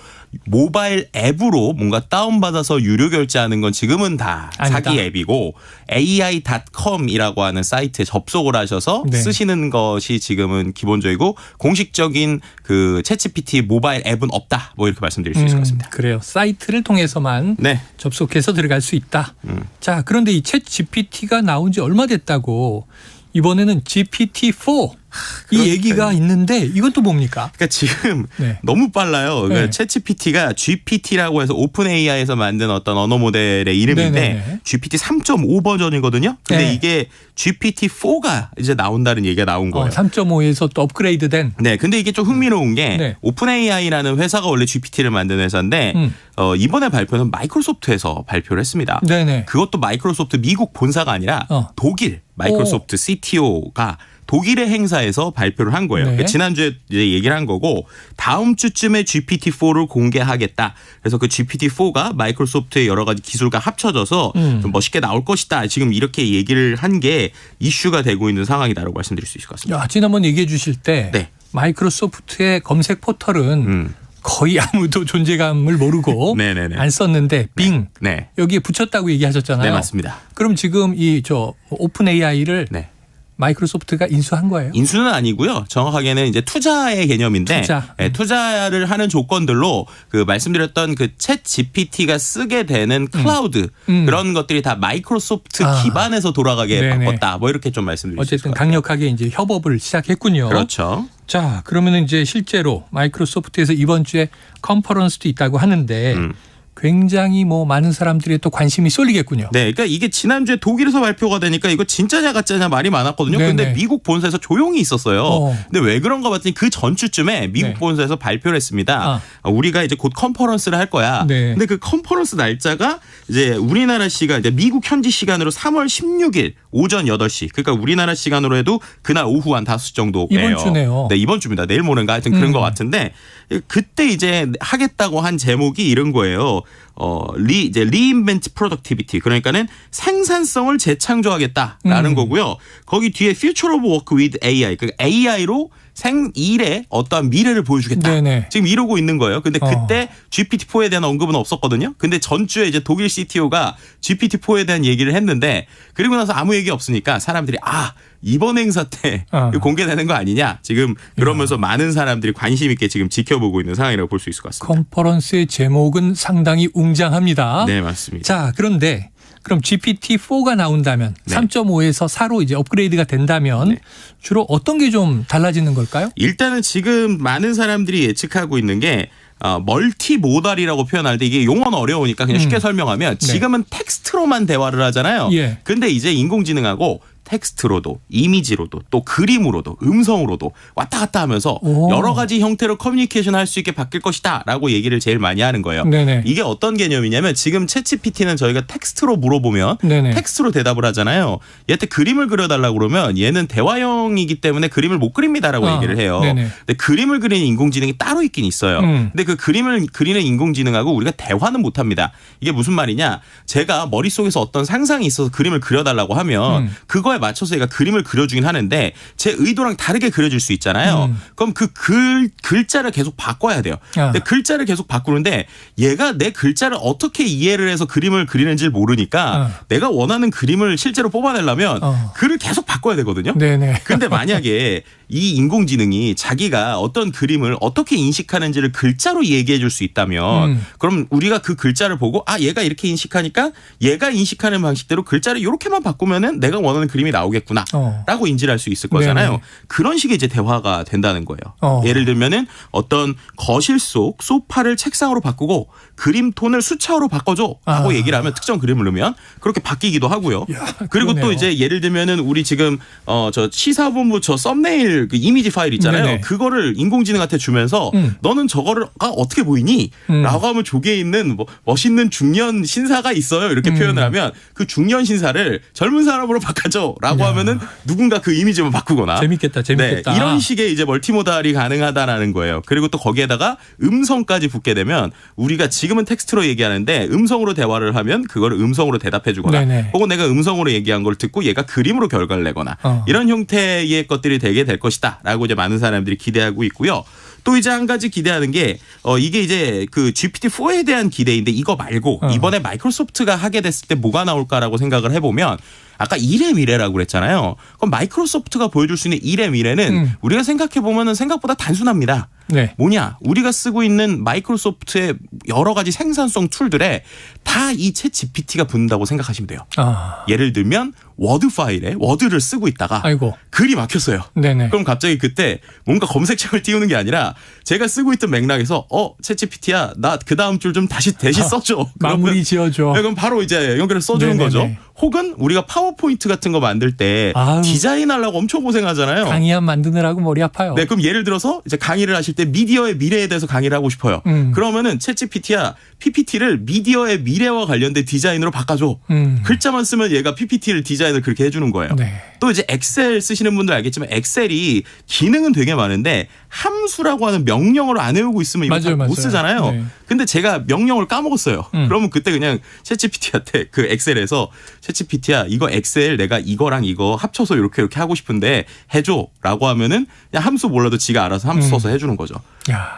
모바일 앱으로 뭔가 다운받아서 유료 결제하는 건 지금은 다 사기 앱이고 AI.com이라고 하는 사이트에 접속을 하셔서 쓰시는 것이 지금은 기본적이고 공식적인 그 챗GPT 모바일 앱은 없다. 뭐 이렇게 말씀드릴 수 있을 것 같습니다. 그래요. 사이트를 통해서만 접속해서 들어갈 수 있다. 자, 그런데 이 챗GPT가 나온 지 얼마 됐다고 이번에는 GPT-4 이 얘기가 있는데 이건 또 뭡니까? 그러니까 지금 너무 빨라요. 그러니까 챗GPT가 GPT라고 해서 오픈 AI에서 만든 어떤 언어 모델의 이름인데 GPT 3.5 버전이거든요. 근데 이게 GPT-4가 이제 나온다는 얘기가 나온 거예요. 3.5에서 또 업그레이드된. 네, 근데 이게 좀 흥미로운 게 오픈 AI라는 회사가 원래 GPT를 만든 회사인데 이번에 발표는 마이크로소프트에서 발표를 했습니다. 네네. 그것도 마이크로소프트 미국 본사가 아니라 독일 마이크로소프트 CTO가 독일의 행사에서 발표를 한 거예요. 그러니까 지난주에 이제 얘기를 한 거고 다음 주쯤에 GPT-4를 공개하겠다. 그래서 그 GPT-4가 마이크로소프트의 여러 가지 기술과 합쳐져서 좀 멋있게 나올 것이다. 지금 이렇게 얘기를 한 게 이슈가 되고 있는 상황이다라고 말씀드릴 수 있을 것 같습니다. 지난번 얘기해 주실 때 마이크로소프트의 검색 포털은 거의 아무도 존재감을 모르고 안 썼는데 빙 여기에 붙였다고 얘기하셨잖아요. 네, 맞습니다. 그럼 지금 이 오픈 AI를 마이크로소프트가 인수한 거예요? 인수는 아니고요. 정확하게는 이제 투자의 개념인데 투자를 하는 조건들로 그 말씀드렸던 그 챗 GPT가 쓰게 되는 클라우드 그런 것들이 다 마이크로소프트 기반에서 돌아가게 바꿨다. 뭐 이렇게 좀 말씀드릴 수 있을 것 어쨌든 강력하게 이제 협업을 시작했군요. 그렇죠. 자, 그러면 이제 실제로 마이크로소프트에서 이번 주에 컨퍼런스도 있다고 하는데 굉장히 뭐 많은 사람들의 또 관심이 쏠리겠군요. 네, 그러니까 이게 지난주에 독일에서 발표가 되니까 이거 진짜냐 가짜냐 말이 많았거든요. 근데 미국 본사에서 조용히 있었어요. 근데 왜 그런가 봤더니 그 전주쯤에 미국 본사에서 발표를 했습니다. 우리가 이제 곧 컨퍼런스를 할 거야. 근데 그 컨퍼런스 날짜가 이제 우리나라 시간, 이제 미국 현지 시간으로 3월 16일 오전 8시. 그러니까 우리나라 시간으로 해도 그날 오후 한 5시 정도예요. 이번 주네요. 네, 이번 주입니다. 내일 모레인가 하여튼 그런 것 같은데 그때 이제 하겠다고 한 제목이 이런 거예요. 이제 Reinvent Productivity. 그러니까는 생산성을 재창조하겠다라는 거고요. 거기 뒤에 Future of Work with AI. 그러니까 AI로 일의 어떠한 미래를 보여주겠다. 지금 이러고 있는 거예요. 근데 그때 GPT-4에 대한 언급은 없었거든요. 근데 전주에 이제 독일 CTO가 GPT-4에 대한 얘기를 했는데 그리고 나서 아무 얘기 없으니까 사람들이 이번 행사 때 공개되는 거 아니냐. 지금 그러면서 많은 사람들이 관심 있게 지금 지켜보고 있는 상황이라고 볼 수 있을 것 같습니다. 컨퍼런스의 제목은 상당히 웅장합니다. 네, 맞습니다. 자, 그런데 그럼 GPT-4가 나온다면 3.5에서 4로 이제 업그레이드가 된다면 주로 어떤 게 좀 달라지는 걸까요? 일단은 지금 많은 사람들이 예측하고 있는 게 멀티모달이라고 표현할 때 이게 용어는 어려우니까 그냥 쉽게 설명하면 지금은 텍스트로만 대화를 하잖아요. 근데 이제 인공지능하고 텍스트로도 이미지로도 또 그림으로도 음성으로도 왔다 갔다 하면서 여러 가지 형태로 커뮤니케이션 할 수 있게 바뀔 것이다 라고 얘기를 제일 많이 하는 거예요. 이게 어떤 개념이냐면 지금 챗GPT는 저희가 텍스트로 물어보면 텍스트로 대답을 하잖아요. 얘한테 그림을 그려달라고 그러면 얘는 대화형이기 때문에 그림을 못 그립니다라고 얘기를 해요. 근데 그림을 그리는 인공지능이 따로 있긴 있어요. 근데 그 그림을 그리는 인공지능하고 우리가 대화는 못합니다. 이게 무슨 말이냐. 제가 머릿속에서 어떤 상상이 있어서 그림을 그려달라고 하면 그거에 맞춰서 얘가 그림을 그려주긴 하는데 제 의도랑 다르게 그려질 수 있잖아요. 그럼 그 글자를 계속 바꿔야 돼요. 근데 글자를 계속 바꾸는데 얘가 내 글자를 어떻게 이해를 해서 그림을 그리는지를 모르니까 내가 원하는 그림을 실제로 뽑아내려면 글을 계속 바꿔야 되거든요. 근데 만약에 이 인공지능이 자기가 어떤 그림을 어떻게 인식하는지를 글자로 얘기해 줄 수 있다면 그럼 우리가 그 글자를 보고 얘가 이렇게 인식하니까 얘가 인식하는 방식대로 글자를 이렇게만 바꾸면은 내가 원하는 그림이 나오겠구나 라고 인지를 할 수 있을 거잖아요. 그런 식의 이제 대화가 된다는 거예요. 예를 들면은 어떤 거실 속 소파를 책상으로 바꾸고 그림 톤을 수차로 바꿔줘 하고 얘기를 하면 특정 그림을 넣으면 그렇게 바뀌기도 하고요. 그리고 또 이제 예를 들면은 우리 지금 저 시사본부 저 썸네일 그 이미지 파일 있잖아요. 그거를 인공지능한테 주면서 너는 저거를 어떻게 보이니? 라고 하면 조개에 있는 뭐 멋있는 중년 신사가 있어요. 이렇게 표현을 하면 그 중년 신사를 젊은 사람으로 바꿔줘 라고 하면은 누군가 그 이미지만 바꾸거나. 재밌겠다. 이런 식의 이제 멀티모달이 가능하다라는 거예요. 그리고 또 거기에다가 음성까지 붙게 되면 우리가 지금은 텍스트로 얘기하는데 음성으로 대화를 하면 그걸 음성으로 대답해 주거나 혹은 내가 음성으로 얘기한 걸 듣고 얘가 그림으로 결과를 내거나 이런 형태의 것들이 되게 될 것이다 라고 이제 많은 사람들이 기대하고 있고요. 또 이제 한 가지 기대하는 게 이게 이제 그 GPT-4에 대한 기대인데 이거 말고 이번에 마이크로소프트가 하게 됐을 때 뭐가 나올까라고 생각을 해보면 아까 일의 미래라고 그랬잖아요. 그럼 마이크로소프트가 보여줄 수 있는 일의 미래는 우리가 생각해보면 생각보다 단순합니다. 뭐냐? 우리가 쓰고 있는 마이크로소프트의 여러 가지 생산성 툴들에 다 이 챗 GPT가 붙는다고 생각하시면 돼요. 예를 들면 워드 파일에 워드를 쓰고 있다가 글이 막혔어요. 그럼 갑자기 그때 뭔가 검색창을 띄우는 게 아니라 제가 쓰고 있던 맥락에서 챗 GPT야 나 그 다음 줄 좀 다시 써줘. 마무리 지어줘. 그럼 바로 이제 연결해서 써주는 거죠. 혹은 우리가 파워포인트 같은 거 만들 때 디자인하려고 엄청 고생하잖아요. 강의안 만드느라고 머리 아파요. 그럼 예를 들어서 이제 강의를 하실 때 미디어의 미래에 대해서 강의를 하고 싶어요. 그러면은 챗GPT야 PPT를 미디어의 미래와 관련된 디자인으로 바꿔줘. 글자만 쓰면 얘가 PPT를 디자인을 그렇게 해주는 거예요. 또 이제 엑셀 쓰시는 분들 알겠지만 엑셀이 기능은 되게 많은데 함수라고 하는 명령어를 안 외우고 있으면 이거 못 쓰잖아요. 근데 제가 명령을 까먹었어요. 그러면 그때 그냥 챗GPT한테 그 엑셀에서 챗GPT야 이거 엑셀 내가 이거랑 이거 합쳐서 이렇게 하고 싶은데 해줘라고 하면은 그냥 함수 몰라도 지가 알아서 함수 써서 해주는 거죠.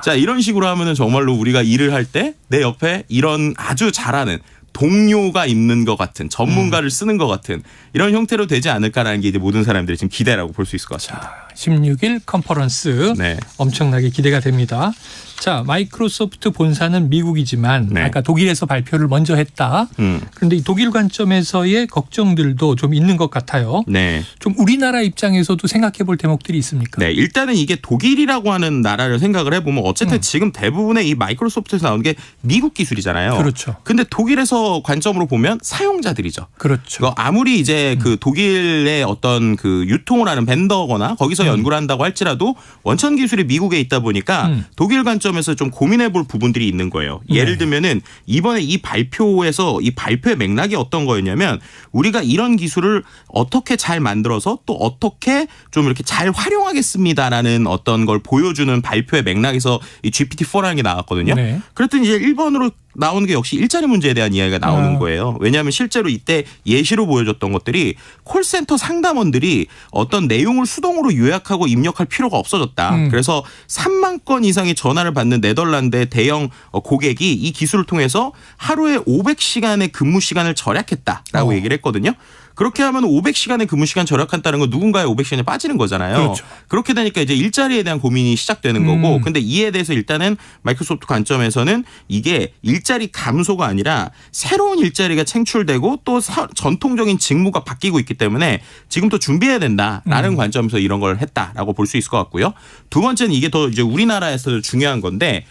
자 이런 식으로 하면은 정말로 우리가 일을 할 때 내 옆에 이런 아주 잘하는 동료가 있는 것 같은 전문가를 쓰는 것 같은 이런 형태로 되지 않을까라는 게 이제 모든 사람들이 지금 기대라고 볼 수 있을 것 같습니다. 16일 컨퍼런스 네. 엄청나게 기대가 됩니다. 자, 마이크로소프트 본사는 미국이지만 네. 아까 독일에서 발표를 먼저 했다. 그런데 이 독일 관점에서의 걱정들도 좀 있는 것 같아요. 네. 좀 우리나라 입장에서도 생각해 볼 대목들이 있습니까? 네, 일단은 이게 독일이라고 하는 나라를 생각을 해보면 어쨌든 지금 대부분의 이 마이크로소프트에서 나오는 게 미국 기술이잖아요. 그렇죠. 근데 독일에서 관점으로 보면 사용자들이죠. 그렇죠. 아무리 이제 그 독일의 어떤 그 유통을 하는 벤더거나 거기서 연구를 한다고 할지라도 원천 기술이 미국에 있다 보니까 독일 관점에서 좀 고민해 볼 부분들이 있는 거예요. 예를 들면은 이번에 이 발표에서 이 발표의 맥락이 어떤 거였냐면 우리가 이런 기술을 어떻게 잘 만들어서 또 어떻게 좀 이렇게 잘 활용하겠습니다라는 어떤 걸 보여주는 발표의 맥락에서 이 GPT-4라는 게 나왔거든요. 네. 그랬더니 이제 1번으로 나오는 게 역시 일자리 문제에 대한 이야기가 나오는 거예요. 왜냐하면 실제로 이때 예시로 보여줬던 것들이 콜센터 상담원들이 어떤 내용을 수동으로 요약하고 입력할 필요가 없어졌다. 그래서 3만 건 이상의 전화를 받는 네덜란드의 대형 고객이 이 기술을 통해서 하루에 500시간의 근무 시간을 절약했다라고 얘기를 했거든요. 그렇게 하면 500시간의 근무 시간 절약한다는 건 누군가의 500시간이 빠지는 거잖아요. 그렇죠. 그렇게 되니까 이제 일자리에 대한 고민이 시작되는 거고 근데 이에 대해서 일단은 마이크로소프트 관점에서는 이게 일자리 감소가 아니라 새로운 일자리가 창출되고 또 전통적인 직무가 바뀌고 있기 때문에 지금부터 준비해야 된다라는 관점에서 이런 걸 했다라고 볼 수 있을 것 같고요. 두 번째는 이게 더 이제 우리나라에서 중요한 건데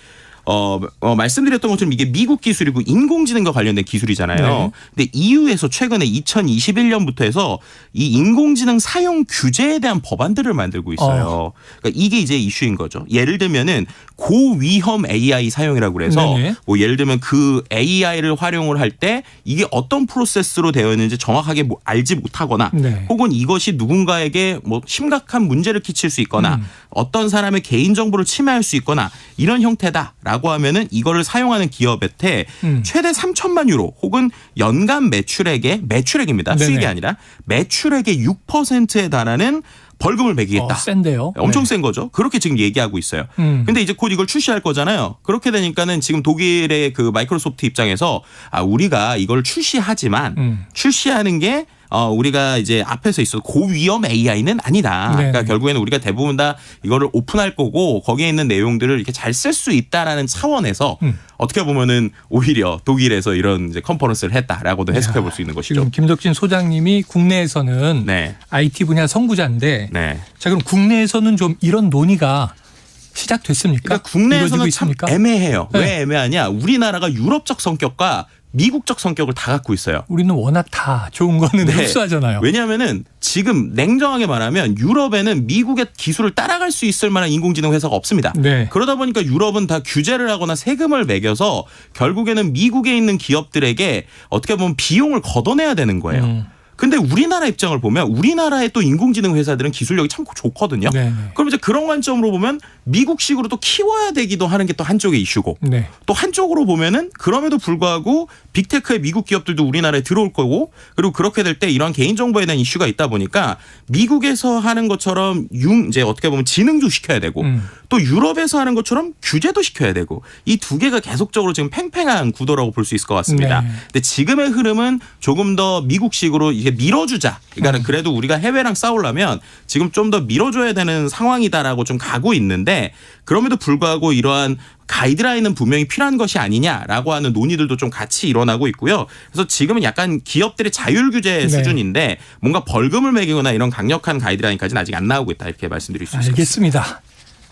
말씀드렸던 것처럼 이게 미국 기술이고 인공지능과 관련된 기술이잖아요. 네. 근데 EU에서 최근에 2021년부터 해서 이 인공지능 사용 규제에 대한 법안들을 만들고 있어요. 그러니까 이게 이제 이슈인 거죠. 예를 들면은 고위험 AI 사용이라고 그래서 뭐 예를 들면 그 AI를 활용을 할 때 이게 어떤 프로세스로 되어 있는지 정확하게 알지 못하거나 혹은 이것이 누군가에게 뭐 심각한 문제를 끼칠 수 있거나 어떤 사람의 개인정보를 침해할 수 있거나 이런 형태다라고 하면은 이거를 사용하는 기업한테 최대 3천만 유로 혹은 연간 매출액입니다. 네네. 수익이 아니라 매출액의 6%에 달하는 벌금을 매기겠다. 센데요. 엄청 센 거죠. 그렇게 지금 얘기하고 있어요. 근데 이제 곧 이걸 출시할 거잖아요. 그렇게 되니까는 지금 독일의 그 마이크로소프트 입장에서 우리가 이걸 출시하지만 출시하는 게 우리가 이제 앞에서 있어 고위험 AI는 아니다. 그러니까 결국에는 우리가 대부분 다 이거를 오픈할 거고 거기에 있는 내용들을 이렇게 잘 쓸 수 있다라는 차원에서 어떻게 보면은 오히려 독일에서 이런 이제 컨퍼런스를 했다라고도 해석해 볼 수 있는 것이죠. 지금 김덕진 소장님이 국내에서는 IT 분야 선구자인데 자 그럼 국내에서는 좀 이런 논의가 시작됐습니까? 그러니까 국내에서는 참 있습니까? 애매해요. 왜 애매하냐? 우리나라가 유럽적 성격과 미국적 성격을 다 갖고 있어요. 우리는 워낙 다 좋은 거는 흡수하잖아요. 왜냐하면은 지금 냉정하게 말하면 유럽에는 미국의 기술을 따라갈 수 있을 만한 인공지능 회사가 없습니다. 그러다 보니까 유럽은 다 규제를 하거나 세금을 매겨서 결국에는 미국에 있는 기업들에게 어떻게 보면 비용을 걷어내야 되는 거예요. 근데 우리나라 입장을 보면 우리나라의 또 인공지능 회사들은 기술력이 참 좋거든요. 그럼 이제 그런 관점으로 보면 미국식으로 또 키워야 되기도 하는 게 또 한쪽의 이슈고 또 한쪽으로 보면은 그럼에도 불구하고 빅테크의 미국 기업들도 우리나라에 들어올 거고 그리고 그렇게 될 때 이런 개인정보에 대한 이슈가 있다 보니까 미국에서 하는 것처럼 이제 어떻게 보면 지능도 시켜야 되고 또 유럽에서 하는 것처럼 규제도 시켜야 되고 이 두 개가 계속적으로 지금 팽팽한 구도라고 볼 수 있을 것 같습니다. 근데 지금의 흐름은 조금 더 미국식으로 이게 밀어주자. 그러니까 그래도 우리가 해외랑 싸우려면 지금 좀 더 밀어줘야 되는 상황이다라고 좀 가고 있는데 그럼에도 불구하고 이러한 가이드라인은 분명히 필요한 것이 아니냐라고 하는 논의들도 좀 같이 일어나고 있고요. 그래서 지금은 약간 기업들의 자율 규제 수준인데 뭔가 벌금을 매기거나 이런 강력한 가이드라인까지는 아직 안 나오고 있다 이렇게 말씀드릴 수 있습니다. 알겠습니다.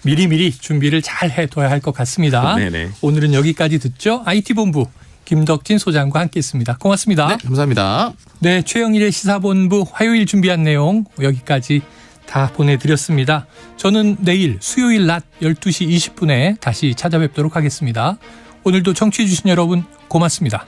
미리미리 준비를 잘 해둬야 할 것 같습니다. 오늘은 여기까지 듣죠. IT본부 김덕진 소장과 함께했습니다. 고맙습니다. 네, 감사합니다. 네, 최영일의 시사본부 화요일 준비한 내용 여기까지 다 보내드렸습니다. 저는 내일 수요일 낮 12시 20분에 다시 찾아뵙도록 하겠습니다. 오늘도 청취해 주신 여러분 고맙습니다.